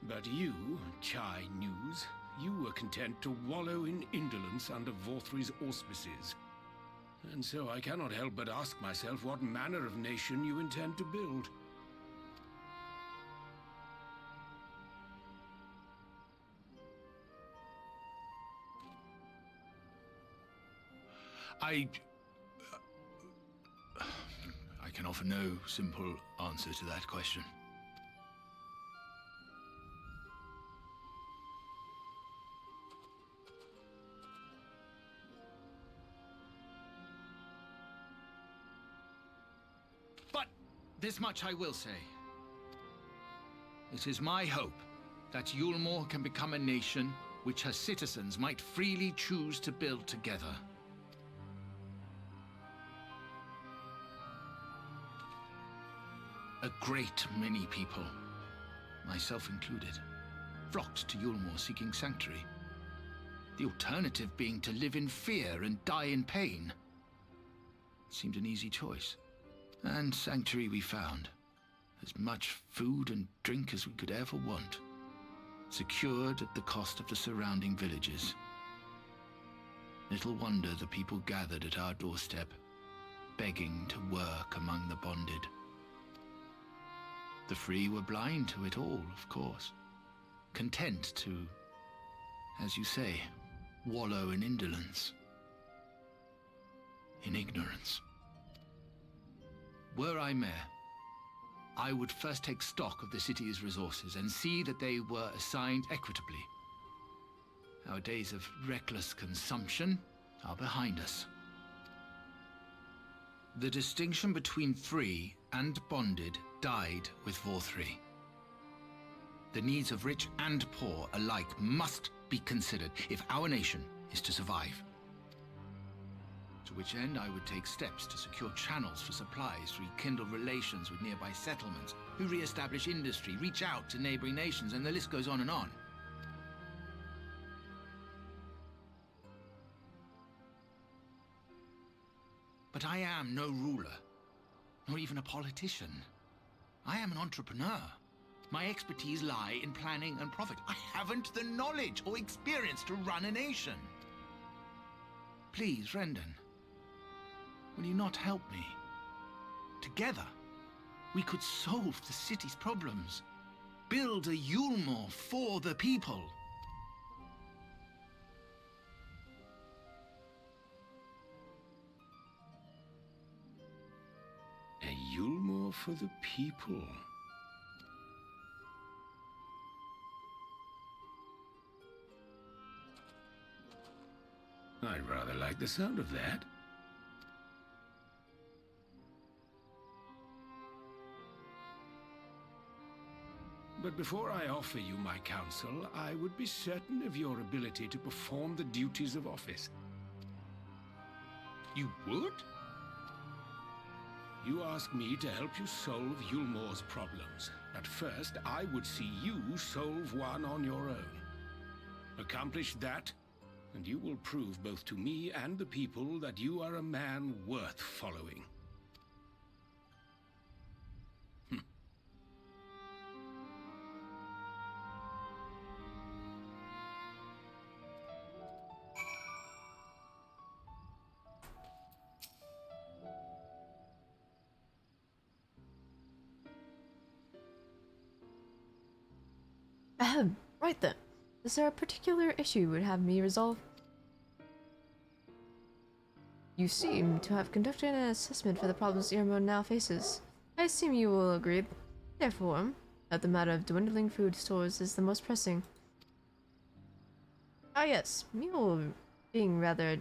But you, Chai News, you were content to wallow in indolence under Forthry's auspices. And so I cannot help but ask myself what manner of nation you intend to build. I can offer no simple answer to that question. But this much I will say. It is my hope that Yulmore can become a nation which her citizens might freely choose to build together. A great many people, myself included, flocked to Yulmore seeking sanctuary. The alternative being to live in fear and die in pain. It seemed an easy choice. And sanctuary we found. As much food and drink as we could ever want. Secured at the cost of the surrounding villages. Little wonder the people gathered at our doorstep, begging to work among the bonded. The free were blind to it all, of course. Content to, as you say, wallow in indolence. In ignorance. Were I mayor, I would first take stock of the city's resources and see that they were assigned equitably. Our days of reckless consumption are behind us. The distinction between free and bonded died with Forthry. The needs of rich and poor alike must be considered if our nation is to survive. To which end I would take steps to secure channels for supplies, rekindle relations with nearby settlements, who re-establish industry, reach out to neighboring nations, and the list goes on and on. But I am no ruler, nor even a politician. I am an entrepreneur. My expertise lie in planning and profit. I haven't the knowledge or experience to run a nation. Please, Rendon, will you not help me? Together, we could solve the city's problems. Build a Yulmore for the people. A Yulmore for the people. I rather like the sound of that. But before I offer you my counsel, I would be certain of your ability to perform the duties of office. You would? You ask me to help you solve Yulmore's problems. But first, I would see you solve one on your own. Accomplish that, and you will prove both to me and the people that you are a man worth following. Ahem. Right then. Is there a particular issue you would have me resolve? You seem to have conducted an assessment for the problems Irmo now faces. I assume you will agree, therefore, that the matter of dwindling food stores is the most pressing. Ah yes, meal being rather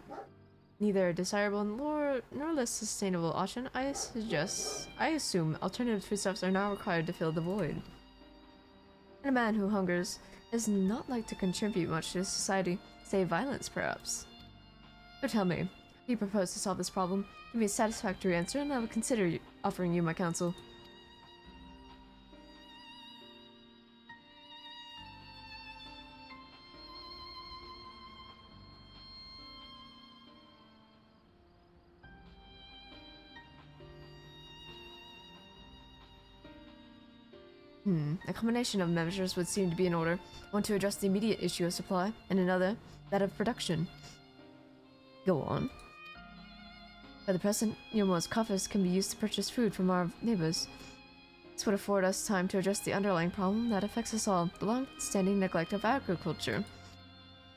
neither a desirable nor less sustainable option, I assume alternative foodstuffs are now required to fill the void. And a man who hungers is not like to contribute much to society, save violence perhaps. So tell me, how do you propose to solve this problem? Give me a satisfactory answer and I will consider offering you my counsel. A combination of measures would seem to be in order. One to address the immediate issue of supply, and another, that of production. Go on. For the present, Yomo's coffers can be used to purchase food from our neighbors. This would afford us time to address the underlying problem that affects us all, the long-standing neglect of agriculture.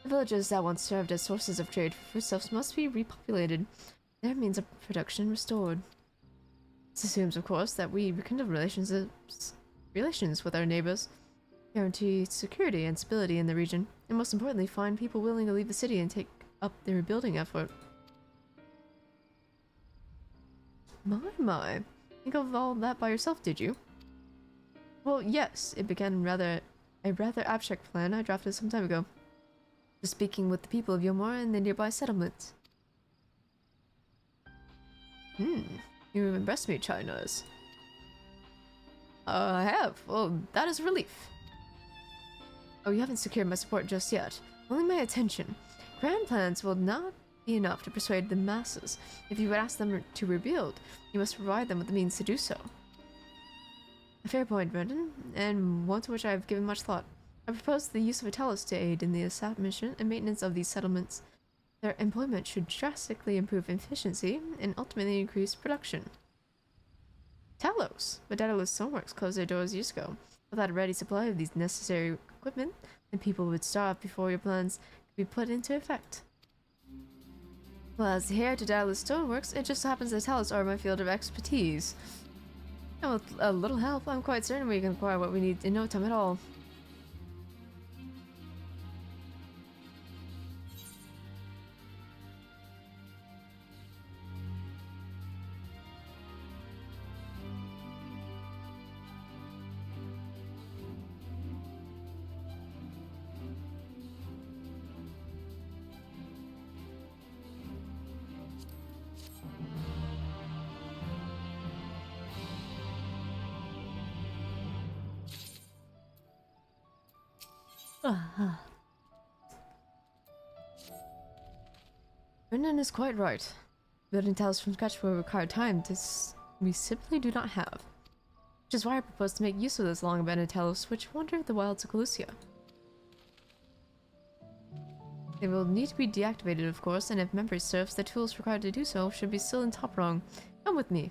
The villages that once served as sources of trade for foodstuffs must be repopulated, their means of production restored. This assumes, of course, that we rekindle relations with our neighbors, guarantee security and stability in the region, and most importantly, find people willing to leave the city and take up the rebuilding effort. My. Think of all that by yourself, did you? Well, yes, it began a rather abstract plan I drafted some time ago. Just speaking with the people of Yomor and the nearby settlements. You impressed me, Chinos. I have. Well, that is a relief. Oh, you haven't secured my support just yet. Only my attention. Grand plans will not be enough to persuade the masses. If you would ask them to rebuild, you must provide them with the means to do so. A fair point, Brendan, and one to which I have given much thought. I propose the use of a Talos to aid in the establishment and maintenance of these settlements. Their employment should drastically improve efficiency and ultimately increase production. Talos! But Daedalus Stoneworks closed their doors years ago. Without a ready supply of these necessary equipment, then people would starve before your plans could be put into effect. Well, as the heir to Daedalus Stoneworks, it just happens that Talos are my field of expertise. And with a little help, I'm quite certain we can acquire what we need in no time at all. Brendan is quite right. Building Talos from scratch will require time we simply do not have. Which is why I propose to make use of this long abandoned Talos which wander the wilds of Calusia. They will need to be deactivated, of course, and if memory serves, the tools required to do so should be still in Top Rung. Come with me.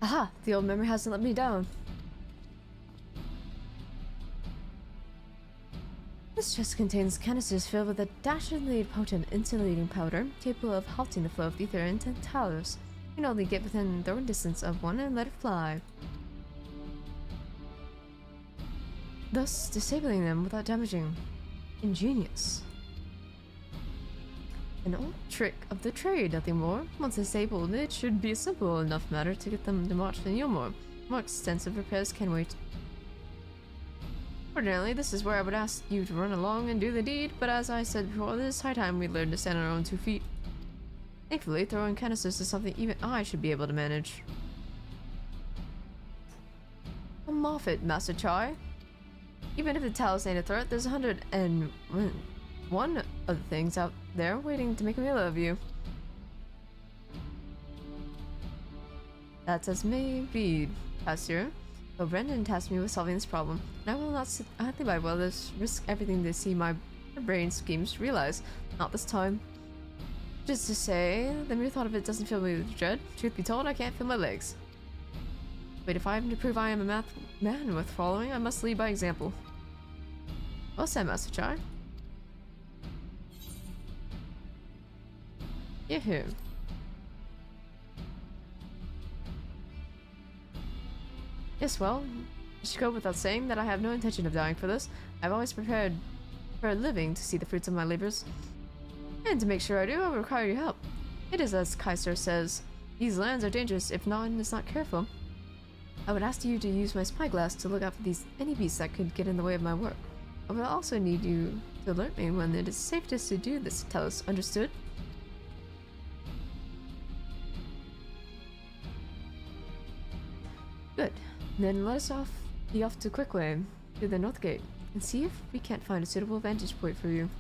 Aha! The old memory hasn't let me down. This chest contains canisters filled with a dashingly potent insulating powder, capable of halting the flow of ether into Talos. You can only get within throwing distance of one and let it fly, thus disabling them without damaging. Ingenious. An old trick of the trade, nothing more. Once disabled, it should be a simple enough matter to get them to march to Yulmore. More extensive repairs can wait. Ordinarily, this is where I would ask you to run along and do the deed, but as I said before, it is high time we learn to stand on our own 2 feet. Thankfully, throwing canisters is something even I should be able to manage. Come off it, Master Chai. Even if the Talos ain't a threat, there's 101 other things out there waiting to make a meal of you. That's as may be, Pastor. But Brendan tasked me with solving this problem, and I will not sit idly by while others risk everything they see my brain schemes realize. Not this time. Just to say, the mere thought of it doesn't fill me with dread. Truth be told, I can't feel my legs. But if I am to prove I am a man worth following, I must lead by example. Well said, Master Chai. You're here. Yes, well, it should go without saying that I have no intention of dying for this. I've always prepared for a living to see the fruits of my labors. And to make sure I do, I will require your help. It is as Kaiser says, these lands are dangerous if one is not careful. I would ask you to use my spyglass to look out for any beasts that could get in the way of my work. I will also need you to alert me when it is safest to do this, tell us, understood? Good. Then let us be off to Quickway, to the north gate, and see if we can't find a suitable vantage point for you.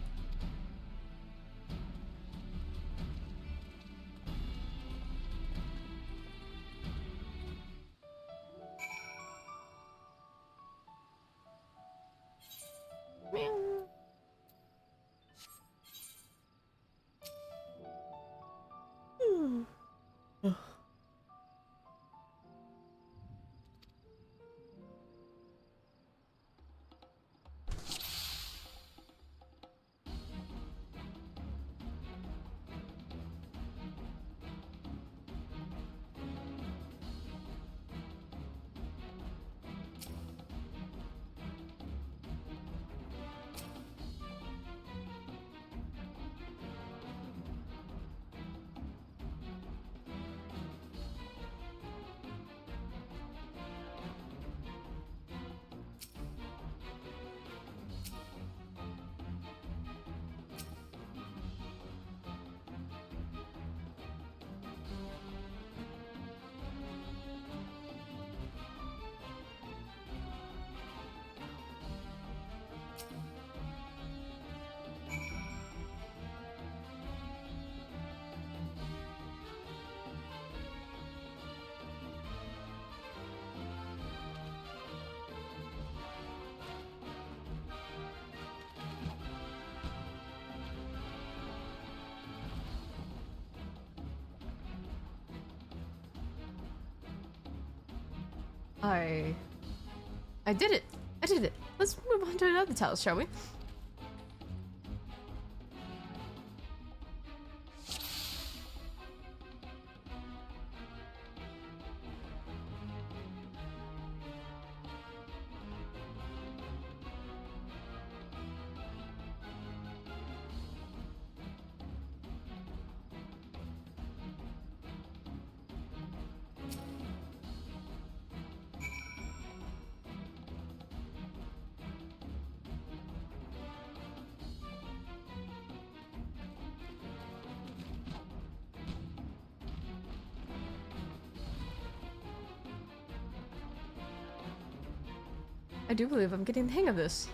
I did it! I did it! Let's move on to another tile, shall we? I do believe I'm getting the hang of this.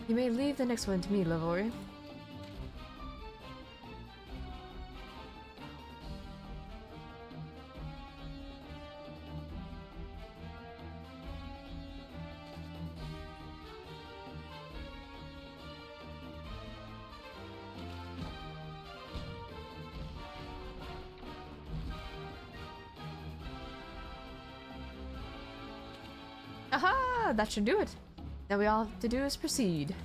You may leave the next one to me, Lavori. Aha! That should do it. Now we all have to do is proceed.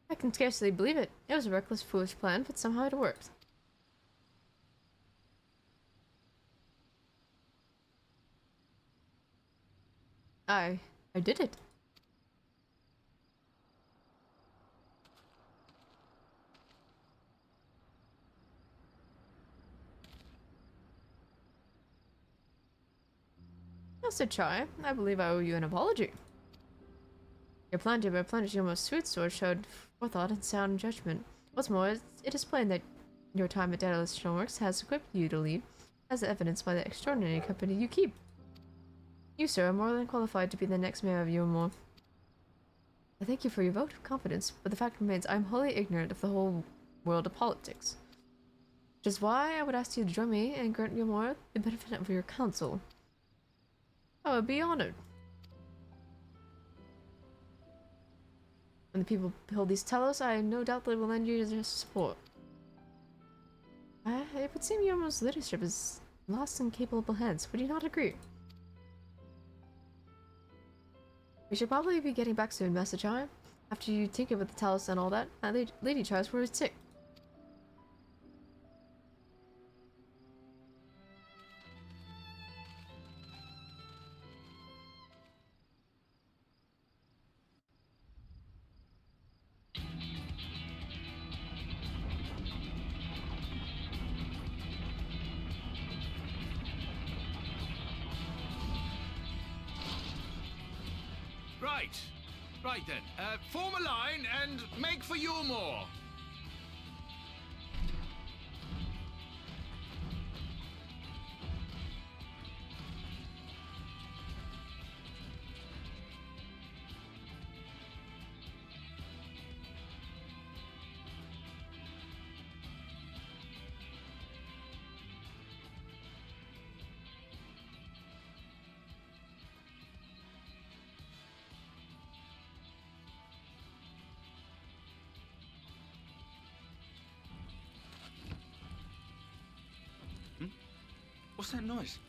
I can scarcely believe it. It was a reckless, foolish plan, but somehow it worked. I did it. That's a try. I believe I owe you an apology. Your plan to replenish your most sweet sword showed forethought and sound judgment. What's more, it is plain that your time at Daedalus Stoneworks has equipped you to lead, as evidenced by the extraordinary company you keep. You, sir, are more than qualified to be the next mayor of Yulmore. I thank you for your vote of confidence, but the fact remains I am wholly ignorant of the whole world of politics. Which is why I would ask you to join me and grant Yulmore the benefit of your counsel. I would be honored. When the people behold these Telos, I no doubt they will lend you their support. It would seem Yulmore's leadership is lost in capable hands. Would you not agree? We should probably be getting back soon, Master Chime. After you tinker with the Talos and all that lady tries for his tick. Right then, form a line and make for Yulmore. What's that noise?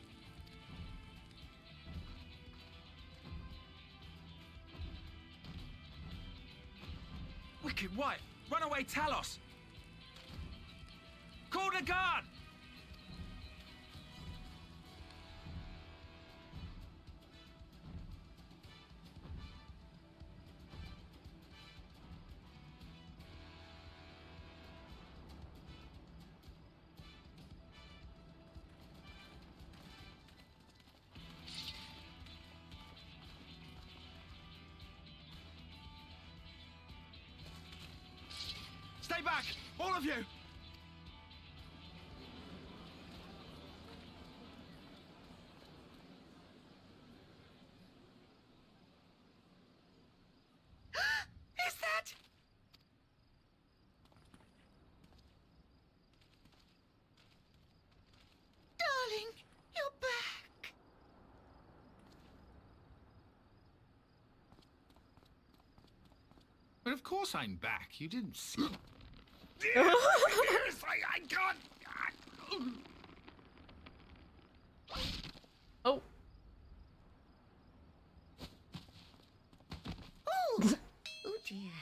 Wicked White! Runaway Talos! Call the guard! Stay back! All of you! Is that... Darling, you're back. But of course I'm back. You didn't see. Yes, I can't. Oh. Oh, oh dear.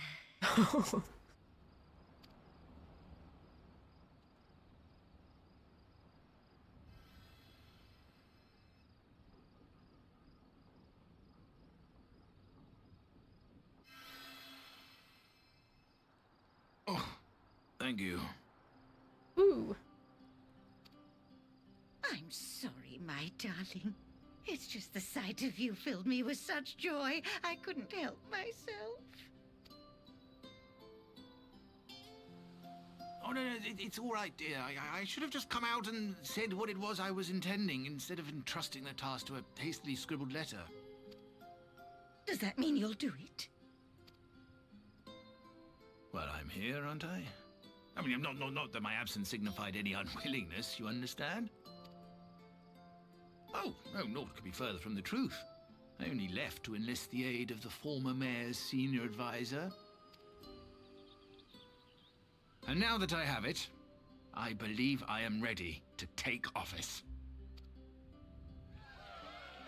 Oh, thank you. Ooh. I'm sorry, my darling. It's just the sight of you filled me with such joy, I couldn't help myself. Oh, no, it's all right, dear. I should have just come out and said what it was I was intending, instead of entrusting the task to a hastily scribbled letter. Does that mean you'll do it? Well, I'm here, aren't I? I mean, not that my absence signified any unwillingness, you understand? Oh, no, naught could be further from the truth. I only left to enlist the aid of the former mayor's senior advisor. And now that I have it, I believe I am ready to take office.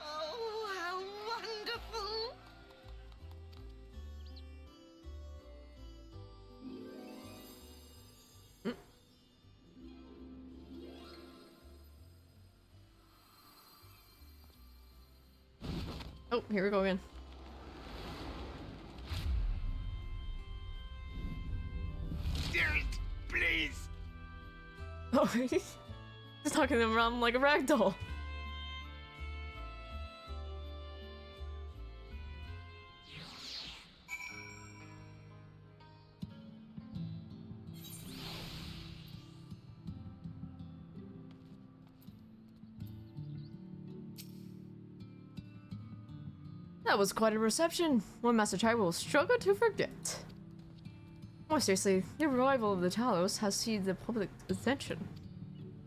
Oh, how wonderful! Oh, here we go again. Dearest, please. Oh, he's talking them around like a ragdoll. That was quite a reception. One Master Child will struggle to forget. More seriously, the arrival of the Talos has seized the public attention.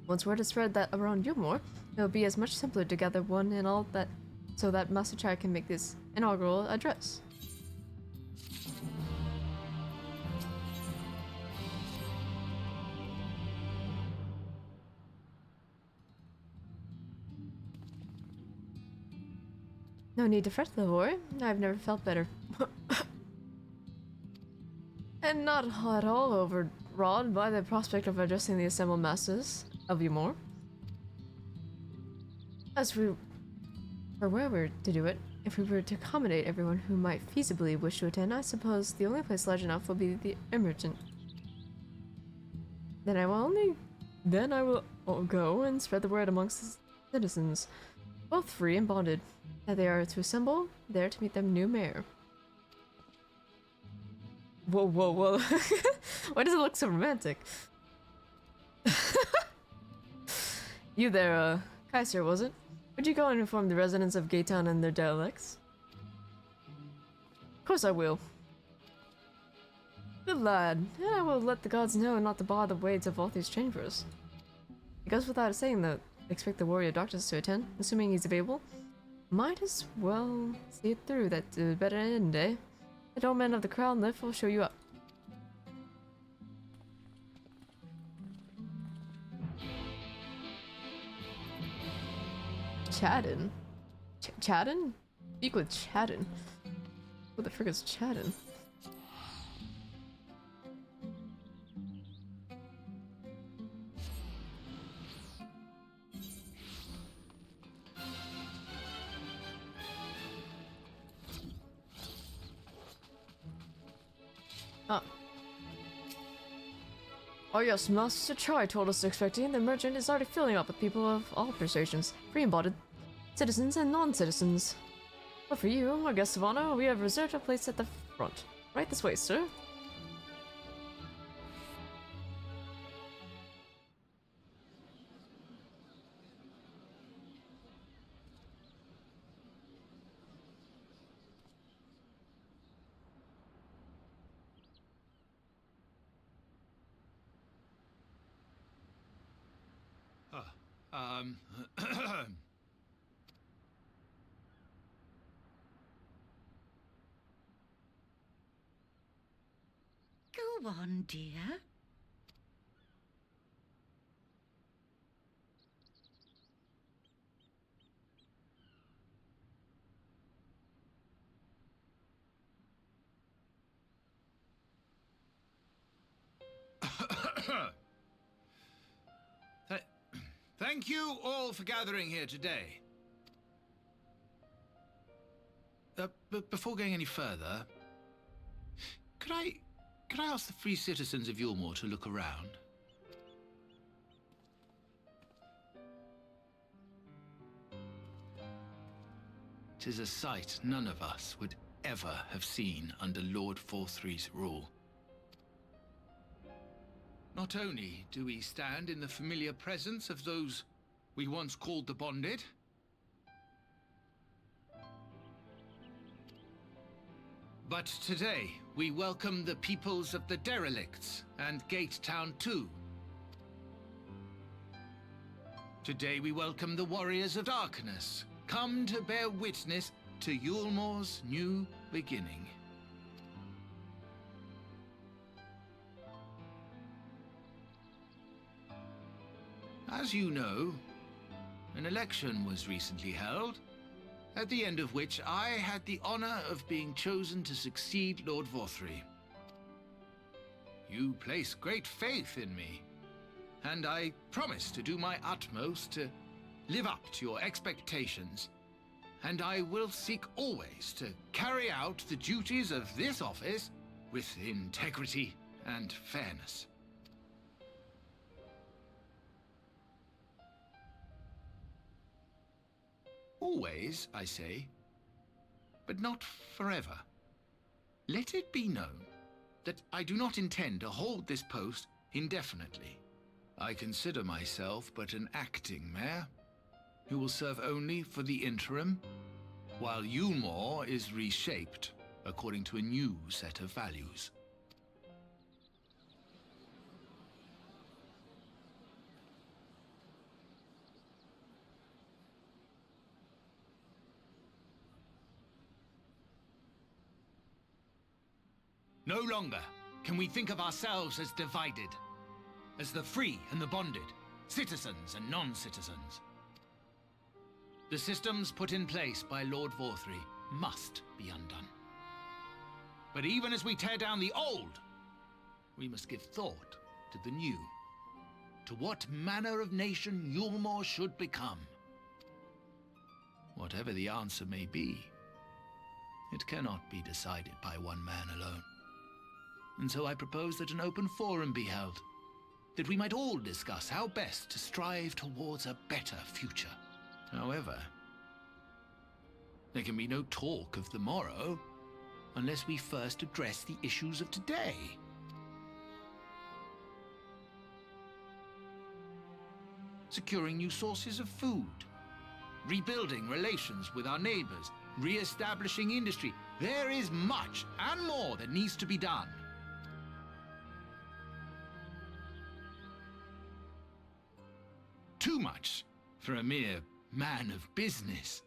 Once word is spread that around Yulmore, it will be as much simpler to gather one and all that so that Master Child can make this inaugural address. No need to fret, little boy. I've never felt better. And not at all overwrought by the prospect of addressing the assembled masses of Yulmore. As we were to do it, if we were to accommodate everyone who might feasibly wish to attend, I suppose the only place large enough will be the Emergent. Then I will go and spread the word amongst the citizens, both free and bonded, that they are to assemble there to meet their new mayor. Whoa, whoa, whoa. Why does it look so romantic? You there, Kaiser, was it? Would you go and inform the residents of Gaytown and their dialects? Of course I will. Good lad, and I will let the gods know not to bar the ways of all these chambers. It goes without saying that expect the warrior doctors to attend, assuming he's available. Might as well see it through, that better end, eh? The old man of the crown lift will show you up. Chadden? Chadden? Speak with Chadden. Who the frick is Chadden? Oh yes, Master Chai told us expecting the merchant is already filling up with people of all persuasions, free and bonded, citizens and non-citizens. But for you, our guest of honor, we have reserved a place at the front. Right this way, sir. Go on, dear. Thank you all for gathering here today. But before going any further, could I ask the free citizens of Yulmore to look around? 'Tis a sight none of us would ever have seen under Lord Forthree's rule. Not only do we stand in the familiar presence of those we once called the Bonded, but today we welcome the peoples of the Derelicts and Gate Town too. Today we welcome the warriors of Darkness, come to bear witness to Yulmore's new beginning. As you know, an election was recently held, at the end of which I had the honor of being chosen to succeed Lord Vorthree. You place great faith in me, and I promise to do my utmost to live up to your expectations, and I will seek always to carry out the duties of this office with integrity and fairness. Always, I say, but not forever. Let it be known that I do not intend to hold this post indefinitely. I consider myself but an acting mayor, who will serve only for the interim, while Yulmore is reshaped according to a new set of values. No longer can we think of ourselves as divided, as the free and the bonded, citizens and non-citizens. The systems put in place by Lord Vorthree must be undone. But even as we tear down the old, we must give thought to the new, to what manner of nation Yulmore should become. Whatever the answer may be, it cannot be decided by one man alone. And so I propose that an open forum be held, that we might all discuss how best to strive towards a better future. However, there can be no talk of the morrow unless we first address the issues of today. Securing new sources of food, rebuilding relations with our neighbors, re-establishing industry. There is much and more that needs to be done. Too much for a mere man of business.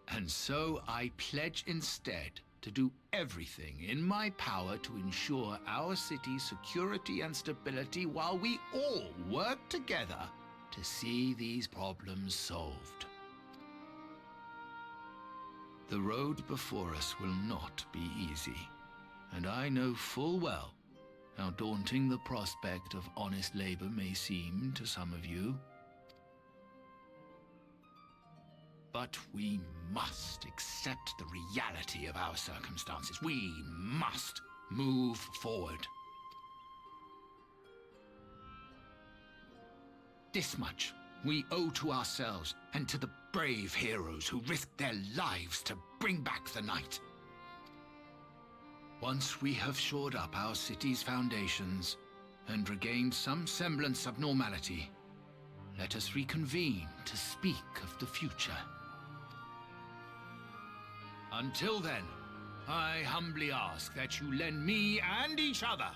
And so I pledge instead to do everything in my power to ensure our city's security and stability while we all work together to see these problems solved. The road before us will not be easy, and I know full well how daunting the prospect of honest labor may seem to some of you. But we must accept the reality of our circumstances. We must move forward. This much we owe to ourselves and to the brave heroes who risked their lives to bring back the night. Once we have shored up our city's foundations and regained some semblance of normality, let us reconvene to speak of the future. Until then, I humbly ask that you lend me and each other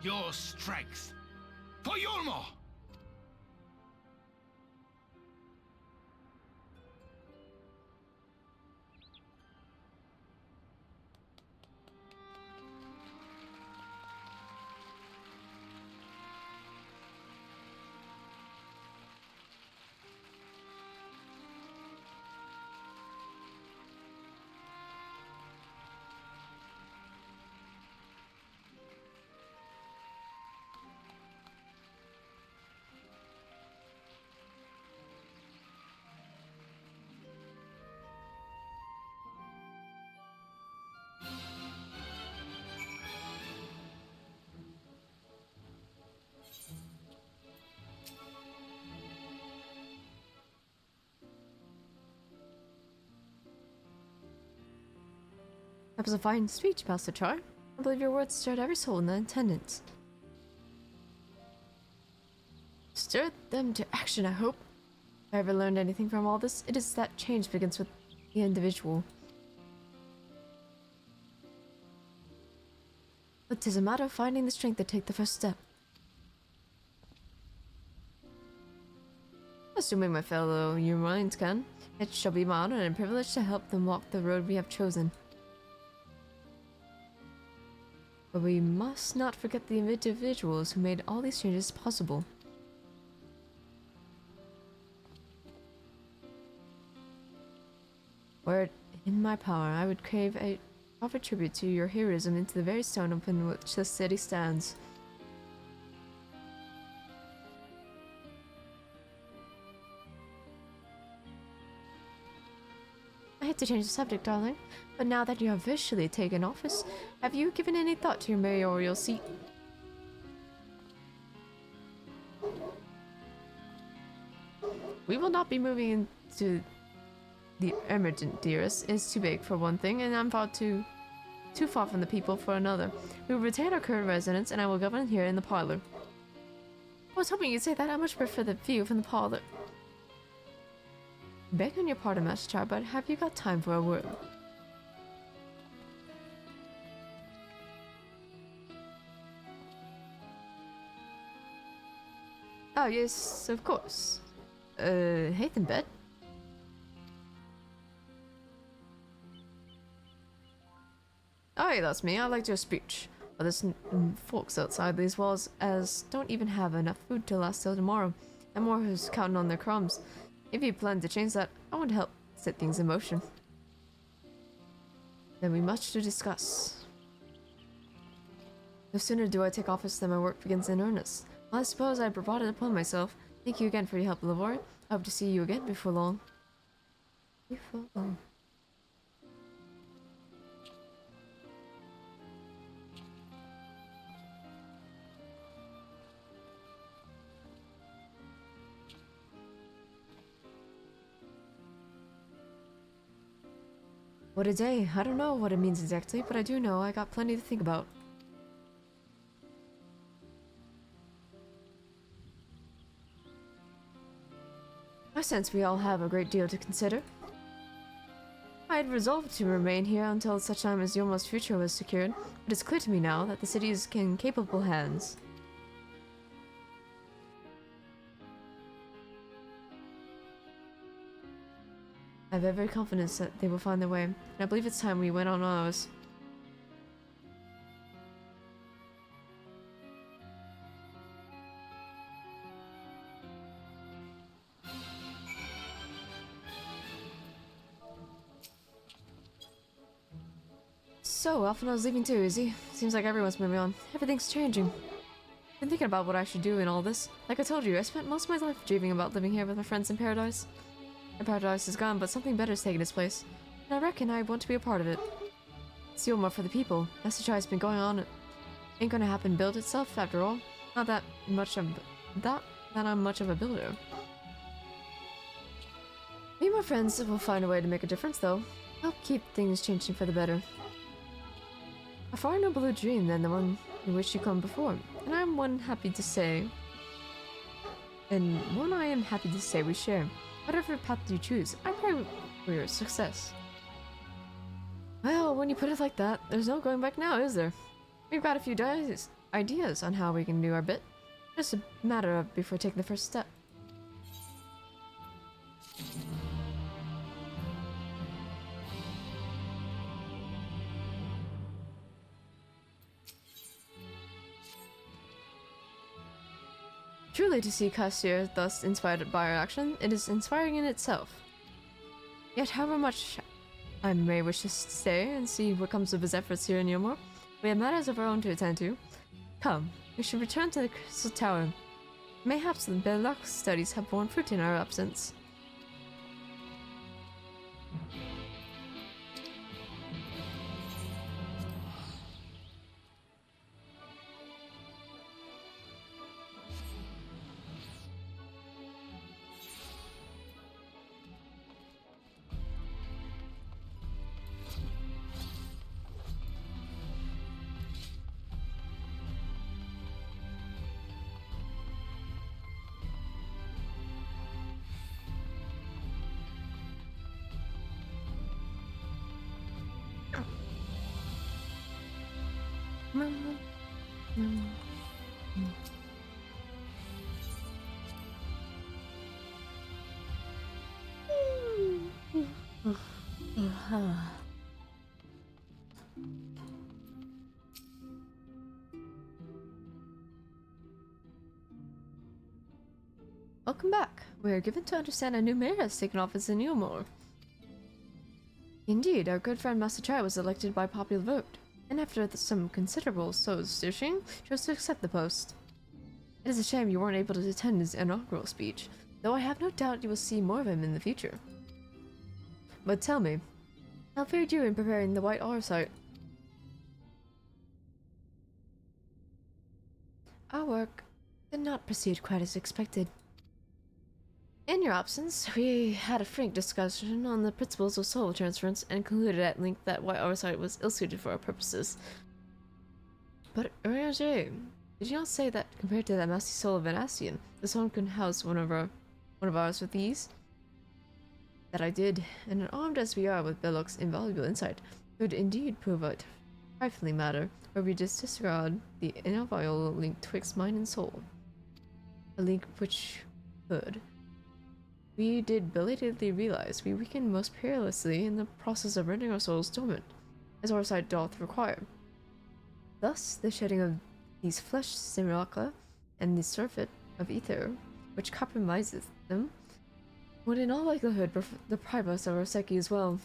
your strength for Yulmore! That was a fine speech, Master Char. I believe your words stirred every soul in the attendance. Stirred them to action, I hope. If I ever learned anything from all this, it is that change begins with the individual. But 'tis a matter of finding the strength to take the first step. Assuming my fellow humans can, it shall be my honor and privilege to help them walk the road we have chosen. But we must not forget the individuals who made all these changes possible. Were it in my power, I would crave a proper tribute to your heroism into the very stone upon which this city stands. I hate to change the subject, darling, but now that you have officially taken office, have you given any thought to your mayoral seat? We will not be moving into the emergent, dearest. It is too big for one thing, and I'm too far from the people for another. We will retain our current residence, and I will govern here in the parlor. I was hoping you'd say that. I much prefer the view from the parlor. Beg on your pardon, Master Char, but have you got time for a word? Oh, yes, of course. Hate in bed? Oh, yeah, that's me. I liked your speech. But there's folks outside these walls as don't even have enough food to last till tomorrow, and more who's counting on their crumbs. If you plan to change that, I want to help set things in motion. Then we much to discuss. No sooner do I take office than my work begins in earnest. Well, I suppose I brought it upon myself. Thank you again for your help, Lavori. I hope to see you again before long. Before long. What a day. I don't know what it means exactly, but I do know I got plenty to think about. I sense we all have a great deal to consider. I had resolved to remain here until such time as Yomo's future was secured, but it's clear to me now that the city is in capable hands. I have every confidence that they will find their way, and I believe it's time we went on ours. So, Alphinaud's leaving too, is he? Seems like everyone's moving on. Everything's changing. Been thinking about what I should do in all this. Like I told you, I spent most of my life dreaming about living here with my friends in paradise. My paradise is gone, but something better's taken its place. And I reckon I want to be a part of it. It's Yulma for the people. Master Chai's been going on. It ain't gonna happen build itself, after all. Not that much of that I'm much of a builder. Me and my friends will find a way to make a difference, though. Help keep things changing for the better. A far nobler dream than the one in which you come before, and I am happy to say we share. Whatever path you choose, I pray for your success. Well, when you put it like that, there's no going back now, is there? We've got a few ideas on how we can do our bit. Just a matter of before taking the first step. Truly, to see Cassier thus inspired by our action, it is inspiring in itself. Yet however much I may wish to stay and see what comes of his efforts here in Yomor, we have matters of our own to attend to. Come, we should return to the Crystal Tower. Mayhaps the Belloc studies have borne fruit in our absence. Welcome back. We are given to understand a new mayor has taken office in Neomore. Indeed, our good friend Master Chai was elected by popular vote, and after some considerable soul-searching, chose to accept the post. It is a shame you weren't able to attend his inaugural speech, though I have no doubt you will see more of him in the future. But tell me, how fared you in preparing the White R site? Our work did not proceed quite as expected. In your absence, we had a frank discussion on the principles of soul transference and concluded at length that White R site was ill-suited for our purposes. But Urianger, did you not say that compared to that massy soul of an Ascian, this one could house one of ours with ease? That I did, and armed as we are with Belloq's invaluable insight, could indeed prove a trifling matter, where we just disregard the inviolable link twixt mind and soul. A link which could. We did belatedly realize we weakened most perilously in the process of rendering our souls dormant, as our sight doth require. Thus, the shedding of these flesh simulacra and the surfeit of ether, which compromiseth them, would in all likelihood deprive us of our psyche as well.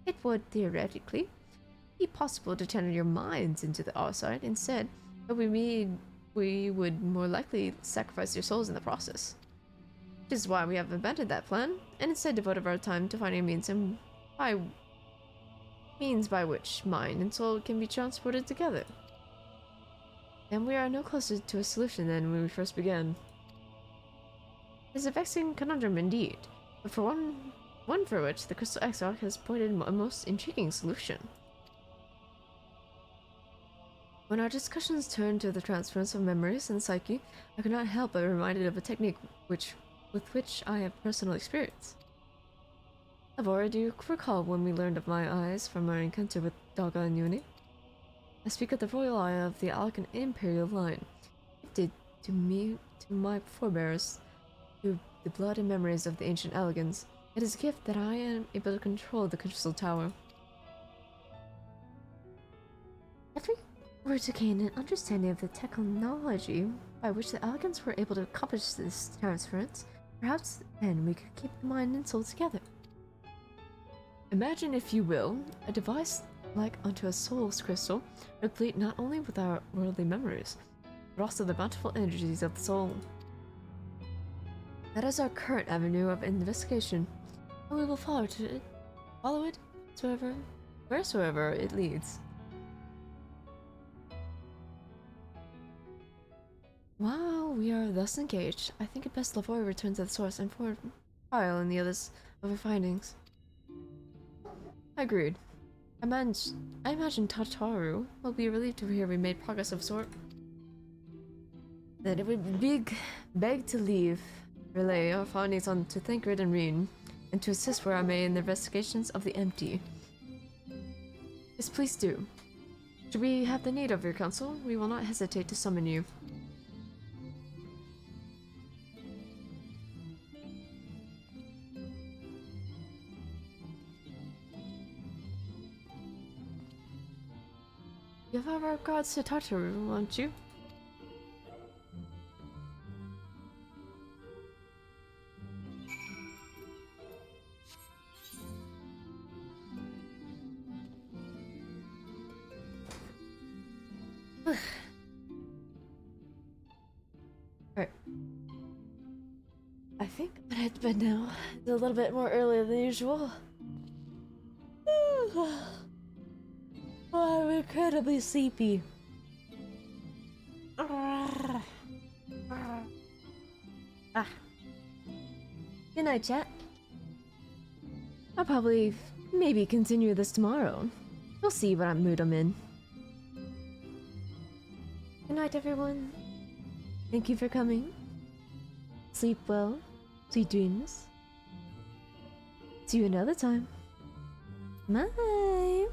It would, theoretically, be possible to channel your minds into the R side instead, but we would more likely sacrifice your souls in the process. This is why we have abandoned that plan, and instead devoted our time to finding means by which mind and soul can be transported together. And we are no closer to a solution than when we first began. It's a vexing conundrum indeed, but for one for which the Crystal Exarch has pointed a most intriguing solution. When our discussions turned to the transference of memories and psyche, I could not help but be reminded of a technique with which I have personal experience. Avora, do you recall when we learned of my eyes from our encounter with Daga and Yuni? I speak of the royal eye of the Alcan Imperial line, gifted to me, to my forebears, through the blood and memories of the ancient Elegans. It is a gift that I am able to control the Crystal Tower. If we were to gain an understanding of the technology by which the Elegans were able to accomplish this transference, perhaps then we could keep the mind and soul together. Imagine, if you will, a device like unto a soul's crystal, replete not only with our worldly memories, but also the bountiful energies of the soul. That is our current avenue of investigation, and we will follow it wheresoever it leads. While we are thus engaged, I think it best Lavoy return to the source and forward trial and the others of our findings. Agreed. I imagine Tataru will be relieved to hear we made progress of sort. Then it would beg to leave, relay our findings on to Thancred and Reen, and to assist where I may in the investigations of the empty. Yes, please do. Should we have the need of your counsel, we will not hesitate to summon you. Give our regards to Tataru, won't you? Alright. I think I'm gonna head to bed now. It's a little bit more early than usual. Oh, I'm incredibly sleepy. Ah. Good night, chat. I'll probably maybe continue this tomorrow. We'll see what mood I'm in. Good night, everyone. Thank you for coming. Sleep well. Sweet dreams. See you another time. Bye.